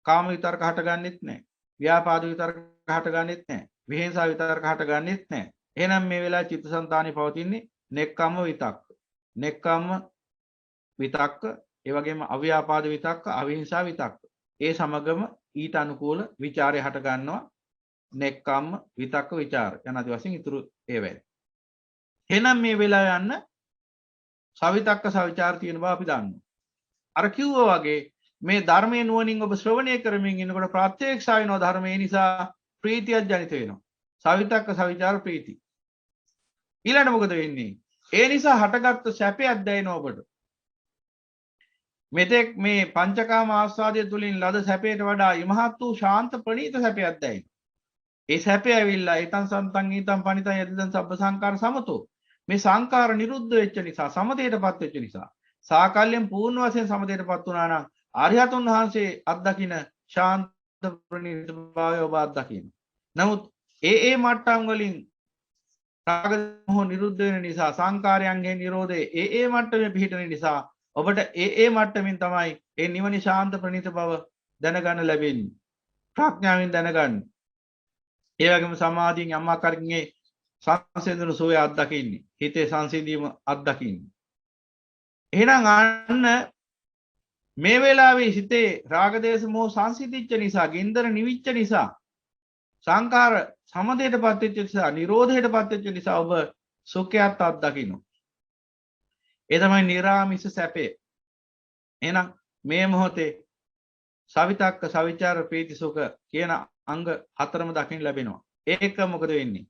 කාම විතර්ක හටගන්නෙත් නැහැ. ව්‍යාපාද විතර්ක හටගන්නෙත් නැහැ. විහිංසා විතර්ක හටගන්නෙත් නැහැ. එහෙනම් මේ වෙලාවේ චිත්තසංතානෙ පවතින්නේ නෙක්ඛම්ම විතක්ක. නෙක්ඛම්ම විතක්ක, ඒ වගේම අව්‍යාපාද විතක්ක, අවිහිංසා විතක්ක. ඒ සමගම ඊට අනුකූල ਵਿਚාරය හට ගන්නවා. නෙක්ඛම්ම විතක්ක ਵਿਚාර යන ආදි වශයෙන් ඉතුරු ඒවැයි. එහෙනම් මේ වෙලාව යන්න සවිතක්ක සවිචාර තියෙන බව අපි දන්නවා. අර කිව්වා වගේ මේ ධර්මයේ නුවණින් ඔබ ශ්‍රවණය කරමින් ඉන්නකොට ප්‍රත්‍යක්ෂ වෙනවා ධර්මයේ නිසා ප්‍රීතියක් ජනිත වෙනවා. සවිතක්ක සවිචාර ප්‍රීති. ඊළඟට මොකද වෙන්නේ? ඒ නිසා හටගත්තු සැපයක් දැනෙනවා ඔබට. මෙතෙක් මේ පංචකාම ආස්වාදයේ තුලින් ලද සැපයට වඩා ඉමහත් වූ ශාන්ත ප්‍රණීත සැපයක් දැනෙනවා. ඒ සැපය ඇවිල්ලා ඊතං සන්තං ඊතං පනිතං යදිදං සබ්බ සංකාර සමතෝ. මේ සංකාර නිරුද්ධ වෙච්ච නිසා, සමතේටපත් වෙච්ච නිසා, සාකල්යෙන් පූර්ණ වශයෙන් සමතේටපත් වුණා නම් ආර්යතුන් වහන්සේ අත්දකින්න ශාන්ත ප්‍රණීත භාවය ඔබ අත්දකින්න. නමුත් ඒ මට්ටම් වලින් රාග මොහ නිරුද්ධ වෙන නිසා, සංකාරයන්ගේ නිරෝධය ඒ මට්ටමේ පිහිටන නිසා ඔබට ඒ මට්ටමින් තමයි ඒ නිවන ශාන්ත ප්‍රණීත බව දැනගන්න ලැබෙන්නේ. ප්‍රඥාවෙන් දැනගන්න. ඒ වගේම සමාධියෙන් යම් ආකාරකින් සංසිඳන සෝය අත්දකින්නේ. හිතේ සංසිඳීම අත්දකින්නේ. එහෙනම් අන්න මේ වෙලාවේ හිතේ රාග දේශ මොහ සංසිඳිච්ච නිසා, ගින්දර නිවිච්ච නිසා, සංකාර සමදේටපත් වෙච්ච නිසා, නිරෝධයටපත් වෙච්ච නිසා ඔබ සුඛයත් අත්දකින්න. ඒ තමයි නිරාමිෂ සැපේ. එහෙනම් මේ මොහොතේ සවිතක්ක සවිචාර ප්‍රීති සුඛ කියන අංග හතරම දකින්න ලැබෙනවා. ඒක මොකද වෙන්නේ?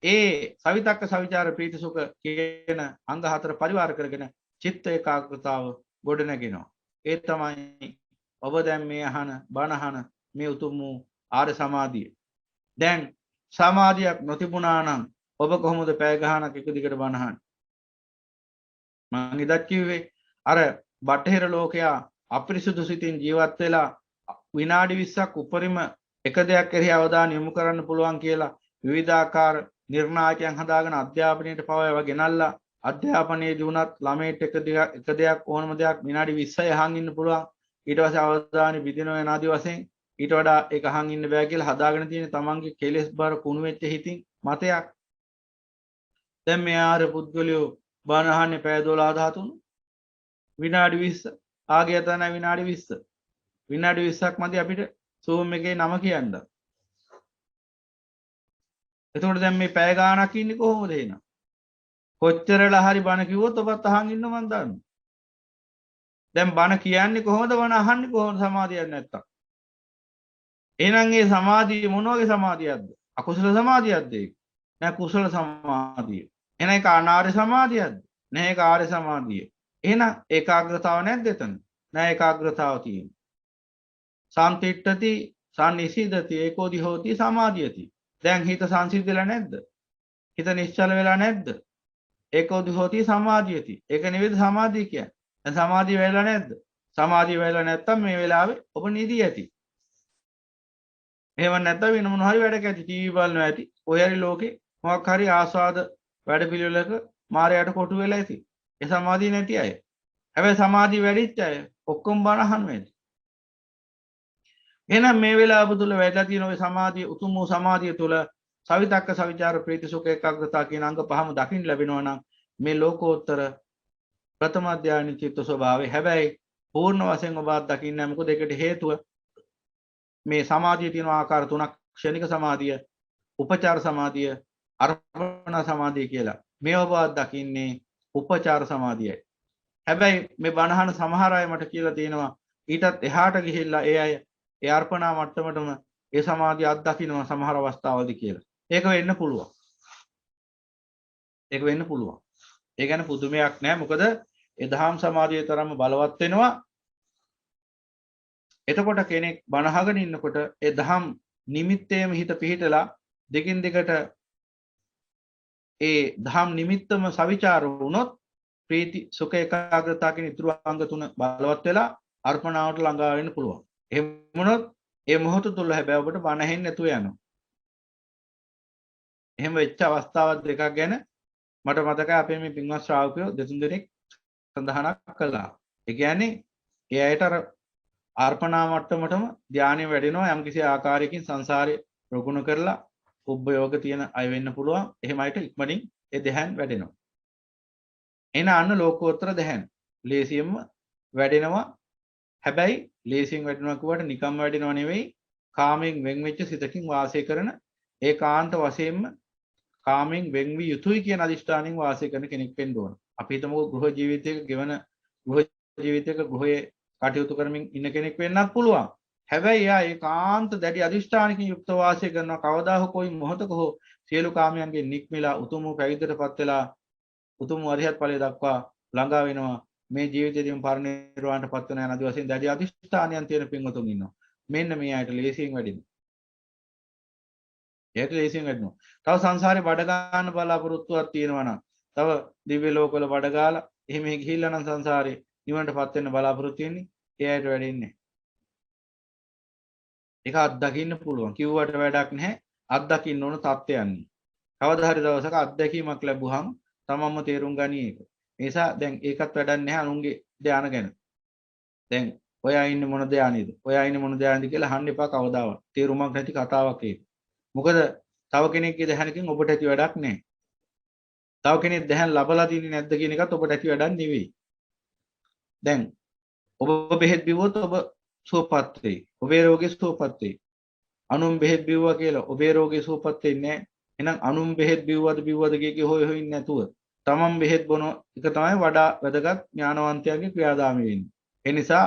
ඒ සවිතක්ක සවිචාර ප්‍රීති සුඛ කියන අංග හතර පරිවාර කරගෙන චිත්ත ඒකාග්‍රතාව ගොඩ නැගෙනවා. ඒ තමයි ඔබ දැන් මේ අහන බණ අහන මේ උතුම් වූ ආර්ය සමාධිය. දැන් සමාධියක් නොතිබුණා නම් ඔබ කොහොමද පැය ගහනක් එක දිගට බණ අහන්නේ? මම ඉදත් කිව්වේ අර බටහිර ලෝකයා අපිරිසුදු සිතින් ජීවත් වෙලා විනාඩි 20ක් උපරිම එක දෙයක් කෙරෙහි අවධානය යොමු කරන්න පුළුවන් කියලා විවිධාකාර නිර්ණායකයන් හදාගෙන අධ්‍යාපනයට පවයව ගෙනල්ලා අධ්‍යාපනයේදී වුණත් ළමයට එක දෙයක් ඕනම දෙයක් විනාඩි 20යි අහන් ඉන්න පුළුවන්. ඊට පස්සේ අවධානය විදිනවා යන ආදි වශයෙන් ඊට වඩා ඒක අහන් ඉන්න බෑ කියලා හදාගෙන තියෙන තමන්ගේ කෙලෙස් බර කුණු වෙච්ච හිතින් මතයක්. දැන් මේ ආර පුද්ගලයෝ බණ අහන්නේ පැය 12 13 විනාඩි 20 ආගේ තන විනාඩි 20 විනාඩි 20ක් මදි අපිට Zoom එකේ නම කියන්න. එතකොට දැන් මේ පැය ගාණක් ඉන්නේ කොහොමද එහෙනම්? කොච්චරලා හරි බණ කිව්වොත් ඔබත් අහන් ඉන්න මන් දන්නවා. දැන් බණ කියන්නේ කොහොමද? බණ අහන්නේ කොහොමද සමාධියක් නැත්තම්? එහෙනම් මේ සමාධිය මොන වගේ සමාධියක්ද? අකුසල සමාධියක්ද ඒක? නෑ කුසල සමාධිය. එහෙනම් ඒක අනාර්ය සමාධියක්ද? නෑ ඒක ආර්ය සමාධිය. එහෙනම් ඒකාග්‍රතාව නැද්ද එතන? නෑ ඒකාග්‍රතාව තියෙනවා. සම්තිට්ඨති සම්නිසිදති ඒකෝදි හෝති සමාධියති. දැන් හිත සංසිඳෙලා නැද්ද? හිත නිශ්චල වෙලා නැද්ද? ඒකෝදි හෝති සමාධියති. ඒක නෙවෙයි සමාධිය කියන්නේ. දැන් සමාධිය වෙලා නැද්ද? සමාධිය වෙලා නැත්තම් මේ වෙලාවේ ඔබ නිදි ඇති. එහෙම නැත්නම් වෙන මොන හරි වැඩක ඇති. ටීවී බලනවා ඇති. ඔය හරි ලෝකේ මොකක් හරි ආස්වාද වැඩ පිළිවෙලක මායයට කොටු වෙලා ඇති. ඒ සමාධිය නැති අය. හැබැයි සමාධිය වැඩිච්ච අය ඔක්කොම බණ අහනවා ඇති. එහෙනම් මේ වෙලාව තුළ වැඩලා තියෙන ඔය සමාධිය උතුම් වූ සමාධිය තුළ සවිතක්ක සවිචාර ප්‍රීති සුඛ ඒකාග්‍රතාව කියන අංග පහම දකින්න ලැබෙනවා නම් මේ ලෝකෝත්තර ප්‍රථම ධානය චිත්ත ස්වභාවය. හැබැයි පූර්ණ වශයෙන් ඔබ දකින්නේ නැහැ. මොකද ඒකට හේතුව මේ සමාධිය තියෙන ආකාර තුනක් ක්ෂණික සමාධිය, උපචාර සමාධිය, අර්පණ සමාධිය කියලා. මේ ඔබ දකින්නේ උපචාර සමාධියයි. හැබැයි මේ බණහන සමහර අය මට කියලා තියෙනවා ඊටත් එහාට ගිහිල්ලා ඒ අය ඒ අර්පණා මට්ටමටම ඒ සමාධිය අත්දකින්නවා සමහර අවස්ථාවලදී කියලා. ඒක වෙන්න පුළුවන්. ඒක වෙන්න පුළුවන්. ඒ ගැන පුදුමයක් නෑ. මොකද ඒ දහම් සමාධිය තරම්ම බලවත් වෙනවා. එතකොට කෙනෙක් බණ අහගෙන ඉන්නකොට ඒ දහම් නිමිත්තේම හිත පිහිටලා දෙකින් දෙකට ඒ දහම් නිමිත්තම සවිචාර වුණොත් ප්‍රීති සුඛ ඒකාග්‍රතාව කියන ඉතුරු අංග තුන බලවත් වෙලා අර්පණාවට ළඟා වෙන්න පුළුවන්. එහෙම වුණොත් ඒ මොහොත තුල හැබැයි ඔබට බණ ඇහෙන්නේ නැතුව යනවා. එහෙම වෙච්ච අවස්ථාවක් දෙකක් ගැන මට මතකයි අපේ මේ පින්වත් ශ්‍රාවකයෝ දෙතුන් දෙනෙක් සඳහනක් කළා. ඒ කියන්නේ ඒ අයට අර අර්පණා මට්ටමටම ධානය වැඩෙනවා යම්කිසි ආකාරයකින් සංසාරේ ප්‍රගුණ කරලා උබ්බයෝග තියෙන අය වෙන්න පුළුවන්. එහෙම අයට ඉක්මනින් ඒ ධ්‍යාන වැඩෙනවා. එන අන්න ලෝකෝත්තර ධ්‍යාන ලේසියෙන්ම වැඩෙනවා. හැබැයි ලේසියෙන් වැඩෙනවා කියුවට නිකම්ම වැඩෙනව නෙවෙයි. කාමයෙන් වෙන් වෙච්ච සිතකින් වාසය කරන ඒකාන්ත වශයෙන්ම කාමයෙන් වෙන් වී යුතුයි කියන අදිෂ්ඨානෙන් වාසය කරන කෙනෙක් වෙන්න ඕන. අපි හිතමුකෝ ගෘහ ජීවිතයක ගෙවන ගෘහ ජීවිතයක ගෘහයේ කටයුතු කරමින් ඉන්න කෙනෙක් වෙන්නත් පුළුවන්. හැබැයි එයා ඒකාන්ත දැඩි අදිෂ්ඨානකින් යුක්ත වාසය කරනවා. කවදා හෝ කොයි මොහොතක හෝ සියලු කාමයන්ගෙන් නික්මිලා උතුම් වූ පැවිද්දටපත් වෙලා උතුම් අරිහත් ඵලය දක්වා ළඟා වෙනවා. මේ ජීවිතේදීම පරිනිර්වාණයටපත් වෙන යන ආදි වශයෙන් දැඩි අදිෂ්ඨානයන් තියෙන පින්වතුන් ඉන්නවා. මෙන්න මේ අයට ලේසියෙන් වැඩිනවා. ඒකට ලේසියෙන් වැඩිනවා. තව සංසාරේ බඩ ගන්න බලාපොරොත්තුවක් තියෙනවා නම් තව දිව්‍ය ලෝකවල බඩ ගාලා එහෙම ගිහිල්ලා නම් සංසාරේ නිවනටපත් වෙන්න බලාපොරොත්තු වෙන්නේ. ඒ අයට වැඩින්නේ. ඒක අත්දකින්න පුළුවන්. කිව්වට වැඩක් නැහැ. අත්දකින්න ඕන තත්ත්වයන්නේ. කවදා හරි දවසක අත්දැකීමක් ලැබුවාම තමන්ම තේරුම් ගනි ඒක. ඒ නිසා දැන් ඒකත් වැඩක් නැහැ අනුන්ගේ ධානය ගැන. දැන් ඔයා ඉන්නේ මොන ධානයේද? ඔයා ඉන්නේ මොන ධානයේද කියලා අහන්න එපා කවදාවත්. තේරුමක් නැති කතාවක් ඒක. මොකද තව කෙනෙක්ගේ ධානයකින් ඔබට ඇති වැඩක් නැහැ. තව කෙනෙක් ධානය ලබලා තින්නේ නැද්ද කියන එකත් ඔබට ඇති වැඩක් නෙවෙයි. දැන් ඔබ බෙහෙත් බිව්වොත් ඔබ සුවපත් වෙයි. ඔබේ රෝගේ සුවපත් වෙයි. අනුන් බෙහෙත් බිව්වා කියලා ඔබේ රෝගේ සුවපත් වෙන්නේ නැහැ. එහෙනම් අනුන් බෙහෙත් බිව්වද කිය හොය හොයින් නැතුව තමන් බෙහෙත් බොන එක තමයි වඩා වැදගත් ඥානවන්තයාගේ ක්‍රියාදාමය වෙන්නේ. ඒ නිසා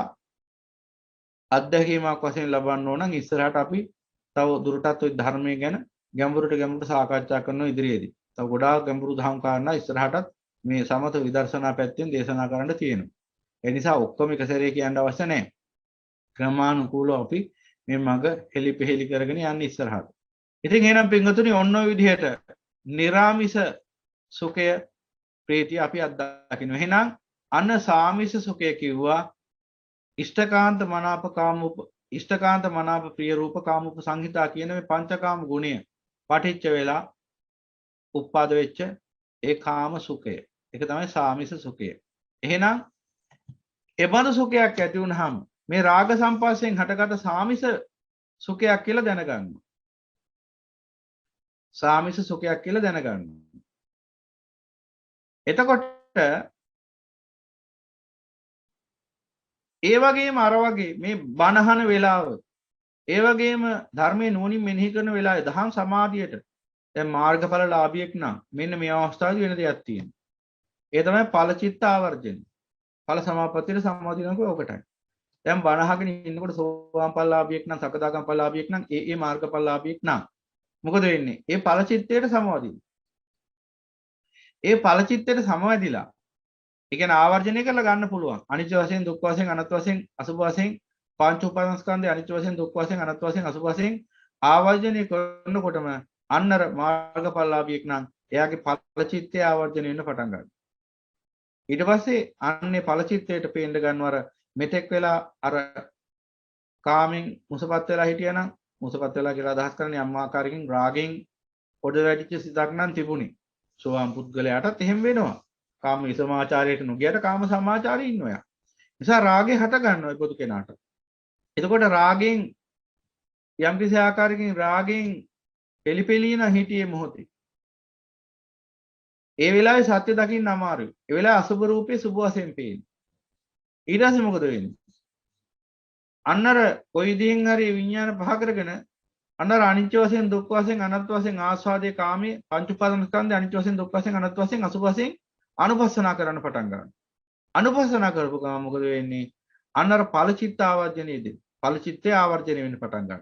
අත්දැකීමක් වශයෙන් ලබන්න ඕන නම් ඉස්සරහට අපි තව දුරටත් ওই ධර්මයේ ගැන ගැඹුරට සාකච්ඡා කරනවා ඉදිරියේදී. තව ගොඩාක් ගැඹුරු දහම් කාරණා ඉස්සරහටත් මේ සමත විදර්ශනා පැත්තෙන් දේශනා කරන්න තියෙනවා. ඒ නිසා ඔක්කොම එක සැරේ කියන්න අවශ්‍ය නැහැ. ක්‍රමානුකූලව අපි මේ මඟ හෙලිපෙහෙලි කරගෙන යන්නේ ඉස්සරහට. ඉතින් එහෙනම් පින්වතුනි ඔන්න ඔය විදිහට නිරාමිස සුඛය ප්‍රීතිය අපි අත්දකින්න. එහෙනම් අන්න සාමිස සුඛය කිව්වා ඉෂ්ඨකාන්ත මනාප කාමූප ඉෂ්ඨකාන්ත මනාප ප්‍රිය රූප කාමූප සංහිතා කියන මේ පංචකාම ගුණය පටිච්ච වෙලා උත්පාද වෙච්ච ඒ කාම සුඛය. ඒක තමයි සාමිස සුඛය. එහෙනම් එබඳු සුඛයක් ඇති වුනහම මේ රාග සම්පස්යෙන් හටගත සාමිස සුඛයක් කියලා දැනගන්න. සාමිස සුඛයක් කියලා දැනගන්න. එතකොට ඒ වගේම අර වගේ මේ බණහන වෙලාව ඒ වගේම ධර්මයේ නුවණින් මෙනෙහි කරන වෙලාවේ දහම් සමාධියට දැන් මාර්ගඵල ලාභියෙක් නම් මෙන්න මේ අවස්ථාවේ වෙන දෙයක් තියෙනවා. ඒ තමයි ඵලචිත්ත ආවර්ජන. ඵල සමාපත්තියට සම්මාදිනක ඔකටයි. දැන් බණ අහගෙන ඉන්නකොට සෝවාන් ඵල ලාභියෙක් නම් සකදාගාම ඵල ලාභියෙක් නම් ඒ මාර්ගඵල ලාභියෙක් නම් මොකද වෙන්නේ? ඒ ඵලචිත්තයට සමවදින්න. ඒ ඵලචිත්තයට සමවැදිලා ඒ කියන්නේ ආවර්ජනය කරලා ගන්න පුළුවන්. අනිත්‍ය වශයෙන්, දුක් වශයෙන්, අනාත්ම වශයෙන්, අසුභ වශයෙන්, පංච උපාදානස්කන්ධය අනිත්‍ය වශයෙන්, දුක් වශයෙන්, අනාත්ම වශයෙන්, අසුභ වශයෙන් ආවර්ජනය කරනකොටම අන්නර මාර්ගඵලලාභියෙක් නම් එයාගේ ඵලචිත්තය ආවර්ජනය වෙන්න පටන් ගන්නවා. ඊට පස්සේ අන්නේ ඵලචිත්තයට පේන්න ගන්නව අර මෙතෙක් වෙලා අර කාමෙන් මුසපත් වෙලා හිටියනම් මුසපත් වෙලා කියලා අදහස් කරන්නේ අම්මා ආකාරයෙන් රාගෙන් පොඩ වැඩිච්ච සිතක් නම් තිබුණේ. සෝවාන් පුද්ගලයාටත් එහෙම වෙනවා. කාම විසමාචාරයට නොගියට කාම සමාචාරී ඉන්නවා. නිසා රාගේ හට ගන්නවා ඒ පොදු කෙනාට. එතකොට රාගෙන් යම්කිසි ආකාරයකින් රාගෙන් පෙලිපෙලින හිටියේ මොහොතේ. ඒ වෙලාවේ සත්‍ය දකින්න අමාරුයි. ඒ වෙලාවේ අසුබ රූපේ සුබ වශයෙන් පේන්නේ. ඊට පස්සේ මොකද වෙන්නේ? අන්නර කොයි විදිහෙන් හරි විඥාන පහ කරගෙන අන්නර අනිත්‍ය වශයෙන් දුක් වශයෙන් අනාත්ම වශයෙන් ආස්වාදයේ කාමයේ පංච උපාදාන ස්කන්ධය අනිත්‍ය වශයෙන් දුක් වශයෙන් අනාත්ම වශයෙන් අසුබ වශයෙන් අනුපස්සනා කරන්න පටන් ගන්නවා. අනුපස්සනා කරපු ගමන් මොකද වෙන්නේ? අන්නර ඵලචිත්ත ආවර්ජනයේදී ඵලචිත්තය ආවර්ජනය වෙන්න පටන් ගන්නවා.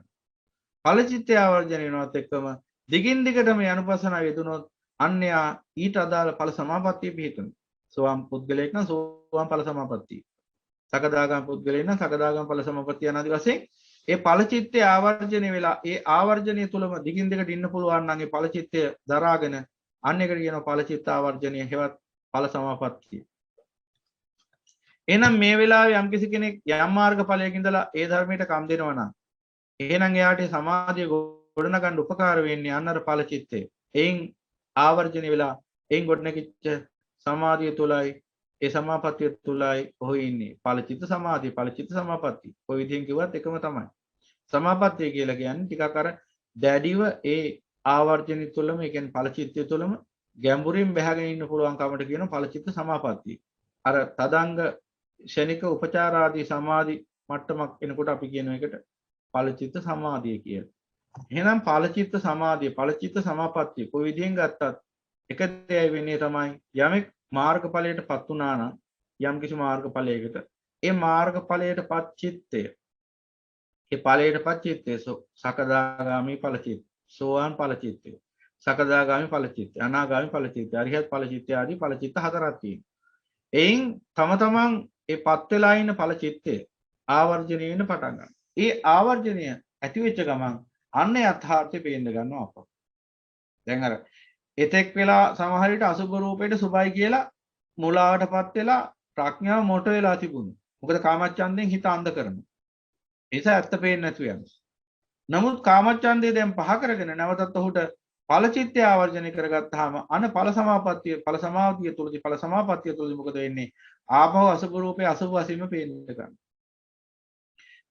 ඵලචිත්තය ආවර්ජනය වෙනවත් එක්කම දිගින් දිගටම අනුපස්සනා යෙදුනොත් අන්‍යයා ඊට අදාළ ඵල සමාපත්තිය පිහිටුනවා. සෝවාන් පුද්ගලයෙක් නම් සෝවාන් ඵල සමාපත්තිය. සකදාගාම පුද්ගලයෙක් නම් සකදාගාම ඵල සමාපත්තිය ආදී වශයෙන් ඒ ඵලචිත්තය ආවර්ජනය වෙලා ඒ ආවර්ජනය තුලම දිගින් දිගට ඉන්න පුළුවන් නම් ඒ ඵලචිත්තය දරාගෙන අන්‍යකට කියනවා ඵලචිත්ත ආවර්ජනය හෙවත් ඵල සමාපත්තිය. එහෙනම් මේ වෙලාවේ යම්කිසි කෙනෙක් යම් මාර්ග ඵලයක ඉඳලා ඒ ධර්මයට කම් දෙනවා නම් එහෙනම් එයාට සමාධිය ගොඩනගන්න උපකාර වෙන්නේ අන්නර ඵලචිත්තය. එයින් ආවර්ජනය වෙලා එයින් ගොඩනැගිච්ච සමාධිය තුලයි ඒ සමාපත්තිය තුලයි ඔහු ඉන්නේ. ඵලචිත්ත සමාධිය, ඵලචිත්ත සමාපත්තිය. කොයි විදිහෙන් කිව්වත් එකම තමයි. සමාපත්තිය කියලා කියන්නේ ටිකක් අර දැඩිව ඒ ආවර්ජනය තුලම, ඒ කියන්නේ ඵලචිත්තය තුලම ගැඹුරින් බැහැගෙන ඉන්න පුළුවන් කමට කියන ඵලචිත්ත සමාපත්තිය. අර තදංග ෂණික උපචාරාදී සමාධි මට්ටමක් එනකොට අපි කියන එකට ඵලචිත්ත සමාධිය කියලා. එහෙනම් ඵලචිත්ත සමාධිය, ඵලචිත්ත සමාපත්තිය කොයි විදිහෙන් ගත්තත් එක දෙයයි වෙන්නේ තමයි යමෙක් මාර්ගඵලයටපත් වුණා නම් යම් කිසි මාර්ගඵලයකට ඒ මාර්ගඵලයටපත් චිත්තය ඒ ඵලයටපත් චිත්තය සකදාගාමි ඵලචිත්ත, සෝවාන් ඵලචිත්තය, සකදාගාමි ඵලචිත්තය, අනාගාමි ඵලචිත්තය, අරිහත් ඵලචිත්තය ආදී ඵලචිත්ත හතරක් තියෙනවා. එයින් තම තමන් ඒ පත් වෙලා ඉන්න ඵලචිත්තය ආවර්ජනය වෙන්න පටන් ගන්නවා. ඒ ආවර්ජනය ඇති වෙච්ච ගමන් අන්න යථාර්ථය පේන්න ගන්නවා අප. දැන් අර එතෙක් වෙලා සමහර විට අසුභ රූපයට සුභයි කියලා මුලාවටපත් වෙලා ප්‍රඥාව මොට වෙලා තිබුණා. මොකද කාමච්ඡන්දයෙන් හිත අන්ධ කරනවා. ඒ නිසා ඇත්ත පේන්නේ නැතු යනවා. නමුත් කාමච්ඡන්දය දැන් පහ කරගෙන නැවතත් ඔහුට ඵලචිත්තය ආවර්ජනය කරගත්තාම අන ඵල සමාපත්තිය, ඵල සමාධිය තුලදී, ඵල සමාපත්තිය තුලදී මොකද වෙන්නේ? ආපහු අසුභ රූපේ අසුභ වශයෙන්ම පේන්න ගන්නවා.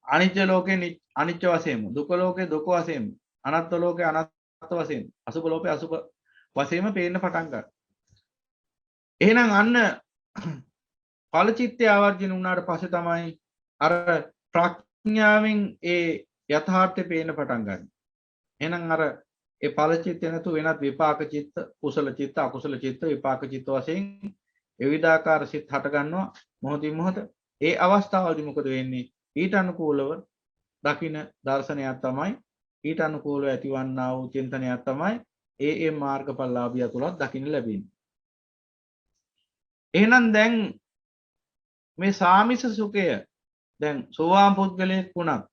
අනිත්‍ය ලෝකේ අනිත්‍ය වශයෙන්ම, දුක ලෝකේ දුක වශයෙන්ම, අනාත්ම ලෝකේ අනාත්ම වශයෙන්ම, අසුභ ලෝකේ අසුභ වශයෙන්ම පේන්න පටන් ගන්නවා. එහෙනම් අන්න ඵලචිත්තය ආවර්ජන වුණාට පස්සේ තමයි අර ප්‍රඥාවෙන් ඒ යථාර්ථය පේන්න පටන් ගන්න. එහෙනම් අර ඒ ඵලචිත්තය නැතු වෙනත් විපාක චිත්ත, කුසල චිත්ත, අකුසල චිත්ත, විපාක චිත්ත වශයෙන් විවිධාකාර සිත් හට ගන්නවා මොහොතින් මොහොත. ඒ අවස්ථාවවලදී මොකද වෙන්නේ? ඊට අනුකූලව දකින්න දර්ශනයක් තමයි, ඊට අනුකූලව ඇතිවන්නා වූ චින්තනයක් තමයි ඒ මාර්ගඵලලාභිය තුලත් දකින්න ලැබෙන්නේ. එහෙනම් දැන් මේ සාමිස සුඛය දැන් සෝවාන් පුද්ගලයෙක් වුණත්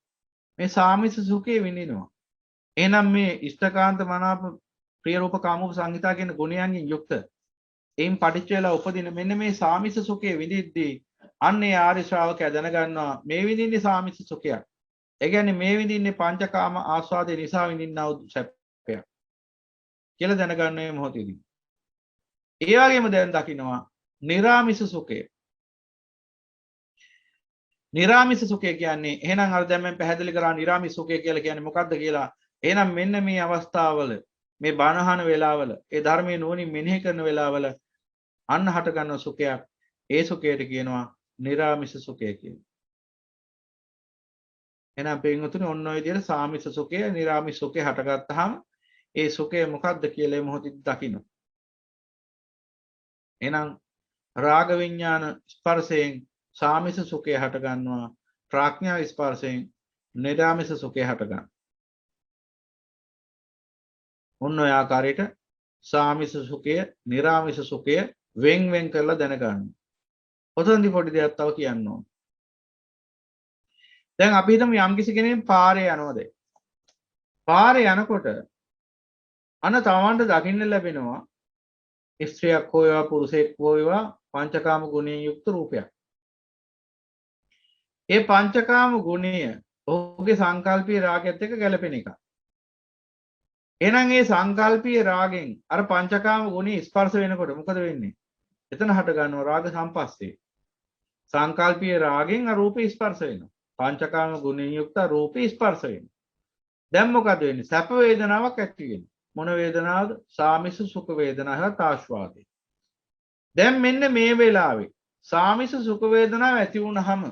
මේ සාමිස සුඛය විඳිනවා. එහෙනම් මේ ඉෂ්ඨකාන්ත මනාප ප්‍රිය රූප කාමෝප සංහිතා කියන ගුණයන්ගෙන් යුක්ත එයින් පටිච්ච වෙලා උපදින මෙන්න මේ සාමිස සුඛය විඳිද්දී අන්නේ ආර්ය ශ්‍රාවකයා දැනගන්නවා මේ විඳින්නේ සාමිස සුඛයක්. ඒ කියන්නේ මේ විඳින්නේ පංචකාම ආස්වාදේ නිසා විඳින්නා වූ සැපයක් කියලා දැනගන්න මේ මොහොතේදී. ඒ වගේම දැන් දකින්නවා නිරාමිස සුඛය. නිරාමිස සුඛය කියන්නේ එහෙනම් අර දැන් මම පැහැදිලි කරා නිරාමිස සුඛය කියලා කියන්නේ මොකක්ද කියලා. එහෙනම් මෙන්න මේ අවස්ථාවල මේ බණහන වෙලාවල ඒ ධර්මයේ නුවණින් මෙනෙහි කරන වෙලාවල අන්න හට ගන්න සුඛයක්. ඒ සුඛයට කියනවා නිරාමිස සුඛය කියලා. එහෙනම් පින්වතුනි ඔන්න ඔය විදිහට සාමිස සුඛය, නිරාමිස සුඛය හටගත්තාම ඒ සුඛය මොකක්ද කියලා මේ මොහොතේ දකින්න. එහෙනම් රාග විඥාන ස්පර්ශයෙන් සාමිස සුඛය හට ගන්නවා. ප්‍රඥා ස්පර්ශයෙන් නිරාමිස සුඛය හට ගන්නවා. ඔන්න ඔය ආකාරයට සාමිස සුඛය, නිරාමිස සුඛය වෙන් කරලා දැනගන්න. ඔතනදී පොඩි දෙයක් තව කියන්න ඕන. දැන් අපි හිතමු යම්කිසි කෙනෙක් පාරේ යනවාද? පාරේ යනකොට අන තවන්ට දකින්න ලැබෙනවා ස්ත්‍රියක් හෝ වේවා පුරුෂයෙක් හෝ වේවා පංචකාම ගුණයෙන් යුක්ත රූපයක්. ඒ පංචකාම ගුණය ඔහුගේ සංකල්පීය රාගයත් එක්ක ගැලපෙන එක. එහෙනම් මේ සංකල්පීය රාගෙන් අර පංචකාම ගුණي ස්පර්ශ වෙනකොට මොකද වෙන්නේ? එතන හට ගන්නවා රාග සම්පස්සේ. සංකල්පීය රාගෙන් අර රූපේ ස්පර්ශ වෙනවා. පංචකාම ගුණයෙන් යුක්ත රූපේ ස්පර්ශ වෙනවා. දැන් මොකද වෙන්නේ? සැප වේදනාවක් ඇති වෙනවා. මොන වේදනාවද? සාමිස සුඛ වේදනාවත් ආස්වාදේ. දැන් මෙන්න මේ වෙලාවේ සාමිස සුඛ වේදනාව ඇති වුණාම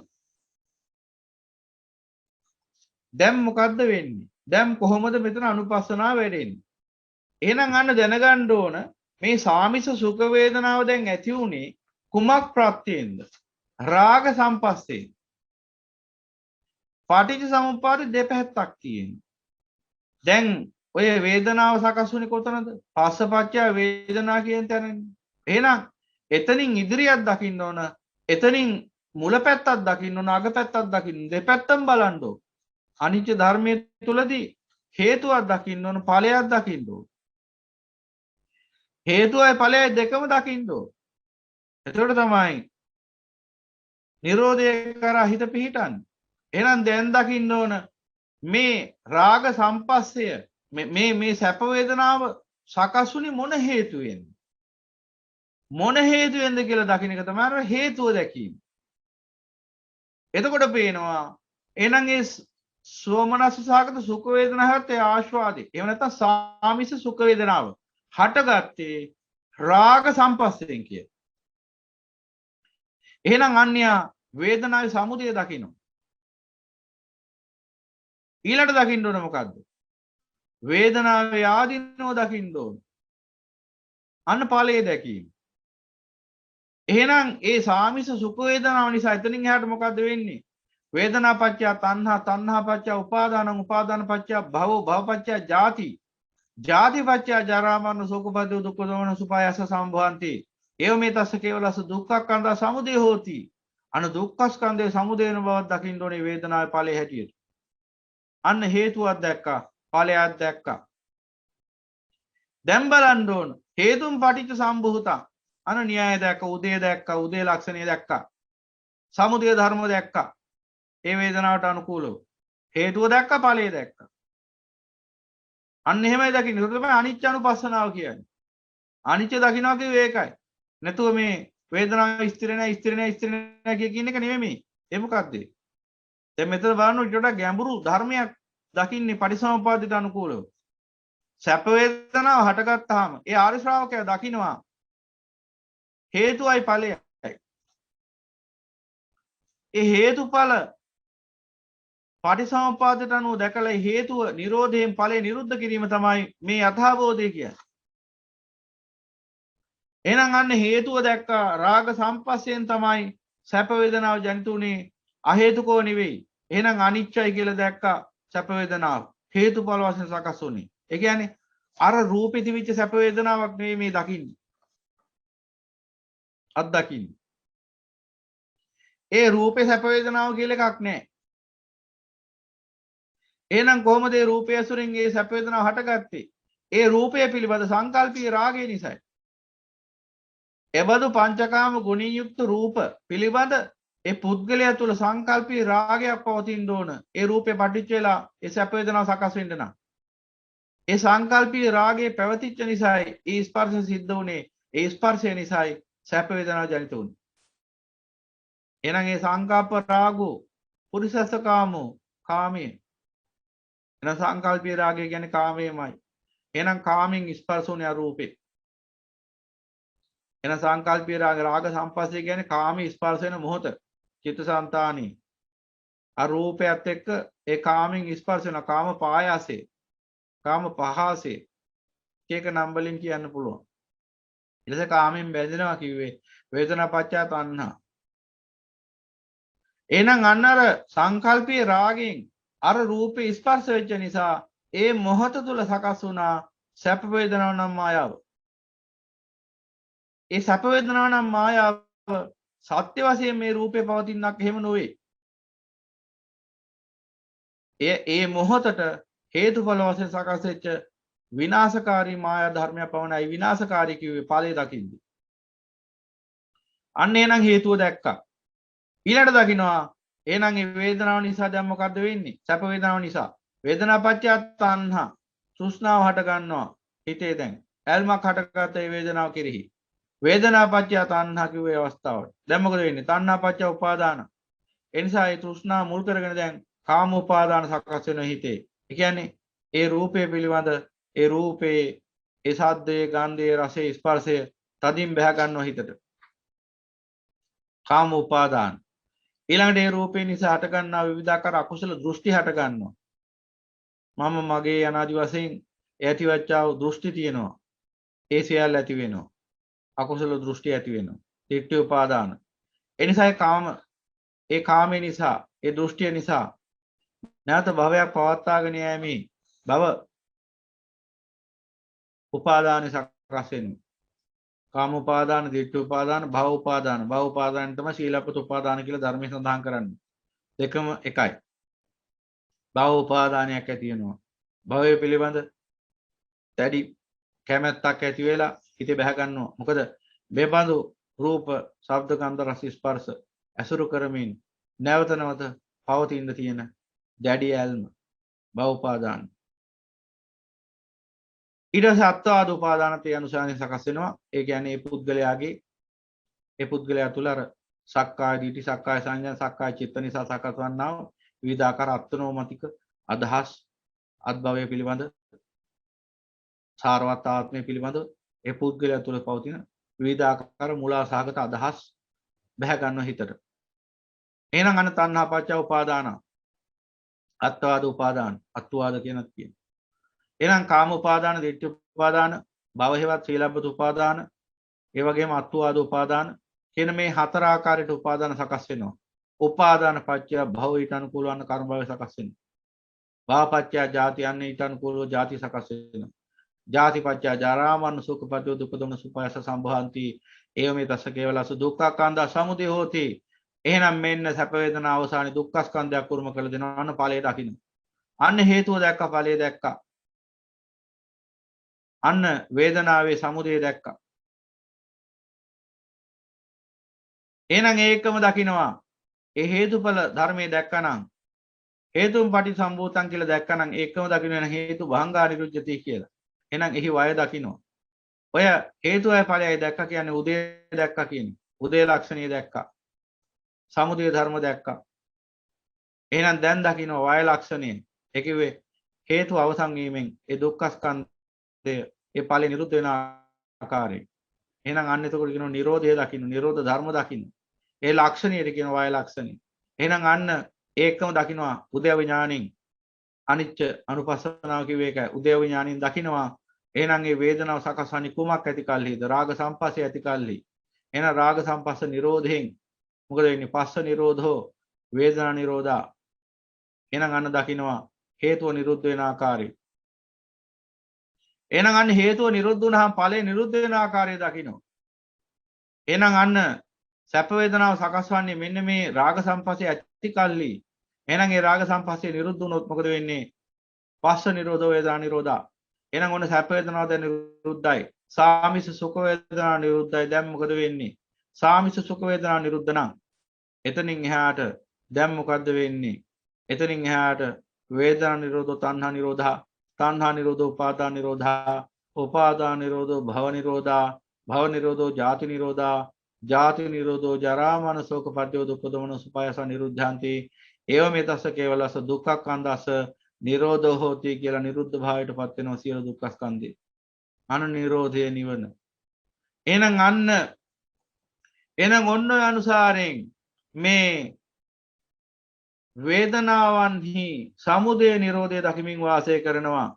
දැන් මොකද්ද වෙන්නේ? දැන් කොහොමද මෙතන අනුපස්සනාව වැඩෙන්නේ? එහෙනම් අන්න දැනගන්න ඕන මේ සාමිස සුඛ වේදනාව දැන් ඇති උනේ කුමක් ප්‍රත්‍යෙන්ද? රාග සම්පස්සේ. පටිච්ච සමුප්පාද දෙපැත්තක් තියෙනවා. දැන් ඔය වේදනාව සකස් වුනේ කොතනද? පස්සපච්චය වේදනා කියන තැනනේ. එහෙනම් එතනින් ඉදිරියක් දකින්න ඕන. එතනින් මුල පැත්තක් දකින්න ඕන, අග පැත්තක් දකින්න. දෙපැත්තම බලන්න ඕන. අනිත්‍ය ධර්මයේ තුලදී හේතුවක් දකින්න ඕන, ඵලයක් දකින්න ඕන. හේතුවයි ඵලයයි දෙකම දකින්න ඕන. එතකොට තමයි නිරෝධය කරා හිත පිහිටන්නේ. එහෙනම් දැන් දකින්න ඕන මේ රාග සම්පස්සය මේ සැප වේදනාව සකස්ුනේ මොන හේතුවෙන්ද? මොන හේතුවෙන්ද කියලා දකින්න එක තමයි අර හේතුව දැකීම. එතකොට පේනවා එහෙනම් ඒ සෝමනස්ස සහගත සුඛ වේදනාවත් ඒ ආස්වාදේ. එහෙම නැත්නම් සාමිස සුඛ වේදනාව හටගත්තේ රාග සම්පස්සයෙන් කිය. එහෙනම් අන්‍යා වේදනාවේ සමුදය දකින්න. ඊළඟට දකින්න ඕන මොකද්ද? වේදනාවේ ආදීනව දකින්න ඕන. අන්න ඵලයේ දැකීම. එහෙනම් ඒ සාමිස සුඛ වේදනාව නිසා එතනින් එහාට මොකද්ද වෙන්නේ? වේදනා පත්‍ය තණ්හා, තණ්හා පත්‍ය උපාදාන, උපාදාන පත්‍ය භව, භව පත්‍ය ජාති, ජාති පත්‍ය ජරා මරණ ශෝක පරිදේ දුක්ඛ දෝමන සුපායස සම්භවಂತಿ. ඒව මේ තස්ස කේවලස දුක්ඛස්කන්ධ සමුදය හෝති. අන දුක්ඛස්කන්ධයේ සමුදය වෙන බවක් දකින්න ඕනේ වේදනාවේ ඵලයේ හැටියට. අන්න හේතුවක් දැක්කා, ඵලයක් දැක්කා. දැන් බලන්න ඕන හේතුන් පටිච්ච සම්භූතං. අන න්‍යාය දැක්ක, උදේ දැක්ක, උදේ ලක්ෂණය දැක්කා. සමුදය ධර්ම දැක්කා. ඒ වේදනාවට අනුකූලව. හේතුව දැක්කා, ඵලය දැක්කා. අන්න එහෙමයි දකින්නේ. ඒක තමයි අනිච්ච අනුපස්සනාව කියන්නේ. අනිච්ච දකින්නවා කිව්වේ ඒකයි. නැතුව මේ වේදනාව ස්ථිර නැහැ, ස්ථිර නැහැ, ස්ථිර නැහැ කියන එක නෙමෙයි. ඒ මොකද්ද? දැන් මෙතන බලන්න ඊට වඩා ගැඹුරු ධර්මයක් දකින්නේ පටිසමුපාදයට අනුකූලව. සැප වේදනාව හටගත්තාම ඒ ආර්ය ශ්‍රාවකයා දකින්නවා හේතුවයි ඵලයයි. ඒ හේතුඵල පටිසමුපාදයට අනුව දැකලා හේතුව නිරෝධයෙන් ඵලය නිරුද්ධ කිරීම තමයි මේ යථාබෝධය කියන්නේ. එහෙනම් අන්න හේතුව දැක්කා රාග සම්පස්යෙන් තමයි සැප වේදනාව ජනිත උනේ අහේතුකෝ නෙවෙයි. එහෙනම් අනිච්චයි කියලා දැක්කා සැප වේදනාව හේතුඵල වශයෙන් සකස් වුනේ. ඒ කියන්නේ අර රූපෙ තිබිච්ච සැප වේදනාවක් නෙවෙයි මේ දකින්නේ. අත්දකින්නේ. ඒ රූපේ සැප වේදනාව කියලා එකක් නැහැ. එහෙනම් කොහොමද ඒ රූපය ඇසුරින් ඒ සැප වේදනාව හටගත්තේ? ඒ රූපය පිළිබඳ සංකල්පීය රාගය නිසායි. එබඳු පංචකාම ගුණින් යුක්ත රූප පිළිබඳ ඒ පුද්ගලයා තුළ සංකල්පී රාගයක් පවතින්න ඕන. ඒ රූපේ පටිච්ච වෙලා ඒ සැප වේදනාව සකස් වෙන්න නම්. ඒ සංකල්පී රාගයේ පැවතිච්ච නිසායි ඒ ස්පර්ශ සිද්ධ වුනේ. ඒ ස්පර්ශය නිසායි සැප වේදනාව ජනිත වුනේ. එහෙනම් ඒ සංකල්ප රාගෝ පුරිසස්සකාමෝ කාමයේ. එහෙනම් සංකල්පී රාගය කියන්නේ කාමයමයි. එහෙනම් කාමෙන් ස්පර්ශ වුනේ රූපේ. එහෙනම් සංකල්පීය රාග සම්පස්සේ කියන්නේ කාමී ස්පර්ශ වෙන මොහොත චිත්තසංතානී අරූපයත් එක්ක ඒ කාමෙන් ස්පර්ශ වෙන කාම පායාසේ කාම පහසේ එක නම් වලින් කියන්න පුළුවන්. ඊට පස්සේ කාමෙන් බැඳෙනවා කිව්වේ වේදනා පච්චා තණ්හා. එහෙනම් අන්න අර සංකල්පීය රාගයෙන් අර රූපේ ස්පර්ශ වෙච්ච නිසා ඒ මොහොත තුල සකස් වුණා සැප වේදනාව නම් මායාව. ඒ සැප වේදනාව නම් මායාව සත්‍ය වශයෙන් මේ රූපේ පවතිනක් එහෙම නොවේ. ඒ මොහොතට හේතුඵල වශයෙන් සකස් වෙච්ච විනාශකාරී මායා ධර්මයක් පවණයි විනාශකාරී කිව්වේ ඵලයේ දකින්නේ. අන්න එහෙනම් හේතුව දැක්කා. ඊළඟට දකින්නවා එහෙනම් මේ වේදනාව නිසා දැන් මොකද්ද වෙන්නේ? සැප වේදනාව නිසා. වේදනා පත්‍ය තණ්හා තෘෂ්ණාව හට ගන්නවා. හිතේ දැන් ඇල්මක් හටගත්ත ඒ වේදනාව කෙරෙහි. වේදනා පත්‍ය තණ්හා කිව්වේ අවස්ථාවට. දැන් මොකද වෙන්නේ? තණ්හා පත්‍ය උපාදාන. ඒ නිසා ඒ තෘෂ්ණා මුල් කරගෙන දැන් කාම උපාදාන සකස් වෙන හිතේ. ඒ කියන්නේ ඒ රූපය පිළිබඳ ඒ රූපේ ඒ සද්දේ ගන්ධයේ රසයේ ස්පර්ශය තදින් බහ ගන්නවා හිතට. කාම උපාදාන. ඊළඟට ඒ රූපේ නිසා හට ගන්නා විවිධාකාර අකුසල දෘෂ්ටි හට ගන්නවා. මම මගේ අනාදි වශයෙන් ඇතිවච්චා වූ දෘෂ්ටි තියෙනවා. ඒ සියල්ල ඇති වෙනවා. අකුසල දෘෂ්ටි ඇති වෙනවා. ditthi උපාදාන. ඒ නිසා ඒ කාමේ නිසා ඒ දෘෂ්ටිය නිසා නැවත භවයක් පවත්වාගෙන යෑමේ භව උපාදාන සකස් වෙනවා. කාම උපාදාන, ditthi උපාදාන, භව උපාදාන. භව උපාදාන තමයි සීලපත උපාදාන කියලා ධර්මයේ සඳහන් කරන්නේ. දෙකම එකයි. භව උපාදානයක් ඇති වෙනවා. භවය පිළිබඳ දැඩි කැමැත්තක් ඇති වෙලා හිතේ බහ ගන්නවා. මොකද මේ බඳු රූප, ශබ්ද, ගන්ධ, රස, ස්පර්ශ ඇසුරු කරමින් නැවත නැවත පවතින තියෙන දැඩි ඇල්ම භව උපාදාන. ඊට පස්සේ අත්වාද උපාදානත් ඒ අනුසාරයෙන් සකස් වෙනවා. ඒ කියන්නේ ඒ පුද්ගලයා තුල අර සක්කාය දිටි, සක්කාය සංඥා, සක්කාය චිත්ත නිසා සකස් වන්නා වූ විවිධාකාර අත්නෝමතික අදහස් අත්භවය පිළිබඳ සාරවත් ආත්මය පිළිබඳ ඒ පුද්ගලයා තුල පවතින විවිධාකාර මුලාසහගත අදහස් බැහැ ගන්න හිතට. එහෙනම් අන්න තණ්හා පච්ච උපාදාන අත්වාද උපාදාන අත්වාද කියනත් කියන. එහෙනම් කාම උපාදාන, ditthi උපාදාන, භව හේවත් සීලබ්බත උපාදාන, ඒ වගේම අත්වාද උපාදාන කියන මේ හතර ආකාරයට උපාදාන සකස් වෙනවා. උපාදාන පත්‍ය භව ඊට අනුකූල වන කර්ම භව සකස් වෙනවා. භව පත්‍ය ජාති යන්නේ ඊට අනුකූලව ජාති සකස් වෙනවා. ජාති පත්‍ය ජරා මරණ ශෝක පරිදේ දුක්ඛ දෝමන සුපායස සම්භවಂತಿ ඒව මේ තස්ස කේවලස දුක්ඛ කන්ද සමුදය හෝති. එහෙනම් මෙන්න සැප වේදනා අවසානයේ දුක්ඛ ස්කන්ධයක් උරුම කළ දෙනවා. අන්න ඵලයේ දකින්න. අන්න හේතුව දැක්කා, ඵලයේ දැක්කා. අන්න වේදනාවේ සමුදය දැක්කා. එහෙනම් ඒකම දකින්නවා. ඒ හේතුඵල ධර්මයේ දැක්කනම් හේතුම් පටිසම්භූතං කියලා දැක්කනම් ඒකම දකින්න හේතු භංගා නිරුද්ධති කියලා. එහෙනම් එහි වය දකින්නවා. ඔය හේතුවයි ඵලයයි දැක්කා කියන්නේ උදේ දැක්කා කියන්නේ. උදේ ලක්ෂණිය දැක්කා. සමුදය ධර්ම දැක්කා. එහෙනම් දැන් දකින්න වය ලක්ෂණය. ඒ කිව්වේ හේතු අවසන් වීමෙන් ඒ දුක්ඛ ස්කන්ධය ඒ ඵලෙ නිරුද්ධ වෙන ආකාරය. එහෙනම් අන්න එතකොට කියනවා නිරෝධය දකින්න, නිරෝධ ධර්ම දකින්න. ඒ ලක්ෂණයට කියන වය ලක්ෂණය. එහෙනම් අන්න ඒකම දකින්නවා උදේව ඥාණින්. අනිච්ච අනුපස්සනාව කිව්වේ ඒකයි. උදේව ඥාණින් දකින්නවා. එහෙනම් මේ වේදනාව සකස් වන්නේ කුමක් ඇති කල්හිද? රාග සම්පස්සේ ඇති කල්හි. එහෙනම් රාග සම්පස්ස නිරෝධයෙන් මොකද වෙන්නේ? පස්ස නිරෝධෝ වේදනා නිරෝධා. එහෙනම් අන්න දකින්නවා හේතුව නිරුද්ධ වෙන ආකාරය. එහෙනම් අන්න හේතුව නිරුද්ධ වුණාම ඵලය නිරුද්ධ වෙන ආකාරය දකින්නවා. එහෙනම් අන්න සැප වේදනාව සකස් වන්නේ මෙන්න මේ රාග සම්පස්සේ ඇති කල්ලි. එහෙනම් ඒ රාග සම්පස්සේ නිරුද්ධ වුණොත් මොකද වෙන්නේ? පස්ස නිරෝධ වේදනා නිරෝධා. එහෙනම් ඔන්න සැප වේදනාව දැන් නිරුද්ධයි. සාමිස සුඛ වේදනා නිරුද්ධයි. දැන් මොකද වෙන්නේ? සාමිස සුඛ වේදනා නිරුද්ධ නම් එතනින් එහාට දැන් මොකද්ද වෙන්නේ? එතනින් එහාට වේදනා නිරෝධෝ තණ්හා නිරෝධා, තණ්හා නිරෝධෝ උපාදාන නිරෝධා, උපාදාන නිරෝධෝ භව නිරෝධා, භව නිරෝධෝ ජාති නිරෝධා, ජාති නිරෝධෝ ජරා මරණ ශෝක පරිදේව දුක්ඛ දෝමන සුපායස නිරුද්ධාන්ති. ඒව මේතස්ස කේවලස දුක්ඛක්ඛන්දස නිරෝධෝ හෝති කියලා නිරුද්ධ භාවයට පත් වෙනවා සියලු දුක්ඛ ස්කන්ධේ. අන නිරෝධය නිවන. එහෙනම් ඔන්න ඔය අනුසාරයෙන් මේ වේදනාවන්හි සමුදය නිරෝධය දකිමින් වාසය කරනවා.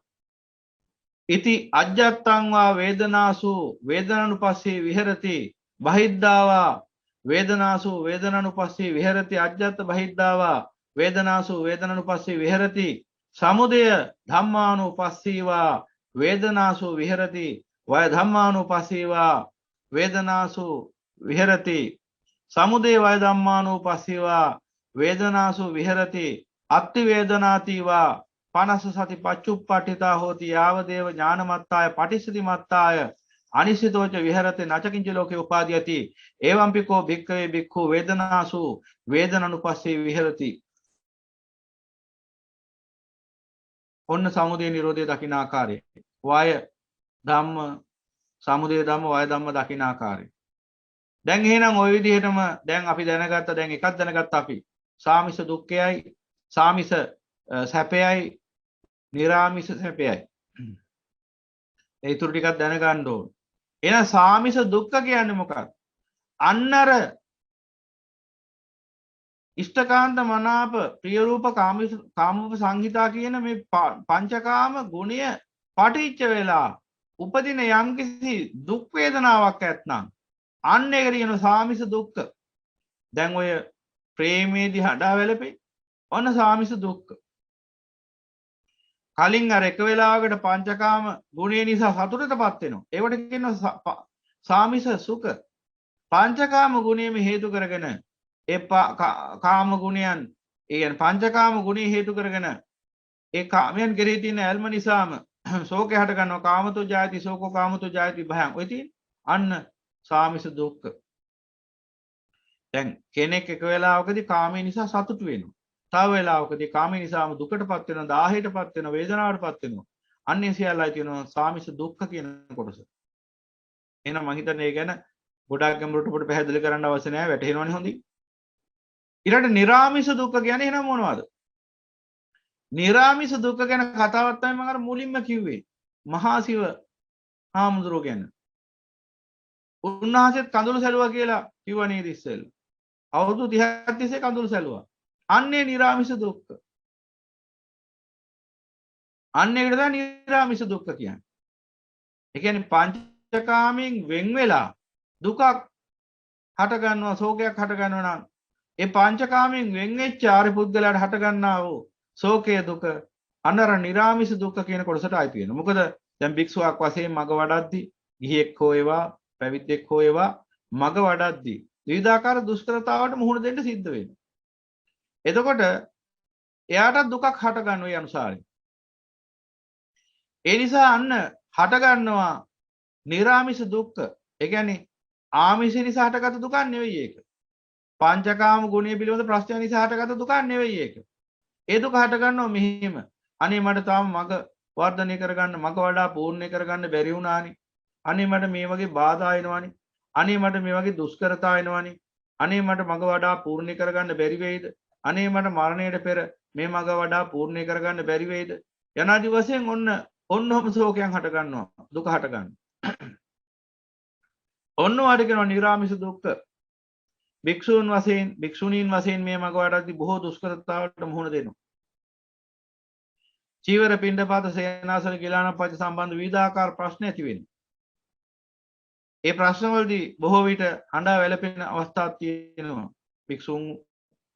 ඉති අජ්ජත්තං වා වේදනාසු වේදනානුපස්සී විහෙරති බහිද්ධාවා වේදනාසු වේදනානුපස්සී විහෙරති අජ්ජත්ත බහිද්ධාවා වේදනාසු වේදනානුපස්සී විහෙරති සමුදය ධම්මානුපස්සීවා වේදනාසු විහෙරති වය ධම්මානුපස්සීවා වේදනාසු විහෙරති සමුදය වය ධම්මානුපස්සීවා වේදනාසු විහෙරති අත්ති වේදනාතිවා පනස සති පච්චුප්පට්ඨිතා හෝති යාව දේව ඥානමත්තාය පටිසති මත්තාය අනිසිතෝච විහෙරති නචකින්ච ලෝකේ උපාදීයති එවම්පිකෝ භික්ඛවේ භික්ඛු වේදනාසු වේදනනුපස්සී විහෙරති. ඔන්න සමුදය නිරෝධය දකින්න ආකාරය. වය ධම්ම සමුදය ධම්ම වය ධම්ම දකින්න ආකාරය. දැන් එහෙනම් ওই විදිහටම දැන් අපි දැනගත්ත දැන් එකක් දැනගත්ත අපි සාමිස දුක්ඛයයි සාමිස සැපයයි නිරාමිස සැපයයි. ඒ තුරු ටිකක් දැනගන්න ඕන. එහෙනම් සාමිස දුක්ඛ කියන්නේ මොකක්ද? අන්නර ඉෂ්ඨකාන්ත මනාප ප්‍රිය රූප කාමූප සංහිතා කියන මේ පංචකාම ගුණය පටිච්ච වෙලා උපදින යම්කිසි දුක් වේදනාවක් ඇත්නම් අන්න ඒකට කියන සාමිස දුක්ඛ. දැන් ඔය ප්‍රේමේදී හඬා වැළපේ ඔන්න සාමිස දුක්ඛ. කලින් අර එක වෙලාවකට පංචකාම ගුණය නිසා සතුටටපත් වෙනවා. ඒවට කියනවා සාමිස සුඛ. පංචකාම ගුණයම හේතු කරගෙන ඒ කාම ගුණයන් ඒ කියන්නේ පංචකාම ගුණය හේතු කරගෙන ඒ කාමයන් කෙරෙහි තියෙන ඇල්ම නිසාම ශෝකය හට ගන්නවා. කාමතෝ ජායති ශෝකෝ කාමතෝ ජායති භයං. ඔය තියෙන අන්න සාමිස දුක්ඛ. දැන් කෙනෙක් එක වෙලාවකදී කාමයේ නිසා සතුටු වෙනවා. තව වෙලාවකදී කාමයේ නිසාම දුකටපත් වෙනවා, දාහයටපත් වෙනවා, වේදනාවටපත් වෙනවා. අන්නේ සියල්ලයි තියෙනවා සාමිස දුක්ඛ කියන කොටස. එහෙනම් මම හිතන්නේ ඒ ගැන ගොඩාක් ගැඹුරට පොඩ පැහැදිලි කරන්න අවශ්‍ය නැහැ. වැටහෙනවනේ හොඳින්. ඊළඟට නිරාමිස දුක්ඛ කියන්නේ එහෙනම් මොනවද? නිරාමිස දුක්ඛ ගැන කතාවක් තමයි මම අර මුලින්ම කිව්වේ. මහා සිව හාමුදුරුවෝ ගැන. උන්වහන්සේත් කඳුළු සැලුවා කියලා කිව්වා නේද ඉස්සෙල්ලා. අවුරුදු 30ක් තිස්සේ කඳුළු සැලුවා. අන්නේ නිරාමිස දුක්ඛ. අන්නේ ඒකට තමයි නිරාමිස දුක්ඛ කියන්නේ. ඒ කියන්නේ පංචකාමයෙන් වෙන් වෙලා දුකක් හට ගන්නවා, ශෝකයක් හට ගන්නවා නම් ඒ පංචකාමයෙන් වෙන් වෙච්ච ආර්ය පුද්ගලයාට හට ගන්නා වූ ශෝකය දුක අනර නිරාමිස දුක්ඛ කියන කොටසට ආйти වෙනවා. මොකද දැන් භික්ෂුවක් වශයෙන් මග වඩද්දී ගිහියෙක් හෝ ඒවා පැවිද්දෙක් හෝ ඒවා මග වඩද්දී විවිධාකාර දුෂ්කරතාවට මුහුණ දෙන්න සිද්ධ වෙනවා. එතකොට එයාට දුකක් හට ගන්න ඒ අනුසාරයෙන්. ඒ නිසා අන්න හට ගන්නවා නිරාමිස දුක්ඛ. ඒ කියන්නේ ආමිෂ නිසා හටගත් දුකක් නෙවෙයි ඒක. පංචකාම ගුණය පිළිබඳ ප්‍රශ්න නිසා හටගත් දුකක් නෙවෙයි ඒක. ඒ දුක හට ගන්නවා මෙහිම. අනේ මට තාම මග වර්ධනය කරගන්න, මග වඩා පූර්ණේ කරගන්න බැරි වුණානේ. අනේ මට මේ වගේ බාධා එනවනේ. අනේ මට මේ වගේ දුෂ්කරතා එනවනේ. අනේ මට මග වඩා පූර්ණේ කරගන්න බැරි වෙයිද? අනේ මට මරණයට පෙර මේ මග වඩා පූර්ණේ කරගන්න බැරි වෙයිද? යනාදි වශයෙන් ඔන්නම ශෝකයන් හට ගන්නවා. දුක හට ගන්නවා. ඔන්න වාට කියනවා නිරාමිස දුක්ඛ. භික්ෂුන් වශයෙන් භික්ෂුණීන් වශයෙන් මේ මග වඩද්දී බොහෝ දුෂ්කරතාවලට මුහුණ දෙනවා. චීවර පිණ්ඩපාත සේනාසන ගිලාන පච්ච සම්බන්ධ විවිධාකාර ප්‍රශ්න ඇති වෙනවා. ඒ ප්‍රශ්නවලදී බොහෝ විට හඬා වැළපෙන අවස්ථාවක් තියෙනවා. භික්ෂුන්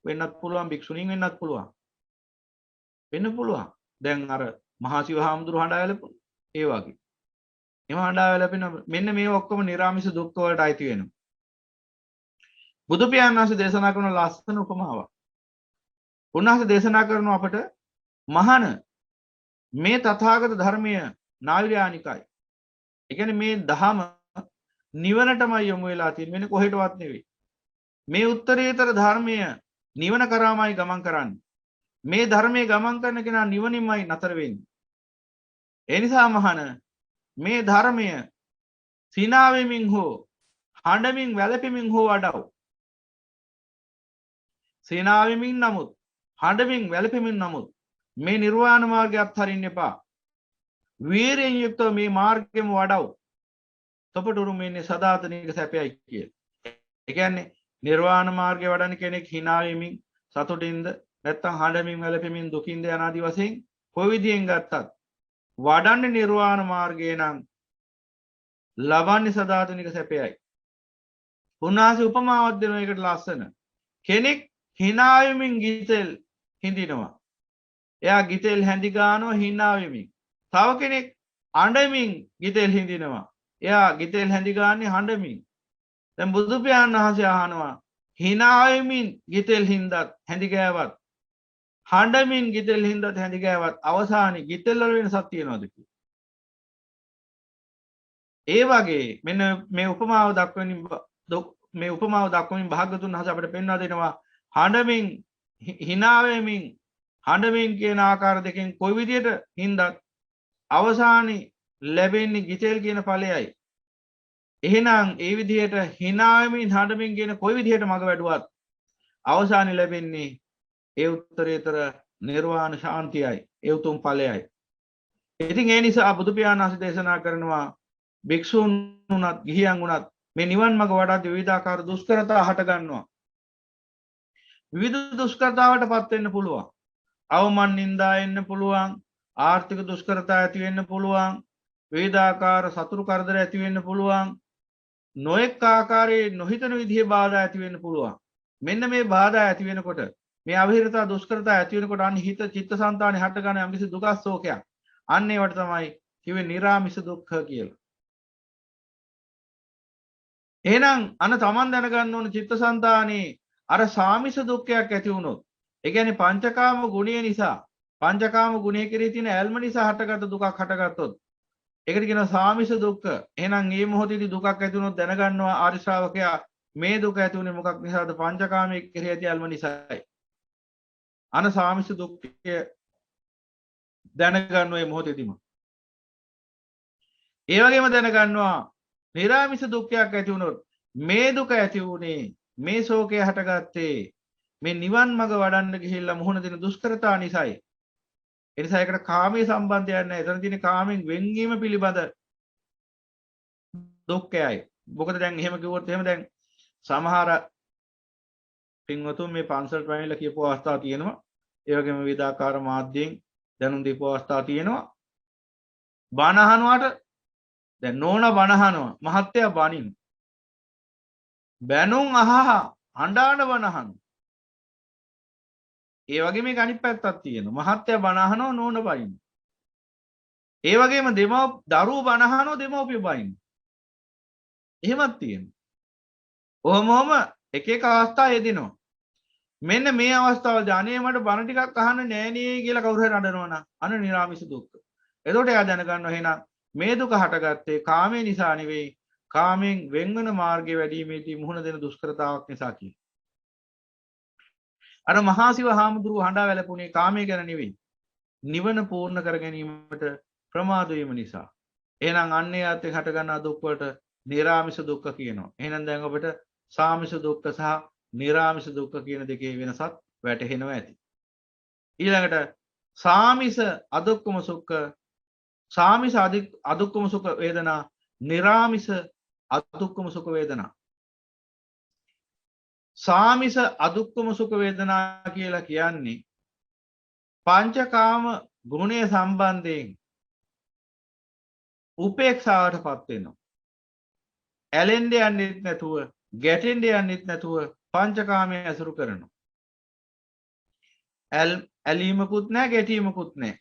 වෙන්නත් පුළුවන්, භික්ෂුණීන් වෙන්නත් පුළුවන්. වෙන්න පුළුවන්. දැන් අර මහා සිව හාමුදුරුවෝ හඬා වැළපුවා. ඒ වගේ. එම හඬා වැළපෙන මෙන්න මේ ඔක්කොම නිරාමිස දුක්ඛ වලට අයිති වෙනවා. බුදු පියාණන් වහන්සේ දේශනා කරන ලස්සන උපමාවක්. උන්වහන්සේ දේශනා කරන අපට මහාන මේ තථාගත ධර්මය නාවිරානිකයි. ඒ කියන්නේ මේ ධහම නිවනටමයි යොමු වෙලා තියෙන්නේ, වෙන කොහෙටවත් නෙවෙයි. මේ උත්තරීතර ධර්මය නිවන කරාමයි ගමන් කරන්නේ. මේ ධර්මයේ ගමන් කරන කෙනා නිවනින්මයි නතර වෙන්නේ. ඒ නිසා මහාන මේ ධර්මය සිනාවෙමින් හෝ හඬමින් වැළපෙමින් හෝ වඩව. සිනාවෙමින් නමුත් හඬමින් වැළපෙමින් නමුත් මේ නිර්වාණ මාර්ගය අත්හරින්න එපා. වීරියෙන් යුක්තව මේ මාර්ගෙම වඩව. තොපට උරුම වෙන්නේ සදාතනික සැපයයි කියලා. ඒ කියන්නේ නිර්වාණ මාර්ගය වඩන කෙනෙක් hina වෙමින් සතුටින්ද නැත්නම් හඬමින් වැළපෙමින් දුකින්ද යන ආදි වශයෙන් කොයි විදියෙන් ගත්තත් වඩන්නේ නිර්වාණ මාර්ගය නම් ලබන්නේ සදාතනික සැපයයි. උන්වහන්සේ උපමාවක් දෙනවා ඒකට ලස්සන. කෙනෙක් hina වෙමින් ගිතෙල් හිඳිනවා. එයා ගිතෙල් හැඳි ගන්නවා hina වෙමින්. තව කෙනෙක් අඬමින් ගිතෙල් හිඳිනවා. එයා ගිතෙල් හැඳි ගන්නේ හඬමින්. දැන් බුදු පියාණන් වහන්සේ අහනවා hina වෙමින් ගිතෙල් හින්දත් හැඳි ගෑවත් හඬමින් ගිතෙල් හින්දත් හැඳි ගෑවත් අවසානයේ ගිතෙල් වල වෙනසක් තියනවාද කියලා. ඒ වගේ මෙන්න මේ උපමාව දක්වමින් භාග්‍යතුන් වහන්සේ අපිට පෙන්වා දෙනවා හඬමින් hina වෙමින් හඬමින් කියන ආකාර දෙකෙන් කොයි විදියට හින්දත් අවසානයේ ලැබෙන්නේ ගිතෙල් කියන ඵලයයි. එහෙනම් ඒ විදිහට hina වෙමින් හඬමින් කියන කොයි විදිහට මඟ වැඩුවත් අවසානයේ ලැබෙන්නේ ඒ උත්තරීතර නිර්වාණ ශාන්තියයි, ඒ උතුම් ඵලයයි. ඉතින් ඒ නිසා බුදු පියාණන් වහන්සේ දේශනා කරනවා භික්ෂුන් උනත් ගිහියන් උනත් මේ නිවන් මඟ වඩාදී විවිධාකාර දුෂ්කරතා හට ගන්නවා. විවිධ දුෂ්කරතාවටපත් වෙන්න පුළුවන්. අවමන් නින්දා එන්න පුළුවන්, ආර්ථික දුෂ්කරතා ඇති වෙන්න පුළුවන්, විවිධාකාර සතුරු කරදර ඇති වෙන්න පුළුවන්, නොඑක ආකාරයේ නොහිතන විදිහේ බාධා ඇති වෙන්න පුළුවන්. මෙන්න මේ බාධා ඇති වෙනකොට මේ අවහිරතා දුෂ්කරතා ඇති වෙනකොට අන්න හිත චිත්තසංතානෙ හට ගන්න යම්කිසි දුකක් ශෝකයක්. අන්න ඒවට තමයි කිව්වේ නිරාමිෂ දුක්ඛ කියලා. එහෙනම් අන්න තමන් දැනගන්න ඕන චිත්තසංතානේ අර සාමිෂ දුක්ඛයක් ඇති වුණොත්, ඒ කියන්නේ පංචකාම ගුණය නිසා, පංචකාම ගුණය කෙරෙහි තියෙන ඇල්ම නිසා හටගත් දුකක් හටගත්තොත් ඒකට කියනවා සාමිෂ දුක්ඛ. එහෙනම් මේ මොහොතේදී දුකක් ඇති වුණොත් දැනගන්නවා ආර්ය ශ්‍රාවකයා මේ දුක ඇති වුණේ මොකක් නිසාද? පංචකාමයේ කෙරෙහි ඇති ඇල්ම නිසායි. අන සාමිෂ දුක්ඛය දැනගන්නවා මේ මොහොතේදීම. ඒ වගේම දැනගන්නවා නිරාමිෂ දුක්ඛයක් ඇති වුණොත් මේ දුක ඇති වුණේ, මේ ශෝකය හටගත්තේ මේ නිවන් මඟ වඩන්න ගිහිල්ලා මුහුණ දෙන දුෂ්කරතා නිසායි. ඒ නිසා ඒකට කාමයේ සම්බන්ධයක් නැහැ. එතන තියෙන කාමෙන් වෙන්වීම පිළිබඳ දුක්ඛයයි. මොකද දැන් එහෙම කිව්වොත් එහෙම දැන් සමහර පින්වතුන් මේ පන්සලට වැහිලා කියපු අවස්ථා තියෙනවා. ඒ වගේම විවිධාකාර මාධ්‍යයෙන් දැනුම් දීපු අවස්ථා තියෙනවා. බණ අහනවාට දැන් නෝනා බණ අහනවා, මහත්තයා බණින්. බැනුම් අහහ අඬාන බණ අහනවා. ඒ වගේ මේක අනිත් පැත්තක් තියෙනවා. මහත්තයා බණ අහනවා, නෝන බයින්. ඒ වගේම දරුවෝ බණ අහනවා, දෙමව්පියෝ බයින්. එහෙමත් තියෙනවා. ඔහොමම එක එක අවස්ථා යෙදෙනවා. මෙන්න මේ අවස්ථාවලදී අනේ මට බණ ටිකක් අහන්න නෑ නේ කියලා කවුරු හරි අඬනවා නම් අන නිරාමිෂ දුක්ඛ. එතකොට එයා දැනගන්නවා එහෙනම් මේ දුක හටගත්තේ කාමයේ නිසා නෙවෙයි, කාමයෙන් වෙන්වන මාර්ගයේ වැඩිීමේදී මුහුණ දෙන දුෂ්කරතාවක් නිසා කියලා. අර මහා සිව හාමුදුරුව හඬා වැළපුණේ කාමයේ ගැන නෙවෙයි, නිවන පූර්ණ කර ගැනීමට ප්‍රමාද වීම නිසා. එහෙනම් අන්නේ යත් හට ගන්නා දුක් වලට නිරාමිෂ දුක්ඛ කියනවා. එහෙනම් දැන් ඔබට සාමිෂ දුක්ඛ සහ නිරාමිෂ දුක්ඛ කියන දෙකේ වෙනසක් වැටහෙනවා ඇති. ඊළඟට සාමිෂ අදුක්ඛම සුඛ, සාමිෂ අදුක්ඛම සුඛ වේදනා, නිරාමිෂ අදුක්ඛම සුඛ වේදනා. සාමිෂ අදුක්ඛම සුඛ වේදනා කියලා කියන්නේ පංචකාම ගුණය සම්බන්ධයෙන් උපේක්ෂාවටපත් වෙනවා. ඇලෙන්න යන්නෙත් නැතුව, ගැටෙන්න යන්නෙත් නැතුව පංචකාමයේ ඇසුරු කරනවා. ඇලීමකුත් නැහැ, ගැටීමකුත් නැහැ.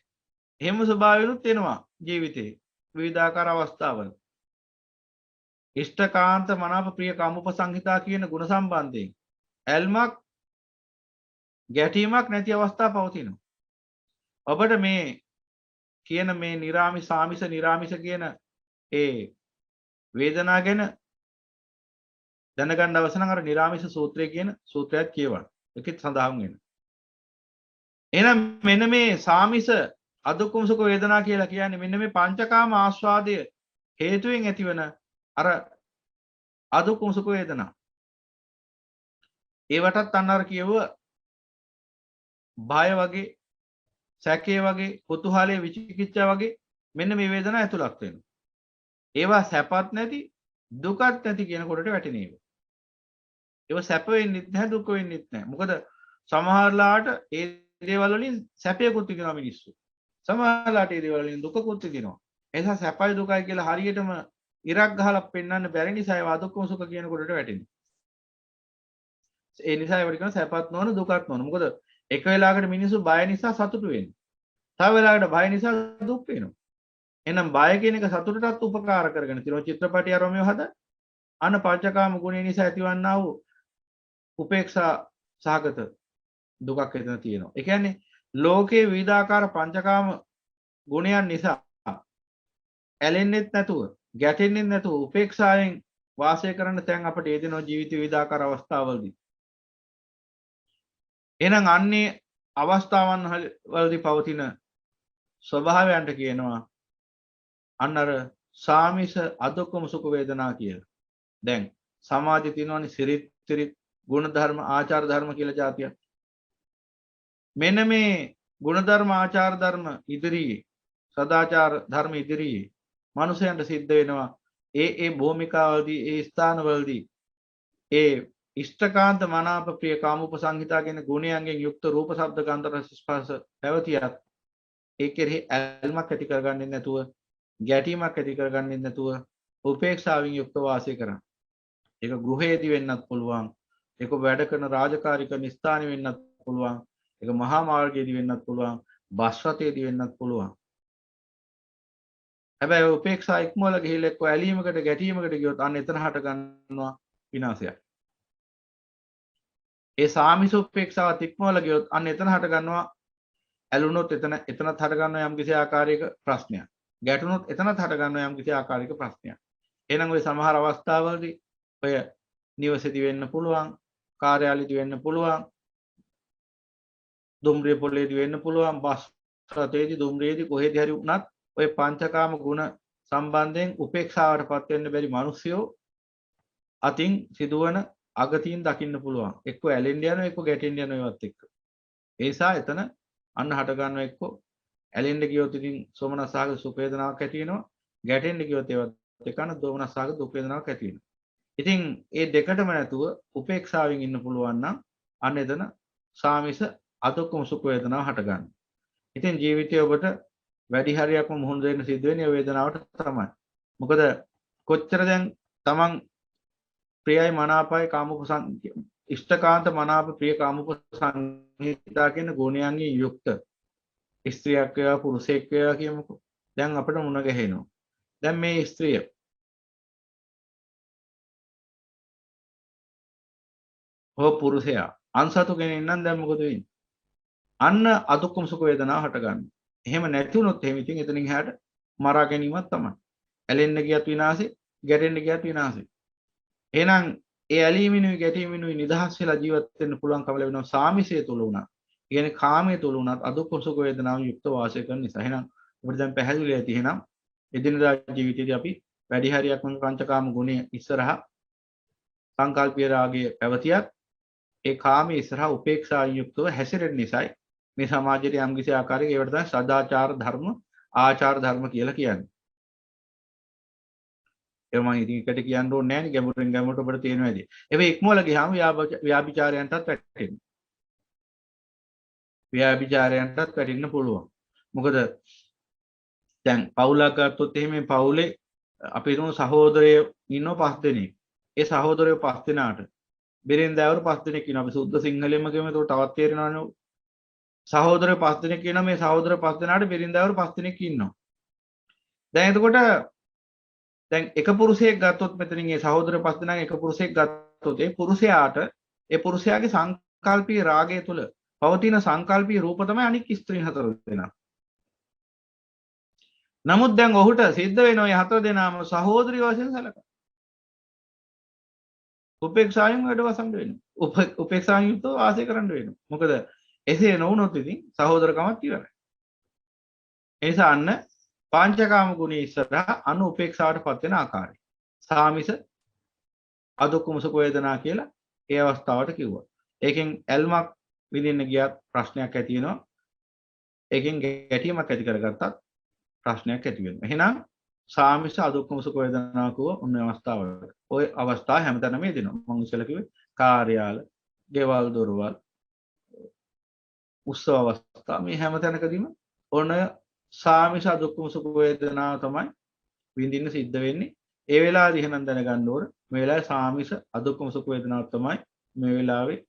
එහෙම ස්වභාවයනුත් එනවා ජීවිතේ විවිධාකාර අවස්ථාවල. ඉෂ්ඨකාන්ත මනාප ප්‍රිය කාමෝපසංහිතා කියන ගුණ සම්බන්ධයෙන් ඇල්මක් ගැටීමක් නැති අවස්ථා පවතිනවා. ඔබට මේ කියන මේ නිරාමිස ආමිස නිරාමිස කියන ඒ වේදනා ගැන දැනගන්න අවශ්‍ය නම් අර නිරාමිස සූත්‍රය කියන සූත්‍රයත් කියවන්න. ඒකෙත් සඳහන් වෙනවා. එහෙනම් මෙන්න මේ සාමිස අදුක්කම සුඛ වේදනා කියලා කියන්නේ මෙන්න මේ පංචකාම ආස්වාදය හේතුවෙන් ඇතිවන අර අදුක්කම සුඛ වේදනා. ඒවටත් අන්න අර කියව බය වගේ සැකේ වගේ කුතුහලයේ විචිකිච්ඡා වගේ මෙන්න මේ වේදනා ඇතුළත් වෙනවා. ඒවා සැපත් නැති දුකත් නැති කියන කොටට වැටෙන ඒවා. ඒවා සැප වෙන්නෙත් නැහැ දුක වෙන්නෙත් නැහැ. මොකද සමහරලාට ඒ දේවල් වලින් සැපයකුත් විඳිනවා මිනිස්සු. සමහරලාට ඒ දේවල් වලින් දුකකුත් විඳිනවා. ඒ නිසා සැපයි දුකයි කියලා හරියටම ඉරක් ගහලා පෙන්වන්න බැරි නිසා ඒවා දුක්ඛම සුඛ කියන කොටට වැටෙනවා. ඒ නිසා ඒවට කියන සැපත් නොවන දුකත් නොවන. මොකද එක වෙලාවකට මිනිස්සු බය නිසා සතුටු වෙනවා. තව වෙලාවකට බය නිසා දුක් වෙනවා. එහෙනම් බය කියන එක සතුටටත් උපකාර කරගෙන තියෙනවා. චිත්‍රපටය අරම හද අන පංචකාම ගුණය නිසා ඇතිවන්නා වූ උපේක්ෂා සහගත දුකක් එතන තියෙනවා. ඒ කියන්නේ ලෝකේ විවිධාකාර පංචකාම ගුණයන් නිසා ඇලෙන්නෙත් නැතුව, ගැටෙන්නෙත් නැතුව උපේක්ෂාවෙන් වාසය කරන්න තැන් අපට ඒ දෙනවා ජීවිත විවිධාකාර අවස්ථාවලදී. එහෙනම් අන්නේ අවස්ථාවන් වලදී පවතින ස්වභාවයන්ට කියනවා අන්න අර සාමිස අදුක්කම සුඛ වේදනා කියලා. දැන් සමාජයේ තියෙනවනේ සිරිත් සිරිත් ගුණ ධර්ම ආචාර ධර්ම කියලා જાතියක්. මෙන්න මේ ගුණ ධර්ම ආචාර ධර්ම ඉදිරියේ සදාචාර ධර්ම ඉදිරියේ මනුෂයන්ට සිද්ධ වෙනවා ඒ භූමිකාවලදී ඒ ස්ථානවලදී ඒ ඉෂ්ඨකාන්ත මනාප ප්‍රිය කාමෝපසංහිතා කියන ගුණයන්ගෙන් යුක්ත රූප ශබ්ද ගන්ධ රස ස්පර්ශ පැවතියත් ඒ කෙරෙහි ඇල්මක් ඇති කරගන්නේ නැතුව ගැටීමක් ඇති කරගන්නේ නැතුව උපේක්ෂාවෙන් යුක්ත වාසය කරන්න. ඒක ගෘහයේදී වෙන්නත් පුළුවන්. ඒක වැඩ කරන රාජකාරී කරන ස්ථානෙ වෙන්නත් පුළුවන්. ඒක මහා මාර්ගයේදී වෙන්නත් පුළුවන්. බස් රථයේදී වෙන්නත් පුළුවන්. හැබැයි උපේක්ෂා ඉක්මවල ගිහිල්ලා එක්ක ඇලීමකට ගැටීමකට ගියොත් අන්න එතන හට ගන්නවා විනාශයක්. ඒ සාමිස උපේක්ෂාවත් ඉක්මවල ගියොත් අන්න එතන හට ගන්නවා ඇලුනොත් එතනත් හට ගන්නවා යම් කිසි ආකාරයක ප්‍රශ්නයක්. ගැටුනොත් එතනත් හට ගන්නවා යම් කිසි ආකාරයක ප්‍රශ්නයක්. එහෙනම් ওই සමහර අවස්ථාවලදී ඔය නිවසේදී වෙන්න පුළුවන්, කාර්යාලයේදී වෙන්න පුළුවන්, දුම්රිය පොළේදී වෙන්න පුළුවන්, බස් රථයේදී දුම්රියේදී කොහෙදී හරි වුණත් ඔය පංචකාම ගුණ සම්බන්ධයෙන් උපේක්ෂාවටපත් වෙන්න බැරි මිනිස්සුયો අතින් සිදුවන අගතියින් දකින්න පුළුවන්. එක්ක ඇලෙන්න යනවා, එක්ක ගැටෙන්න යනවා ඒවත් එක්ක. ඒ නිසා එතන අන්න හට ගන්නවා එක්ක ඇලෙන්න ගියොත් ඉතින් සෝමනස්සහගත සුඛ වේදනාවක් ඇති වෙනවා. ගැටෙන්න ගියොත් ඒවත් එකන දෝමනස්සහගත දුක් වේදනාවක් ඇති වෙනවා. ඉතින් මේ දෙකටම නැතුව උපේක්ෂාවෙන් ඉන්න පුළුවන් නම් අන්න එතන සාමිස අදුක්කම සුඛ වේදනාව හට ගන්නවා. ඉතින් ජීවිතයේ ඔබට වැඩි හරියක්ම මුහුණ දෙන්න සිද්ධ වෙන්නේ වේදනාවට තමයි. මොකද කොච්චර දැන් තමන් ප්‍රියයි මනාපයි කාමෝපසං ඉෂ්ඨකාන්ත මනාප ප්‍රිය කාමෝපසංහිතා කියන ගුණයන්ගෙන් යුක්ත ස්ත්‍රියක් වේවා පුරුෂයෙක් වේවා කියමුකෝ. දැන් අපිට මුණ ගැහෙනවා. දැන් මේ ස්ත්‍රිය හෝ පුරුෂයා අන්සතු කෙනෙක් නම් දැන් මොකද වෙන්නේ? අන්න අදුක්කම සුඛ වේදනාව හට ගන්නවා. එහෙම නැති වුණොත් එහෙම ඉතින් එතනින් එහාට මරා ගැනීමක් තමයි. ඇලෙන්න ගියත් විනාශේ, ගැටෙන්න ගියත් විනාශේ. එහෙනම් ඒ ඇලීමිනුයි ගැටීමිනුයි නිදහස් වෙලා ජීවත් වෙන්න පුළුවන්කම ලැබෙනවා සාමිසය තුල උනත්. ඒ කියන්නේ කාමයේ තුල උනත් අදුක්කම සුඛ වේදනාව යුක්ත වාසය කරන නිසා. එහෙනම් අපිට දැන් පැහැදිලි ඇති. එහෙනම් එදිනදා ජීවිතයේදී අපි වැඩි හරියක් මේ පංචකාම ගුණය ඉස්සරහා සංකල්පීය රාගයේ පැවතියත් ඒ කාමයේ ඉස්සරහා උපේක්ෂාවෙන් යුක්තව හැසිරෙන නිසායි මේ සමාජයේ යම් කිසි ආකාරයක ඒවට තමයි සදාචාර ධර්ම ආචාර ධර්ම කියලා කියන්නේ. ඒක මම ඉතින් එකට කියන්න ඕනේ නැහැ නේ ගැඹුරින් ගැඹුරට ඔබට තේරෙනවා ඇති. ඒක ඉක්මවල ගියාම ව්‍යාභිචාරයන්ටත් වැටෙනවා. ව්‍යාභිචාරයන්ටත් වැටෙන්න පුළුවන්. මොකද දැන් පවුලක් ගත්තොත් එහෙම මේ පවුලේ අපි හිතමු සහෝදරයෝ ඉන්නවා 5 දෙනෙක්. ඒ සහෝදරයෝ 5 දෙනාට බිරින්දෑවරු 5 දෙනෙක් ඉන්නවා. අපි සුද්ධ සිංහලෙන්ම කියමු. ඒක තවත් තේරෙනවනේ. සහෝදරයෝ 5 දෙනෙක් ඉන්නවා. මේ සහෝදර 5 දෙනාට බිරින්දෑවරු 5 දෙනෙක් ඉන්නවා. දැන් එතකොට දැන් එක පුරුෂයෙක් ගත්තොත් මෙතනින් ඒ සහෝදර පස් දෙනාගෙන් එක පුරුෂයෙක් ගත්තොත් ඒ පුරුෂයාට ඒ පුරුෂයාගේ සංකල්පීය රාගය තුල පවතින සංකල්පීය රූප තමයි අනික් ස්ත්‍රීන් හතර දෙනා. නමුත් දැන් ඔහුට සිද්ධ වෙනවා මේ හතර දෙනාම සහෝදරිය වශයෙන් සැලකලා. උපේක්ෂාවෙන් වැඩ වසන් වෙනවා. උපේක්ෂාවෙන් යුක්තව වාසය කරන්න වෙනවා. මොකද එසේ නොවුනොත් ඉතින් සහෝදරකමක් ඉවරයි. ඒ නිසා අන්න පාංචකාම ගුණය ඉස්සරහා අනු උපේක්ෂාවටපත් වෙන ආකාරය. සාමිස අදුක්කම සුඛ වේදනා කියලා ඒ අවස්ථාවට කිව්වා. ඒකෙන් ඇල්මක් විඳින්න ගියත් ප්‍රශ්නයක් ඇති වෙනවා. ඒකෙන් ගැටීමක් ඇති කරගත්තත් ප්‍රශ්නයක් ඇති වෙනවා. එහෙනම් සාමිස අදුක්කම සුඛ වේදනා කව ඔන්න අවස්ථාවල. ওই අවස්ථාව හැමතැනම එදිනවා. මම ඉස්සෙල්ලා කිව්වේ කාර්යාල, ගෙවල් දොරවල්, උත්සව අවස්ථා මේ හැමතැනකදීම ඔන්න සාමිස අදුක්කම සුඛ වේදනා තමයි විඳින්න සිද්ධ වෙන්නේ. ඒ වෙලාවදී එහෙනම් දැනගන්න ඕන මේ වෙලාවේ සාමිස අදුක්කම සුඛ වේදනාවක් තමයි මේ වෙලාවේ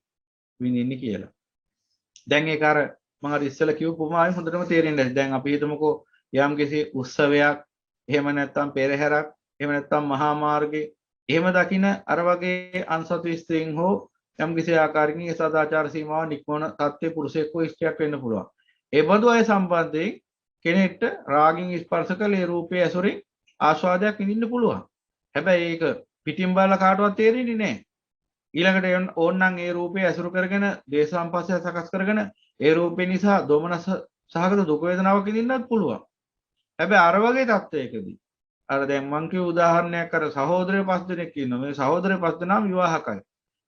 විඳින්නේ කියලා. දැන් ඒක අර මම අර ඉස්සෙල්ලා කිව්ව උපමාවෙන් හොඳටම තේරෙන්නේ නැහැ. දැන් අපි හිතමුකෝ යම්කිසි උත්සවයක් එහෙම නැත්නම් පෙරහැරක් එහෙම නැත්නම් මහා මාර්ගයේ එහෙම දකින අර වගේ අන්සතු ස්ත්‍රීන් හෝ යම්කිසි ආකාරකින් සදාචාර සීමාව නික්මවන තත්ත්වයේ පුරුෂයෙක් හෝ ස්ත්‍රියක් වෙන්න පුළුවන්. ඒ බඳු අය සම්බන්ධයෙන් කෙනෙක්ට රාගින් ස්පර්ශ කළ ඒ රූපයේ ඇසුරින් ආස්වාදයක් විඳින්න පුළුවන්. හැබැයි ඒක පිටින් බලලා කාටවත් තේරෙන්නේ නැහැ. ඊළඟට ඕන්නම් ඒ රූපේ ඇසුරු කරගෙන දේශ සම්පස්සය සකස් කරගෙන ඒ රූපේ නිසා දොමනස සහගත දුක වේදනාවක් විඳින්නත් පුළුවන්. හැබැයි අර වගේ තත්ත්වයකදී අර දැන් මං කිව්ව උදාහරණයක් අර සහෝදරයෝ පස් දෙනෙක් ඉන්නවා. මේ සහෝදරයෝ පස් දෙනාම විවාහකයි.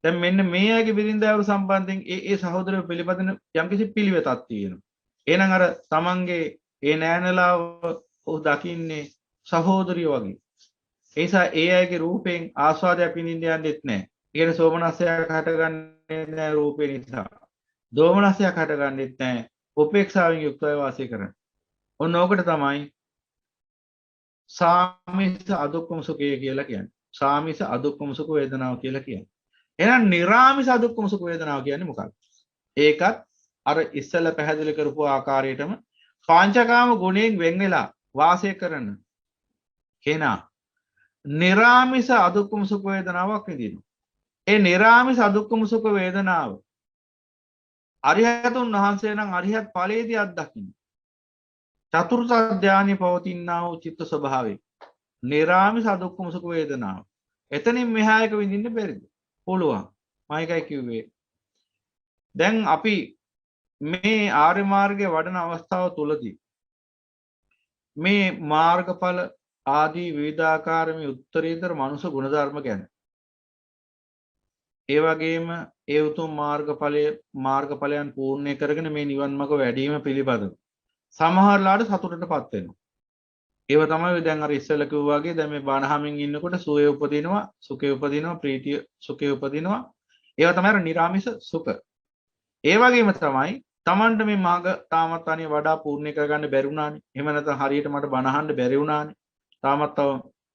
දැන් මෙන්න මේ අයගේ බිරිඳවරු සම්බන්ධයෙන් ඒ සහෝදරයෝ පිළිපදින යම්කිසි පිළිවෙතක් තියෙනවා. එහෙනම් අර තමන්ගේ ඒ නෑනලාව දකින්නේ සහෝදරියෝ වගේ. ඒ නිසා ඒ අයගේ රූපෙන් ආස්වාදයක් විඳින්න යන්නෙත් නැහැ. කියන සෝමනස්සයක් හටගන්නේ නැහැ රූපේ නිසා. දෝමනස්සයක් හටගන්නෙත් නැහැ. උපේක්ෂාවෙන් යුක්තව වාසය කරන. ඔන්න ඕකට තමයි සාමිස අදුක්කම සුඛය කියලා කියන්නේ. සාමිස අදුක්කම සුඛ වේදනාව කියලා කියන්නේ. එහෙනම් නිරාමිස අදුක්කම සුඛ වේදනාව කියන්නේ මොකක්ද? ඒකත් අර ඉස්සෙල්ලා පැහැදිලි කරපු ආකාරයටම පාංචකාම ගුණයෙන් වෙන් වෙලා වාසය කරන කෙනා නිරාමිස අදුක්කම සුඛ වේදනාවක් විඳිනවා. ඒ නිරාමිස අදුක්කම සුඛ වේදනාව අරිහතුන් වහන්සේ නම් අරිහත් ඵලයේදී අත්දකින්න. චතුර්ථ ධානයේ පවතිනා වූ චිත්ත ස්වභාවය. නිරාමිස අදුක්කම සුඛ වේදනාව. එතනින් මෙහා එක විඳින්න බැරිද? පුළුවන්. මම එකයි කිව්වේ. දැන් අපි මේ ආර්ය මාර්ගයේ වඩන අවස්ථාව තුලදී මේ මාර්ගඵල ආදී විවිධාකාරමේ උත්තරීතර මනුෂ්‍ය ගුණධර්ම ගැන ඒ වගේම ඒ උතුම් මාර්ගඵලයන් පූර්ණේ කරගෙන මේ නිවන් මඟ වැඩිම පිළිබඳව සමහරලාට සතුටටපත් වෙනවා. ඒව තමයි දැන් අර ඉස්සෙල්ලා කිව්වා වගේ දැන් මේ බණහමින් ඉන්නකොට සුවය උපදිනවා, සුඛය උපදිනවා, ප්‍රීතිය සුඛය උපදිනවා. ඒවා තමයි අර නිරාමිස සුඛ. ඒ වගේම තමයි Tamanට මේ මාර්ග තාමත් අනේ වඩා පූර්ණේ කරගන්න බැරි වුණානේ. එහෙම නැත්නම් හරියට මට බණ අහන්න බැරි වුණානේ. තාමත් තව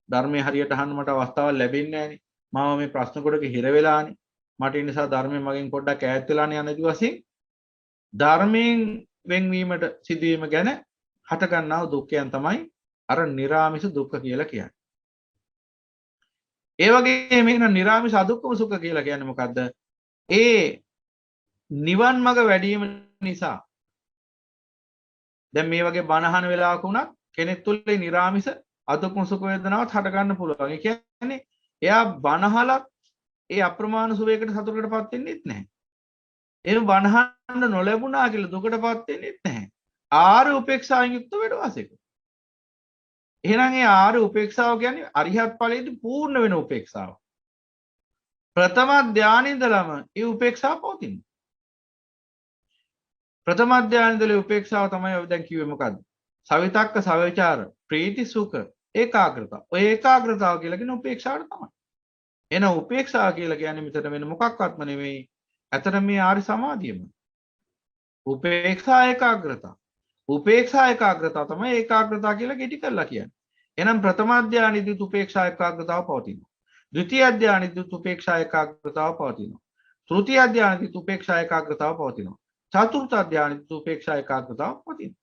ධර්මයේ හරියට අහන්න මට අවස්ථාවක් ලැබෙන්නේ නැහනේ. මම මේ ප්‍රශ්න කොටක හිර වෙලානේ. මට ඒ නිසා ධර්මයෙන් මගෙන් පොඩ්ඩක් ඈත් වෙලානේ යන දිවසින් ධර්මයෙන් වෙන්වීමට සිදුවීම ගැන හට ගන්නා දුක්ඛයන් තමයි අර නිරාමිස දුක්ඛ කියලා කියන්නේ. ඒ වගේම එන නිරාමිස අදුක්ඛම සුඛ කියලා කියන්නේ මොකද්ද? ඒ නිවන් මඟ වැඩිම නිසා දැන් මේ වගේ බණහන වෙලාවක උනත් කෙනෙක් තුළ ඒ නිරාමිස අදුක්ඛම සුඛ වේදනාවත් හට ගන්න පුළුවන්. ඒ කියන්නේ එයා බණහලත් ඒ අප්‍රමාණ සුවයකට සතුටටපත් වෙන්නේත් නැහැ. එහෙම බණහන්න නොලැබුණා කියලා දුකටපත් වෙන්නේත් නැහැ. ආර්ය උපේක්ෂාවෙන් යුක්ත වැඩ වාසය කරනවා. එහෙනම් ඒ ආර්ය උපේක්ෂාව කියන්නේ අරිහත් ඵලයේදී පූර්ණ වෙන උපේක්ෂාව. ප්‍රථම ධානයේදලම ඒ උපේක්ෂාව පවතිනවා. ප්‍රථම ධානයේදලේ උපේක්ෂාව තමයි අපි දැන් කිව්වේ මොකද්ද? සවිතක්ක සවිචාර ප්‍රීති සුඛ ඒකාග්‍රතාව. ඔය ඒකාග්‍රතාව කියලා කියන උපේක්ෂාවට තමයි. එන උපේක්ෂාව කියලා කියන්නේ මෙතන වෙන මොකක්වත්ම නෙවෙයි. ඇතර මේ ආර්ය සමාධියම. උපේක්ෂා ඒකාග්‍රතාව. උපේක්ෂා ඒකාග්‍රතාව තමයි ඒකාග්‍රතාව කියලා කෙටි කරලා කියන්නේ. එහෙනම් ප්‍රථම ධානයේදී උපේක්ෂා ඒකාග්‍රතාව පවතිනවා. ද්විතීය ධානයේදී උපේක්ෂා ඒකාග්‍රතාව පවතිනවා. තෘතීය ධානයේදී උපේක්ෂා ඒකාග්‍රතාව පවතිනවා. චතුර්ථ ධානයේදී උපේක්ෂා ඒකාග්‍රතාව පවතිනවා.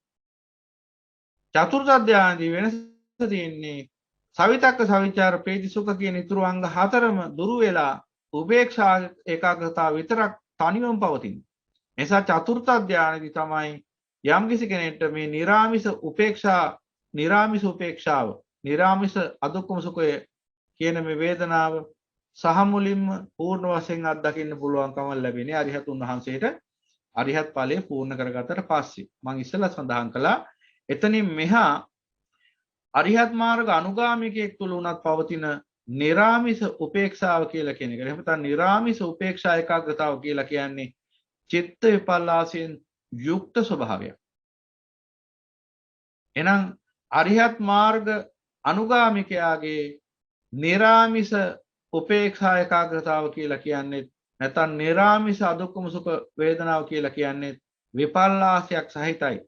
චතුර්ථ ධානයේදී වෙනස තියෙන්නේ සවිතක්ක සවිචාර ප්‍රීති සුඛ කියන ඊතුරු අංග හතරම දුරු වෙලා උපේක්ෂා ඒකාග්‍රතාව විතරක් තනිවම පවතින. එසා චතුර්ථ ධානයේදී තමයි යම්කිසි කෙනෙක්ට මේ නිරාමිස උපේක්ෂාව, නිරාමිස අදුක්කම සුඛය කියන මේ වේදනාව සහ මුලින්ම පූර්ණ වශයෙන් අත්දකින්න පුළුවන්කම ලැබෙන්නේ අරිහතුන් වහන්සේට අරිහත් ඵලය පූර්ණ කරගත්තට පස්සේ. මම ඉස්සෙල්ලා සඳහන් කළා එතනින් මෙහා අරිහත් මාර්ග අනුගාමිකයෙක් තුල උනත් පවතින නිරාමිස උපේක්ෂාව කියලා කියන එක. එහෙම නැත්නම් නිරාමිස උපේක්ෂා ඒකාග්‍රතාව කියලා කියන්නේ චිත්ත විපල්ලාසයෙන් යුක්ත ස්වභාවයක්. එහෙනම් අරිහත් මාර්ග අනුගාමිකයාගේ නිරාමිස උපේක්ෂා ඒකාග්‍රතාව කියලා කියන්නේ නැත්නම් නිරාමිස අදුක්කම සුඛ වේදනාව කියලා කියන්නේ විපල්ලාසයක් සහිතයි,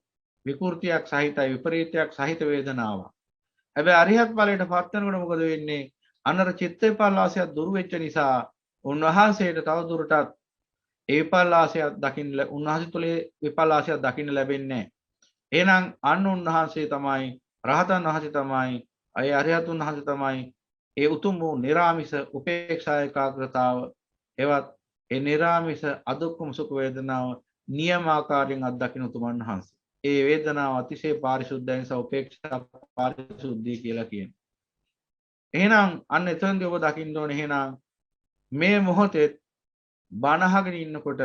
විකෘතියක් සහිතයි, විපරීතයක් සහිත වේදනාවක්. හැබැයි අරිහත් ඵලයට පත් වෙනකොට මොකද වෙන්නේ? අන්නර චිත්ත විපල්ලාසයක් දුරු වෙච්ච නිසා උන්වහන්සේට තව දුරටත් ඒ විපල්ලාසයක් දකින්න උන්වහන්සේ තුළේ විපල්ලාසයක් දකින්න ලැබෙන්නේ නැහැ. එහෙනම් අන්න උන්වහන්සේ තමයි රහතන් වහන්සේ තමයි අය අරිහතුන් වහන්සේ තමයි ඒ උතුම් වූ නිරාමිස උපේක්ෂා ඒකාග්‍රතාව එවත් ඒ නිරාමිස අදුක්කම සුඛ වේදනාව නියමාකාරයෙන් අත්දකින්න උතුමන් වහන්සේ. ඒ වේදනාව අතිශය පාරිශුද්ධයි නිසා උපේක්ෂා පාරිශුද්ධිය කියලා කියනවා. එහෙනම් අන්න එතනදී ඔබ දකින්න ඕනේ එහෙනම් මේ මොහොතේ බණ අහගෙන ඉන්නකොට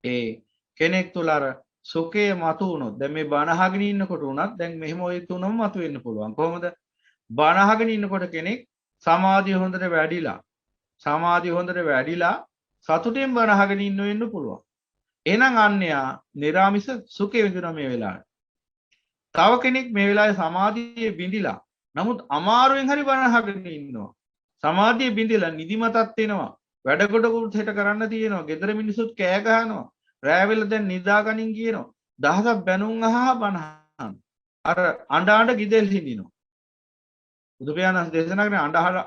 ඒ කෙනෙක් තුල අර සුඛය මතු වුණොත් දැන් මේ බණ අහගෙන ඉන්නකොට උනත් දැන් මෙහෙම ওই තුනම මතු වෙන්න පුළුවන්. කොහොමද? බණ අහගෙන ඉන්නකොට කෙනෙක් සමාධිය හොඳට වැඩිලා සතුටින් බණ අහගෙන ඉන්න වෙන්න පුළුවන්. එහෙනම් අන්‍යයා නිරාමිස සුඛය විඳිනවා මේ වෙලාවේ. තව කෙනෙක් මේ වෙලාවේ සමාධියේ බිඳිලා නමුත් අමාරුවෙන් හරි බණ අහගෙන ඉන්නවා. සමාධියේ බිඳිලා නිදිමතක් එනවා. වැඩ කොටකුත් හෙට කරන්න තියෙනවා. ගෙදර මිනිස්සුත් කෑ ගහනවා. රෑ වෙලා දැන් නිදා ගනින් කියනවා. දහසක් බැනුම් අහහ බණ අහන. අර අඬ ගිදෙල් හිඳිනවා. බුදු පියාණන් දේශනා කරන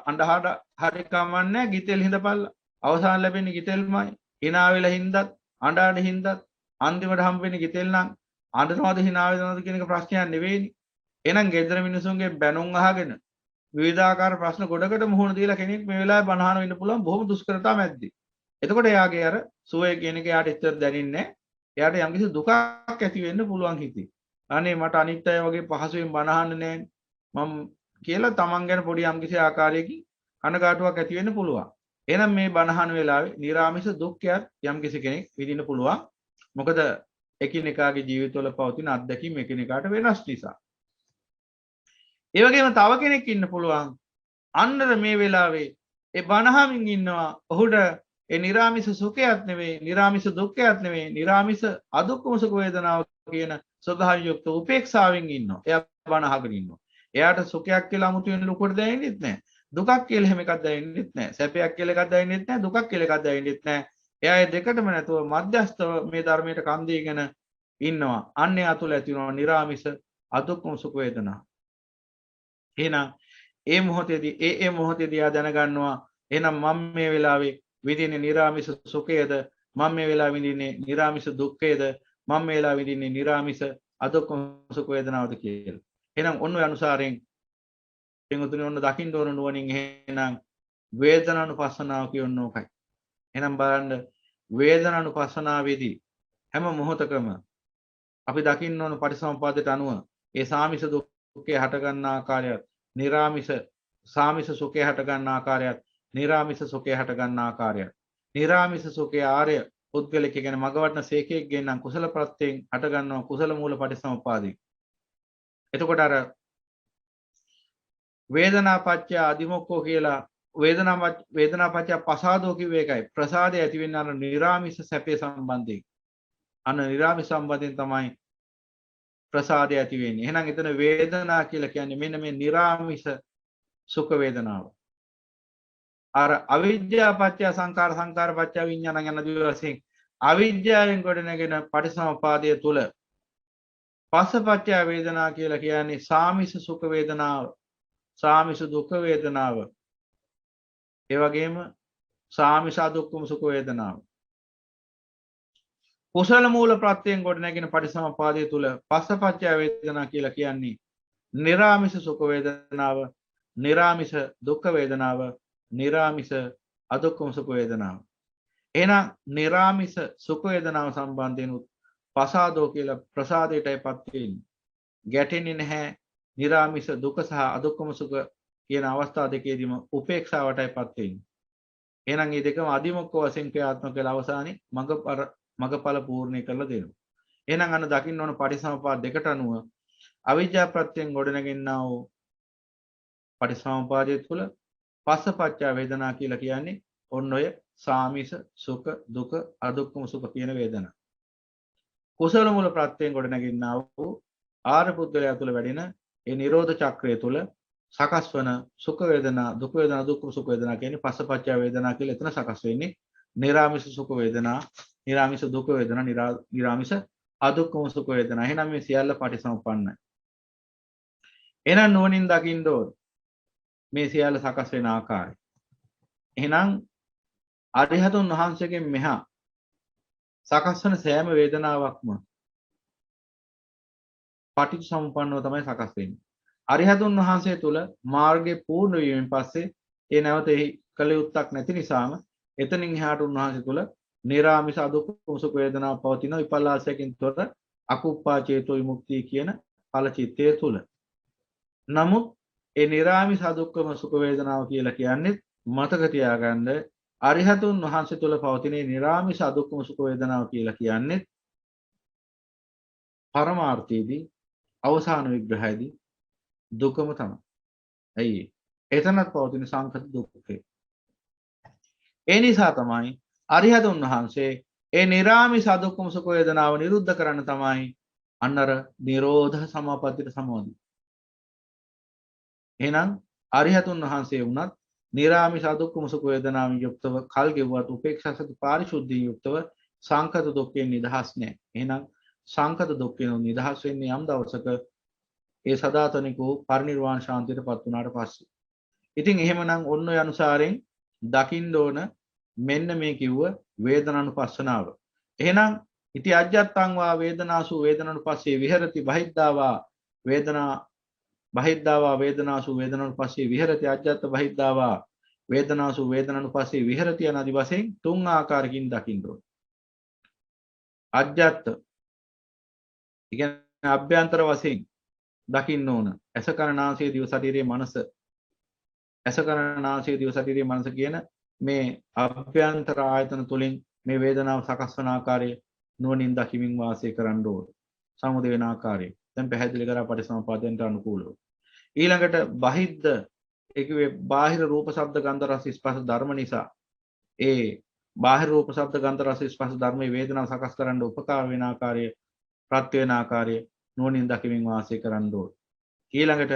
අඬහඩ හරි කමන්නේ ගිතෙල් හිඳපල්ලා. අවසාන ලැබෙන්නේ ගිතෙල්මයි. hina වෙලා හින්දත් අඬාඩ හින්දත් අන්තිමට හම්බෙන්නේ ගිතෙල් නම් අඬනවද hina වෙනවද කියන එක ප්‍රශ්නයක් නෙවෙයිනේ. එහෙනම් ගෙදර මිනිසුන්ගේ බැනුම් අහගෙන විවිධාකාර ප්‍රශ්න ගොඩකට මුහුණ දීලා කෙනෙක් මේ වෙලාවේ බණහන වෙන්න පුළුවන් බොහොම දුෂ්කරතා මැද්දේ. එතකොට එයාගේ අර සුවය කියන එක එයාට ඉච්ඡර දැනෙන්නේ නැහැ. එයාට යම්කිසි දුකක් ඇති වෙන්න පුළුවන් හිතේ. අනේ මට අනිත් අය වගේ පහසුවෙන් බණහන්න නැහැ මම කියලා තමන් ගැන පොඩි යම්කිසි ආකාරයකින් කනගාටුවක් ඇති වෙන්න පුළුවන්. එහෙනම් මේ බණහන වෙලාවේ නිර්ආමිෂ දුක්ඛයත් යම්කිසි කෙනෙක් විඳින්න පුළුවන්. මොකද එකිනෙකාගේ ජීවිතවල පවතින අත්දැකීම් එකිනෙකාට වෙනස් නිසා. ඒ වගේම තව කෙනෙක් ඉන්න පුළුවන් අන්නර මේ වෙලාවේ ඒ බණහමින් ඉන්නවා. ඔහුට ඒ නිරාමිස සුඛයත් නෙවෙයි, නිරාමිස දුක්ඛයත් නෙවෙයි, නිරාමිස අදුක්ඛම සුඛ වේදනාව කියන ස්වභාවයෙන් යුක්ත උපේක්ෂාවෙන් ඉන්නවා. එයා බණ අහගෙන ඉන්නවා. එයාට සුඛයක් කියලා 아무තුවෙන් ලොකුට දැනෙන්නෙත් නැහැ. දුකක් කියලා හැම එකක් දැනෙන්නෙත් නැහැ. සැපයක් කියලා එකක් දැනෙන්නෙත් නැහැ. දුකක් කියලා එකක් දැනෙන්නෙත් නැහැ. එයා ඒ දෙකටම නැතුව මධ්‍යස්ථව මේ ධර්මයට කන් දීගෙන ඉන්නවා. අන්නේ අතුල ඇති වෙනවා නිරාමිස අදුක්ඛම සුඛ වේදනා. එහෙනම් ඒ මොහොතේදී ආ දැනගන්නවා එහෙනම් මම මේ වෙලාවේ විඳින්නේ නිරාමිස සුඛයද මම මේ වෙලාවේ විඳින්නේ නිරාමිස දුක්ඛයද මම මේ වෙලාවේ විඳින්නේ නිරාමිස අදුක්ඛම සුඛ වේදනාවද කියලා. එහෙනම් ඔන්න ඔය අනුසාරයෙන් එංගොතුනි ඔන්න දකින්න ඕන නුවණින් එහෙනම් වේදනානුපස්සනාව කියන්නේ ඕකයි. එහෙනම් බලන්න වේදනානුපස්සනාවේදී හැම මොහොතකම අපි දකින්න ඕන පටිසමුපාදයට අනුව ඒ සාමිස දුක්ඛය හට ගන්න ආකාරයත් නිරාමිස සාමිස සුඛය හට ගන්න ආකාරයත් නිරාමිස සුඛය හට ගන්න ආකාරයත් නිරාමිස සුඛය ආර්ය පුද්ගලික කියන මගවටන සේකයෙක්ගෙන් නම් කුසල ප්‍රත්‍යයෙන් හට ගන්නවා කුසල මූල පටිසමුපාදේ. එතකොට අර වේදනාපච්චය අදිමොක්ඛෝ කියලා වේදනාපච්චය පසාදෝ කිව්ව එකයි ප්‍රසාදය ඇති වෙන අර නිරාමිස සැපේ සම්බන්ධයෙන්. අන්න නිරාමිස සම්බන්ධයෙන් තමයි ප්‍රසාදය ඇති වෙන්නේ. එහෙනම් එතන වේදනා කියලා කියන්නේ මෙන්න මේ නිරාමිස සුඛ වේදනාව. අර අවිද්‍යාව පත්‍ය සංකාර සංකාර පත්‍ය විඥාන යන දි වශයෙන් අවිද්‍යාවෙන් ගොඩනගෙන පටිසමුපාදය තුල පස්සපත්‍ය වේදනා කියලා කියන්නේ සාමිස සුඛ වේදනාව, සාමිස දුක්ඛ වේදනාව. ඒ වගේම සාමිස දුක්ඛම සුඛ වේදනාව. කුසල මූල ප්‍රත්‍යයෙන් ගොඩනැගෙන පටිසමුපාදය තුල පස්සපච්චය වේදනා කියලා කියන්නේ නිරාමිස සුඛ වේදනාව, නිරාමිෂ දුක්ඛ වේදනාව, නිරාමිෂ අදුක්ඛම සුඛ වේදනාව. එහෙනම් නිරාමිෂ සුඛ වේදනාව සම්බන්ධයෙන් පසාදෝ කියලා ප්‍රසාදයටයිපත් වෙන්නේ. ගැටෙන්නේ නැහැ. නිරාමිෂ දුක සහ අදුක්ඛම සුඛ කියන අවස්ථා දෙකේදීම උපේක්ෂාවටයිපත් වෙන්නේ. එහෙනම් මේ දෙකම අදිමොක්ක වශයෙන් ක්‍රියාත්මක වෙලා අවසානයේ මගඵල පූර්ණේ කරලා දෙනවා. එහෙනම් අන්න දකින්න ඕන පටිසමුපාද දෙකට අනුව අවිජ්ජා ප්‍රත්‍යයෙන් ගොඩනගෙනා වූ පටිසමුපාදයේ තුල පස්සපච්චා වේදනා කියලා කියන්නේ ඔන්න ඔය සාමිස සුඛ දුක අදුක්ඛම සුඛ කියන වේදනා. කුසල මූල ප්‍රත්‍යයෙන් ගොඩනගෙනා වූ ආර්ය පුද්ගලයා තුල වැඩෙන ඒ නිරෝධ චක්‍රය තුල සකස් වන සුඛ වේදනා දුක් වේදනා දුක්ඛ සුඛ වේදනා කියන්නේ පස්සපච්චා වේදනා කියලා එතන සකස් වෙන්නේ. නිරාමිෂ සුඛ වේදනා, නිරාමිෂ දුක් වේදනා, නිරාමිෂ අදුක්ඛම සුඛ වේදනා. එහෙනම් මේ සියල්ල පටිසමුප්පන්නයි. එහෙනම් නුවණින් දකින්න ඕන මේ සියල්ල සකස් වෙන ආකාරය. එහෙනම් අරිහතුන් වහන්සේගෙන් මෙහා සකස් වන සෑම වේදනාවක්ම පටිච්චසමුප්පන්නව තමයි සකස් වෙන්නේ. අරිහතුන් වහන්සේ තුල මාර්ගයේ පූර්ණ වීමෙන් පස්සේ ඒ නැවත එහි කළ යුත්තක් නැති නිසාම එතනින් එහාට උන්වහන්සේ තුල නිරාමිෂ අදුක්ඛම සුඛ වේදනාව පවතින විපල්ලාසයෙන් තොර අකුප්පා චේතෝ විමුක්තිය කියන ඵල චිත්තය තුල. නමුත් ඒ නිරාමිෂ අදුක්ඛම සුඛ වේදනාව කියලා කියන්නේ මතක තියාගන්න අරිහතුන් වහන්සේ තුල පවතින නිරාමිෂ අදුක්ඛම සුඛ වේදනාව කියලා කියන්නේ පරමාර්ථයේදී අවසාන විග්‍රහයේදී දුකම තමයි. ඇයි? එතනත් පවතින සංකත දුක්ඛය. ඒ නිසා තමයි අරිහතුන් වහන්සේ ඒ නිරාමිෂ අදුක්ඛම සුඛ වේදනාව නිරුද්ධ කරන්න තමයි අන්නර නිරෝධ සමාපත්තියට සමවදී. එහෙනම් අරිහතුන් වහන්සේ වුණත් නිරාමිෂ අදුක්ඛම සුඛ වේදනාවෙන් යුක්තව කල් ගෙවුවත් උපේක්ෂා සති පාරිශුද්ධියෙන් යුක්තව සංකත දුක්ඛයෙන් නිදහස් නැහැ. එහෙනම් සංකත දුක්ඛයෙන් නිදහස් වෙන්නේ යම් දවසක ඒ සදාතනික වූ පරිනිර්වාණ ශාන්තියටපත් වුණාට පස්සේ. ඉතින් එහෙමනම් ඔන්න ඔය අනුසාරයෙන් දකින්න ඕන මෙන්න මේ කිව්ව වේදනානුපස්සනාව. එහෙනම් ඉති අජ්ජත්තං වා වේදනාසු වේදනානුපස්සේ විහෙරති බහිද්ධාවා වේදනා බහිද්ධාවා වේදනාසු වේදනානුපස්සේ විහෙරති අජ්ජත්ත බහිද්ධාවා වේදනාසු වේදනානුපස්සේ විහෙරති යන ආදි වශයෙන් තුන් ආකාරකින් දකින්න ඕන. අජ්ජත්ත කියන්නේ අභ්‍යන්තර වශයෙන් දකින්න ඕන. ඇස කන නාසය දිව ශරීරයේ මනස. ඇස කන නාසය දිව ශරීරයේ මනස කියන මේ අභ්‍යන්තර ආයතන තුලින් මේ වේදනාව සකස් වන ආකාරය නුවණින් දකිමින් වාසය කරන්න ඕන. සමුදය වෙන ආකාරය. දැන් පැහැදිලි කරා පටිසමුපාදයට අනුකූලව. ඊළඟට බහිද්ද ඒ කිව්වේ බාහිර රූප ශබ්ද ගන්ධ රස ස්පර්ශ ධර්ම නිසා ඒ බාහිර රූප ශබ්ද ගන්ධ රස ස්පර්ශ ධර්මයේ වේදනාව සකස් කරන්න උපකාර වෙන ආකාරය ප්‍රත්‍ය වෙන ආකාරය නුවණින් දකිමින් වාසය කරන්න ඕන. ඊළඟට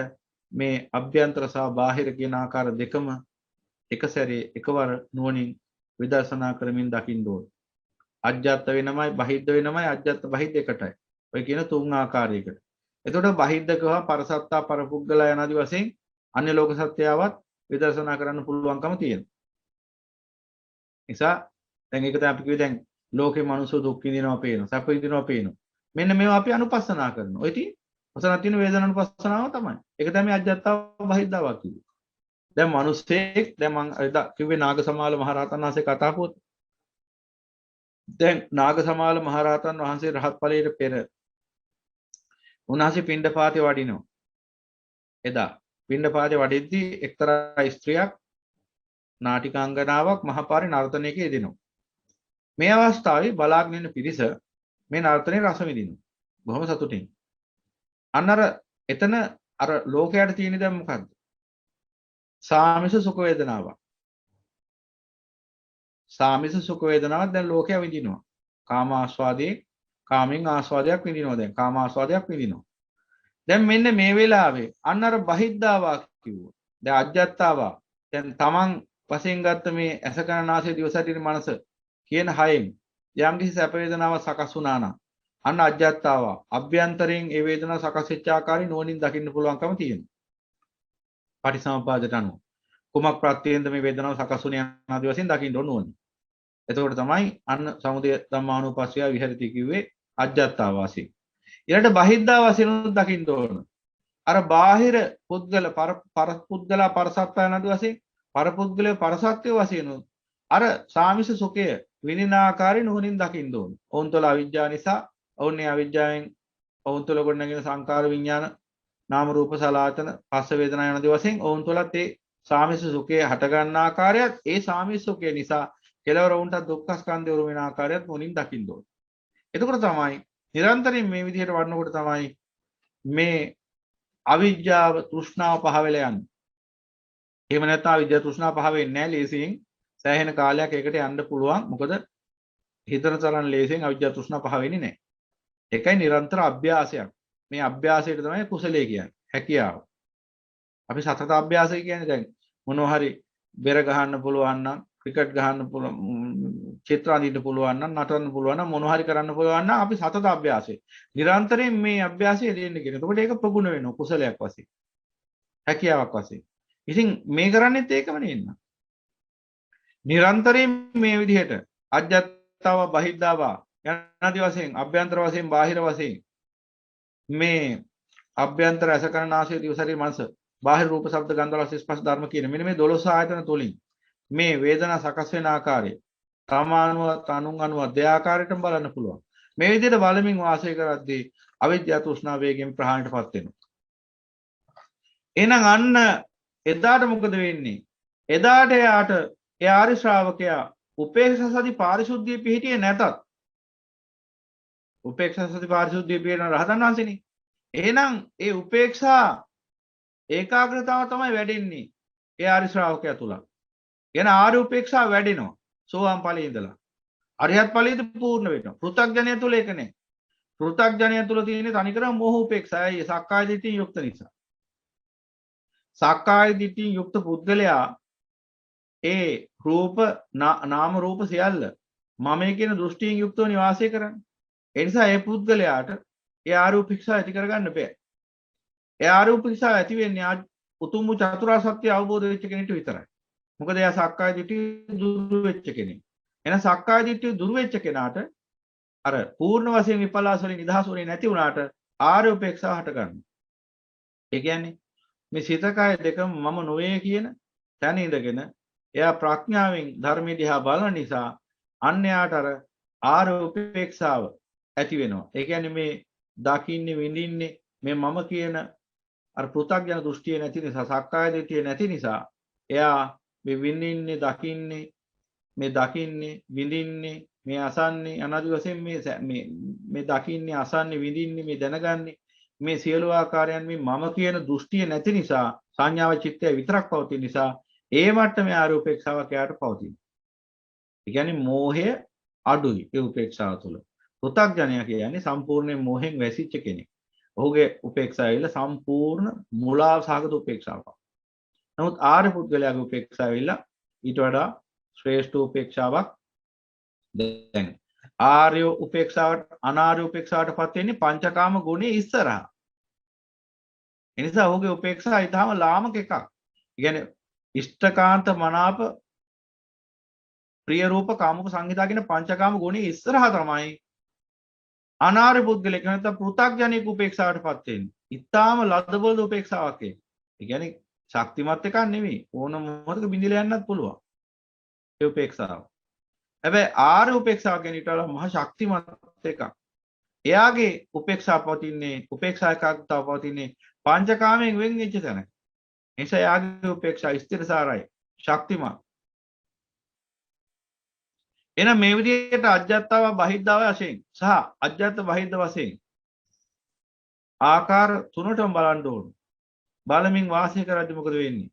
මේ අභ්‍යන්තර සහ බාහිර කියන ආකාර දෙකම එක සැරේ එකවර නුවණින් විදර්ශනා කරමින් දකින්න ඕන. අජ්ජත් වෙනමයි බහිද්ද වෙනමයි අජ්ජත් බහිද්ද එකටයි. ඔය කියන තුන් ආකාරයකට. එතකොට බහිද්ද කව පරසත්තා පරපුග්ගලා යන ආදි වශයෙන් අන්‍ය ලෝක සත්‍යයවත් විදර්ශනා කරන්න පුළුවන්කම තියෙනවා. නිසා දැන් ඒක තමයි අපි කිව්වේ දැන් ලෝකේ මනුස්ස දුක් විඳිනවා පේනවා, සැප විඳිනවා පේනවා. මෙන්න මේවා අපි අනුපස්සනා කරනවා. ඔය ඉතින් ඔසන තියෙන වේදනානුපස්සනාව තමයි. ඒක තමයි අජ්ජත්තාව බහිද්දාවක් කිව්වේ. දැන් මිනිස්සෙක් දැන් මම කිව්වේ නාගසමාල මහරහතන් වහන්සේ කතා පොත්. දැන් නාගසමාල මහරහතන් වහන්සේ රහත් ඵලයට පෙර උන්වහන්සේ පිණ්ඩපාතේ වඩිනවා. එදා පිණ්ඩපාතේ වඩිද්දී එක්තරා ස්ත්‍රියක් නාටිකාංගනාවක් මහපාරේ නර්තනයක යෙදෙනවා. මේ අවස්ථාවේ බලාගෙන ඉන්න පිරිස මේ නර්තනයේ රස විඳිනවා. බොහොම සතුටින්. අන්නර එතන අර ලෝකයට තියෙන දැන් මොකද්ද? සාමිස සුඛ වේදනාවක්. සාමිස සුඛ වේදනාවක් දැන් ලෝකයා විඳිනවා. කාම ආස්වාදයේ කාමෙන් ආස්වාදයක් විඳිනවා දැන්. කාම ආස්වාදයක් විඳිනවා. දැන් මෙන්න මේ වෙලාවේ අන්නර බහිද්ධාවා කිව්වා. දැන් අජ්ජත්තාවා. දැන් තමන් වශයෙන් ගත්ත මේ ඇස කන නාසය දිව ශරීර මනස කියන හයෙන් යම් කිසි සැප වේදනාවක් සකස් වුණා නම් අන්න අජ්ජත්තාවා. අභ්‍යන්තරයෙන් ඒ වේදනාව සකස් වෙච්ච ආකාරي නුවණින් දකින්න පුළුවන්කම තියෙනවා. පටිසමුපාදයට අනුව. කුමක් ප්‍රත්‍යයෙන්ද මේ වේදනාව සකස් වුණේ ආදී වශයෙන් දකින්න ඕන. එතකොට තමයි අන්න සමුදය ධම්මානුපස්සය විහෙරති කිව්වේ අජ්ජත්තා වාසිය. ඊළඟට බහිද්ධා වාසියනොත් දකින්න ඕන. අර බාහිර පුද්ගල පුද්ගල පරසත්ය නඩු වශයෙන් පරපුද්ගල පරසත්‍ය වශයෙන් අර සාමිස සුඛය විඳින ආකාරය නුවණින් දකින්න ඕන. ඔවුන් තුළ අවිජ්ජා නිසා ඔවුන්ගේ අවිජ්ජාවෙන් ඔවුන් තුළ ගොඩනගෙන සංකාර විඥාන නාම රූප සලආයතන පස්ස වේදනා යන දේ වශයෙන් ඔවුන් තුළත් ඒ සාමිස සුඛය හට ගන්න ආකාරයත් ඒ සාමිස සුඛය නිසා කෙලවර වුන්ට දුක්ඛ ස්කන්ධය උරු වෙන ආකාරයත් නුවණින් දකින්න ඕන. එතකොට තමයි නිරන්තරයෙන් මේ විදිහට වඩනකොට තමයි මේ අවිජ්ජාව තෘෂ්ණාව පහ වෙලා යන්නේ. එහෙම නැත්නම් අවිජ්ජා තෘෂ්ණාව පහ වෙන්නේ නැහැ ලේසියෙන්. සෑහෙන කාලයක් ඒකට යන්න පුළුවන්. මොකද හිතන තරම් ලේසියෙන් අවිජ්ජා තෘෂ්ණාව පහ වෙන්නේ නැහැ. ඒකයි නිරන්තර අභ්‍යාසයක්. මේ අභ්‍යාසයට තමයි කුසලයේ කියන්නේ. හැකියාව. අපි සතත අභ්‍යාසය කියන්නේ දැන් මොනවා හරි බෙර ගහන්න පුළුවන් නම් ක්‍රිකට් ගහන්න පුළුවන් චිත්‍ර අඳින්න පුළුවන් නම් නටන්න පුළුවන් නම් මොනවා හරි කරන්න පුළුවන් නම් අපි සතත අභ්‍යාසය. නිරන්තරයෙන් මේ අභ්‍යාසය දෙන්න කියන. එතකොට ඒක ප්‍රගුණ වෙනවා කුසලයක් වශයෙන්. හැකියාවක් වශයෙන්. ඉතින් මේ කරන්නේත් ඒකම නෙන්න. නිරන්තරයෙන් මේ විදිහට අජ්ජත්තාව බහිද්ධාව යනාදී වශයෙන් අභ්‍යන්තර වශයෙන් බාහිර වශයෙන් මේ අභ්‍යන්තර රසකරණාශය දිවසරි මනස බාහිර රූප ශබ්ද ගන්ධ රස ස්පර්ශ ධර්ම කියන මෙන්න මේ 12 ආයතන තුලින් මේ වේදනා සකස් වෙන ආකාරය සාමානුව තනුන් අනුව දෙආකාරයටම බලන්න පුළුවන්. මේ විදිහට බලමින් වාසය කරද්දී අවිද්‍යාව තෘෂ්ණාව වේගයෙන් ප්‍රහාණයටපත් වෙනවා. එහෙනම් අන්න එදාට මොකද වෙන්නේ? එදාට යාට ඒ ආර්ය ශ්‍රාවකයා උපේක්ෂා සති පාරිශුද්ධිය පිහිටියේ නැතත් උපේක්ෂා සති පාරිශුද්ධිය පිහිටන රහතන් වහන්සේනේ. එහෙනම් ඒ උපේක්ෂා ඒකාග්‍රතාව තමයි වැඩෙන්නේ ඒ ආර්ය ශ්‍රාවකයා තුල. එන ආර්ය උපේක්ෂාව වැඩෙනවා සෝවාන් ඵලයේ ඉඳලා. අරිහත් ඵලයේද පූර්ණ වෙනවා. පෘථග්ජනය තුල ඒක නෑ. පෘථග්ජනය තුල තියෙන තනිකරම මෝහ උපේක්ෂාවයි සක්කාය දිට්ඨිය යුක්ත නිසා. සක්කාය දිට්ඨිය යුක්ත පුද්ගලයා ඒ රූප නාම රූප සියල්ල මමයි කියන දෘෂ්ටියෙන් යුක්තව නිවාසය කරන්නේ. ඒ නිසා ඒ පුද්ගලයාට ඒ ආර්ය උපේක්ෂාව ඇති කරගන්න බෑ. ඒ ආර්ය උපේක්ෂාව ඇති වෙන්නේ උතුම් චතුරාර්ය සත්‍ය අවබෝධ වෙච්ච කෙනෙක්ට විතරයි. මොකද එයා සක්කාය දිට්ඨිය දුරු වෙච්ච කෙනෙක්. එහෙනම් සක්කාය දිට්ඨිය දුරු වෙච්ච කෙනාට අර පූර්ණ වශයෙන් විපලාස වලින් නිදහස් වෙන්නේ නැති වුණාට ආර්ය උපේක්ෂාව හට ගන්නවා. ඒ කියන්නේ මේ සිත කය දෙකම මම නොවේ කියන තැන ඉඳගෙන එයා ප්‍රඥාවෙන් ධර්මයේ දිහා බලන නිසා අන්‍යයාට අර ආර්ය උපේක්ෂාව ඇති වෙනවා. ඒ කියන්නේ මේ දකින්නේ විඳින්නේ මේ මම කියන අර පෘථග්ජන දෘෂ්ටිය නැති නිසා සක්කාය දිට්ඨිය නැති නිසා එයා මේ විඳින්නේ දකින්නේ විඳින්නේ මේ අසන්නේ අනාදි වශයෙන් මේ දකින්නේ අසන්නේ විඳින්නේ මේ දැනගන්නේ මේ සියලු ආකාරයන් මේ මම කියන දෘෂ්ටිය නැති නිසා සංඥාව චිත්තය විතරක් පවතින නිසා ඒ මට්ටමේ ආර්ය උපේක්ෂාවක් එයාට පවතිනවා. ඒ කියන්නේ මෝහය අඩුයි ඒ උපේක්ෂාව තුළ. පෘථග්ජනයා කියන්නේ සම්පූර්ණයෙන් මෝහෙන් වැසිච්ච කෙනෙක්. ඔහුගේ උපේක්ෂාව ඇවිල්ලා සම්පූර්ණ මුලාව සහගත උපේක්ෂාවක්. නමුත් ආර්ය පුද්ගලයාගේ උපේක්ෂාව ඇවිල්ලා ඊට වඩා ශ්‍රේෂ්ඨ උපේක්ෂාවක්. දැන් ආර්ය උපේක්ෂාවට අනාර්ය උපේක්ෂාවටපත් වෙන්නේ පංචකාම ගුණයේ ඉස්සරහා. ඒ නිසා ඔහුගේ උපේක්ෂාව ඊටාම ලාමක එකක්. ඒ කියන්නේ ඉෂ්ඨකාන්ත මනාප ප්‍රිය රූප කාමක සංහිතා කියන පංචකාම ගුණයේ ඉස්සරහා තමයි අනාර්ය පුද්ගලයෙක් නැත්නම් පෘථග්ජනික උපේක්ෂාවටපත් වෙන්නේ. ඊටාම ලද්දබෝධ උපේක්ෂාවක් ඒ. ඒ කියන්නේ ශක්තිමත් එකක් නෙවෙයි. ඕනම මොහොතක බිඳිලා යන්නත් පුළුවන්. ඒ උපේක්ෂාව. හැබැයි ආර්ය උපේක්ෂාව කියන්නේ ඊට වඩා මහා ශක්තිමත් එකක්. එයාගේ උපේක්ෂාව පවතින්නේ උපේක්ෂා ඒකාග්‍රතාව පවතින්නේ පංචකාමයෙන් වෙන් වෙච්ච තැන. එනිසා එයාගේ උපේක්ෂාව ස්ථිරසාරයි ශක්තිමත්. එහෙනම් මේ විදිහට අජ්ජත්තාව බහිද්ධාව වශයෙන් සහ අජ්ජත් බහිද්ධ වශයෙන් ආකාර තුනටම බලන්න ඕන. බලමින් වාසය කරද්දී මොකද වෙන්නේ?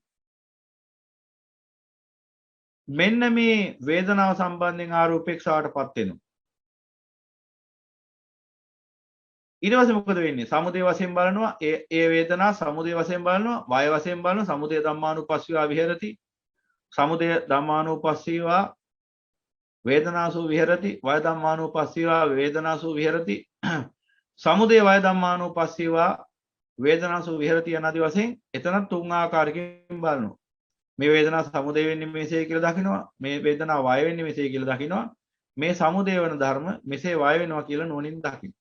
මෙන්න මේ වේදනාව සම්බන්ධයෙන් ආර්ය උපේක්ෂාවටපත් වෙනවා. ඊට පස්සේ මොකද වෙන්නේ? සමුදය වශයෙන් බලනවා. ඒ වේදනා සමුදය වශයෙන් බලනවා. වය වශයෙන් බලනවා. සමුදය ධම්මානුපස්සීවා විහෙරති. සමුදය ධම්මානුපස්සීවා වේදනාසු විහෙරති. වය ධම්මානුපස්සීවා වේදනාසු විහෙරති. සමුදය වය ධම්මානුපස්සීවා වේදනාසු විහෙරති යනාදී වශයෙන් එතන තුන් ආකාරයකින් බලනවා. මේ වේදනාව සමුදය වෙන්නේ මෙසේ කියලා දකිනවා. මේ වේදනාව වය වෙන්නේ මෙසේ කියලා දකිනවා. මේ සමුදය වෙන ධර්ම මෙසේ වය වෙනවා කියලා නුවණින් දකිනවා.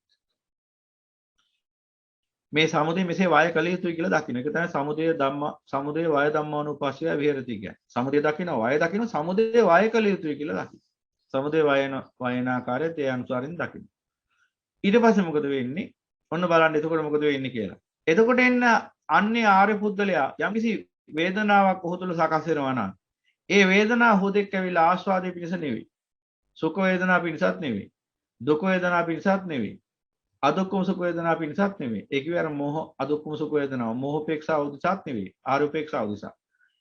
මේ සමුදය මෙසේ වාය කළ යුතුයි කියලා දකින්න. ඒක තමයි සමුදය ධම්ම සමුදය වාය ධම්මානුපස්සය විහෙරති කියන්නේ. සමුදය දකින්න වාය දකින්න සමුදය වාය කළ යුතුයි කියලා දකින්න. සමුදය වයනාකාරයත් ඒ අනුසාරින් දකින්න. ඊට පස්සේ මොකද වෙන්නේ? ඔන්න බලන්න එතකොට මොකද වෙන්නේ කියලා. එතකොට එන්න අන්නේ ආර්ය පුද්ගලයා යම්කිසි වේදනාවක් ඔහු තුළ සකස් වෙනවා නම් ඒ වේදනාව හොදෙක් ඇවිල්ලා ආස්වාදයේ පිණිස නෙවෙයි. සුඛ වේදනාව පිණිසත් නෙවෙයි. දුක වේදනාව පිණිසත් නෙවෙයි. අදුක්කම සුඛ වේදනාව පිණිසත් නෙවෙයි. ඒ කිව්වේ අර මෝහ අදුක්කම සුඛ වේදනාව මෝහපේක්ෂාව උදෙසත් නෙවෙයි. ආරූපේක්ෂාව උදෙසා.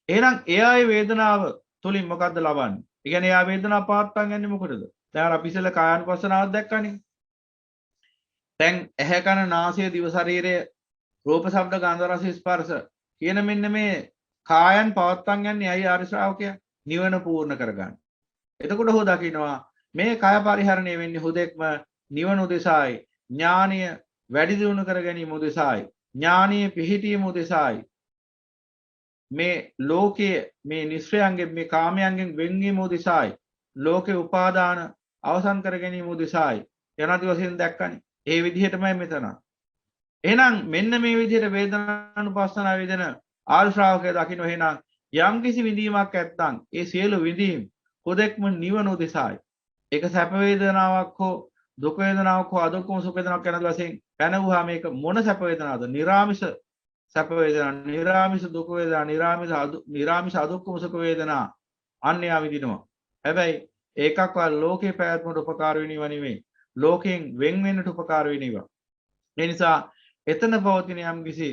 එහෙනම් එයාගේ වේදනාව තුලින් මොකද්ද ලබන්නේ? ඒ කියන්නේ එයා වේදනාව පාත්තන් යන්නේ මොකටද? දැන් අපි ඉස්සෙල්ලා කායानुපස්සනාවක් දැක්කනේ. දැන් ඇහැ කන නාසය දිව ශරීරය රූප ශබ්ද ගන්ධ රස ස්පර්ශ කියන මෙන්න මේ කායන් පවත්තන් යන්නේ අයි ආර්ය ශ්‍රාවකයා නිවන පූර්ණ කරගන්න. එතකොට හො දකින්නවා මේ කය පරිහරණය වෙන්නේ හුදෙක්ම නිවන උදෙසායි ඥානීය වැඩි දියුණු කර ගැනීම උදෙසායි ඥානීය පිහිටීම උදෙසායි මේ ලෝකයේ මේ නිස්සයන්ගෙන් මේ කාමයන්ගෙන් වෙන්වීම උදෙසායි ලෝකේ උපාදාන අවසන් කර ගැනීම උදෙසායි යනාදි වශයෙන් දැක්කනේ. ඒ විදිහටමයි මෙතන. එහෙනම් මෙන්න මේ විදිහට වේදනානුපස්සනාව වේදන ආර්ය ශ්‍රාවකයා දකින්න එහෙනම් යම් කිසි විඳීමක් ඇත්තම් ඒ සියලු විඳීම් කොදෙක්ම නිවන උදෙසායි. ඒක සැප වේදනාවක් හෝ දුක වේදනාවක් හෝ අදුක්කම සුඛ වේදනාවක් යන වශයෙන් පැනවුවා මේක මොන සැප වේදනාවද? නිරාමිෂ සැප වේදනා, නිරාමිෂ දුක වේදනා, නිරාමිෂ අදුක්කම සුඛ වේදනා අන්‍යයා විඳිනවා. හැබැයි ඒකක්වත් ලෝකේ පැවැත්මට උපකාර වෙනව නෙවෙයි. ලෝකයෙන් වෙන් වෙන්නට උපකාර වෙනවා. ඒ නිසා එතන පවතින යම් කිසි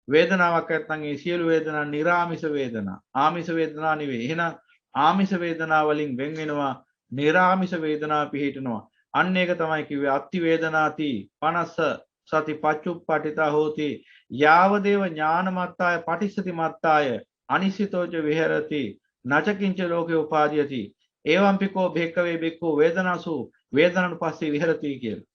වේදනාවක් නැත්නම් ඒ සියලු වේදනා නිරාමිෂ වේදනා, ආමිෂ වේදනා නෙවෙයි. එහෙනම් ආමිෂ වේදනා වලින් වෙන් වෙනවා, නිරාමිෂ වේදනා පිහිටනවා. අන්න ඒක තමයි කිව්වේ අත්ති වේදනාති 50 සති පච්චුප්පටිතා හෝති යාවදේව ඥානමත්තාය පටිච්චසති මත්තාය අනිසිතෝච විහෙරති නචකින්ච ලෝකේ උපාදීයති එවං පිකෝ භේක්කවේ බික්කෝ වේදනාසු වේදනානුපස්සී විහෙරති කියලා.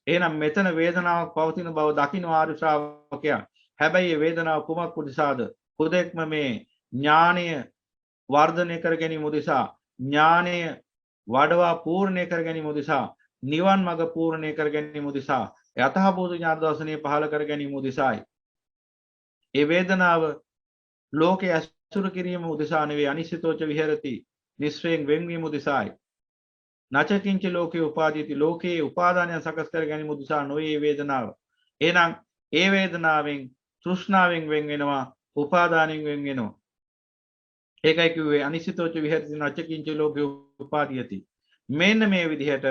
එහෙනම් මෙතන වේදනාවක් පවතින බව දකින්න ආර්ය ශ්‍රාවකයා. හැබැයි මේ වේදනාව කුමක් උදෙසාද? හුදෙක්ම මේ ඥානය වර්ධනය කර ගැනීම උදෙසා, ඥානය වඩවා පූර්ණය කර ගැනීම උදෙසා, නිවන් මඟ පූර්ණය කර ගැනීම උදෙසා, යථාභූත ඥාන දර්ශනය පහළ කර ගැනීම උදෙසායි. ඒ වේදනාව ලෝකයේ අසුර කිරීම උදෙසා නෙවෙයි අනිසිතෝච විහෙරති නිස්සයෙන් වෙන්වීම උදෙසායි. නචකින්ච ලෝකේ උපාදීති ලෝකේ උපාදානය සකස් කර ගැනීම උදෙසා නොවේ වේදනාව. එහෙනම් ඒ වේදනාවෙන් තෘෂ්ණාවෙන් වෙන් වෙනවා, උපාදානෙන් වෙන් වෙනවා. ඒකයි කිව්වේ අනිසිතෝච විහෙරති නචකින්ච ලෝකේ උපාදීයති. මෙන්න මේ විදිහට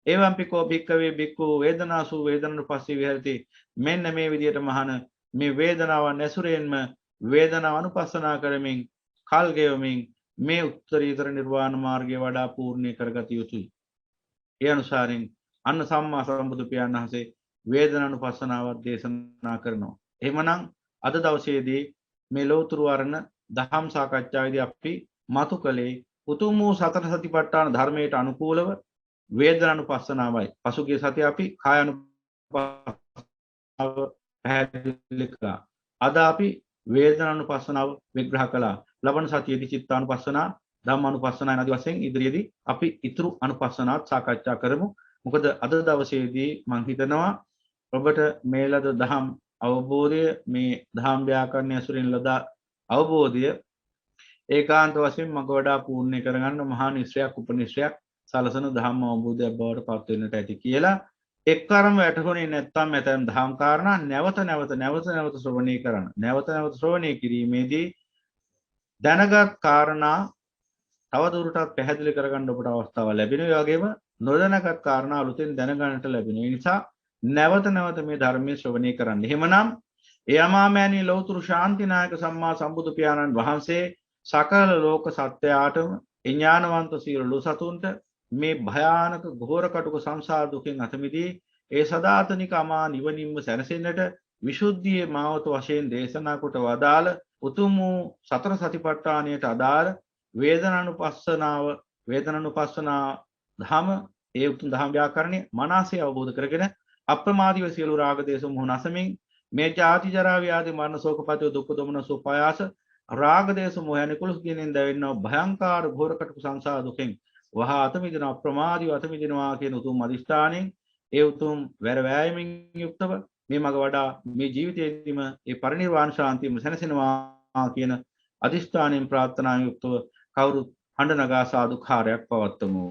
එවං පිකෝ භික්කවේ බික්කු වේදනාසු වේදනානුපස්සී විහෙරති. මෙන්න මේ විදිහට මහන මේ වේදනාව නැසුරෙන්ම වේදනාව අනුපස්සනා කරමින් කල් ගෙවමින් මේ උත්තරීතර නිර්වාණ මාර්ගය වඩා පූර්ණේ කරගත යුතුයි. ඒ අනුසාරයෙන් අන්න සම්මා සම්බුදු පියාණන් වහන්සේ වේදනානුපස්සනාවක් දේශනා කරනවා. එහෙමනම් අද දවසේදී මේ ලෝතුරු වරණ දහම් සාකච්ඡාවේදී අපි මතු කළේ උතුම් වූ සතර සතිපට්ඨාන ධර්මයට අනුකූලව වේදනානුපස්සනාවයි. පසුගිය සතියේ අපි කායानुපස්සනාව පැහැදිලි කළා. අද අපි වේදනානුපස්සනාව විග්‍රහ කළා. ලබන සතියේදී චිත්තානුපස්සනා, ධම්මානුපස්සනා ආදී වශයෙන් ඉදිරියේදී අපි ඊතුරු අනුපස්සනාත් සාකච්ඡා කරමු. මොකද අද දවසේදී මම හිතනවා ඔබට මේ ලද දහම් අවබෝධය, මේ දහම් ව්‍යාකරණය ඇසුරින් ලද අවබෝධය ඒකාන්ත වශයෙන් මග වඩා පූර්ණ කරගන්න මහා නිශ්චයක් උපනිශ්චයක් සලසන දහම් අවබෝධයක් බවට පත් වෙන්නට ඇති කියලා එක්තරම් වැටහුනේ නැත්නම් මෙතන දහම් කාරණා නැවත නැවත ශ්‍රවණය කරන්න. නැවත ශ්‍රවණය කිරීමේදී දැනගත් කාරණා තවදුරටත් පැහැදිලි කරගන්න ඔබට අවස්ථාව ලැබෙනවා. ඒ වගේම නොදැනගත් කාරණා අලුතෙන් දැනගන්නට ලැබෙනවා. ඒ නිසා නැවත මේ ධර්මයේ ශ්‍රවණය කරන්න. එහෙමනම් ඒ අමාමෑණී ලෞතුරු ශාන්තිනායක සම්මා සම්බුදු පියාණන් වහන්සේ සකල ලෝක සත්‍යයටම ඥානවන්ත සියලු සතුන්ට මේ භයානක ඝෝර කටුක සංසාර දුකෙන් අත මිදී ඒ සදාතනික අමා නිවනින්ම සැනසෙන්නට විසුද්ධියේ මාවත වශයෙන් දේශනා කොට වදාළ උතුම් වූ සතර සතිපට්ඨානයට අදාළ වේදනානුපස්සනා ධම ඒ උතුම් ධම් ව්‍යාකරණය මනසේ අවබෝධ කරගෙන අප්‍රමාදීව සියලු රාග දේශ මොහ නැසමින් මේ ජාති ජරා ව්‍යාධි මරණ ශෝක පරිදේ දුක් දොමන සෝපයාස රාග දේශ මොහ යන කුලස් කියනෙන් දැවෙන්නව භයංකාර ඝෝර කටුක සංසාර දුකෙන් වහා අත මිදෙන අප්‍රමාදීව අත මිදෙනවා කියන උතුම් අදිෂ්ඨානෙන් ඒ උතුම් වැර වෑයමින් යුක්තව මේ මග වඩා මේ ජීවිතයේදීම ඒ පරිනිර්වාණ ශාන්තියම සැනසෙනවා කියන අදිෂ්ඨානයෙන් ප්‍රාර්ථනාවෙන් යුක්තව කවුරුත් හඬ නගා සාදුකාරයක් පවත්වමු.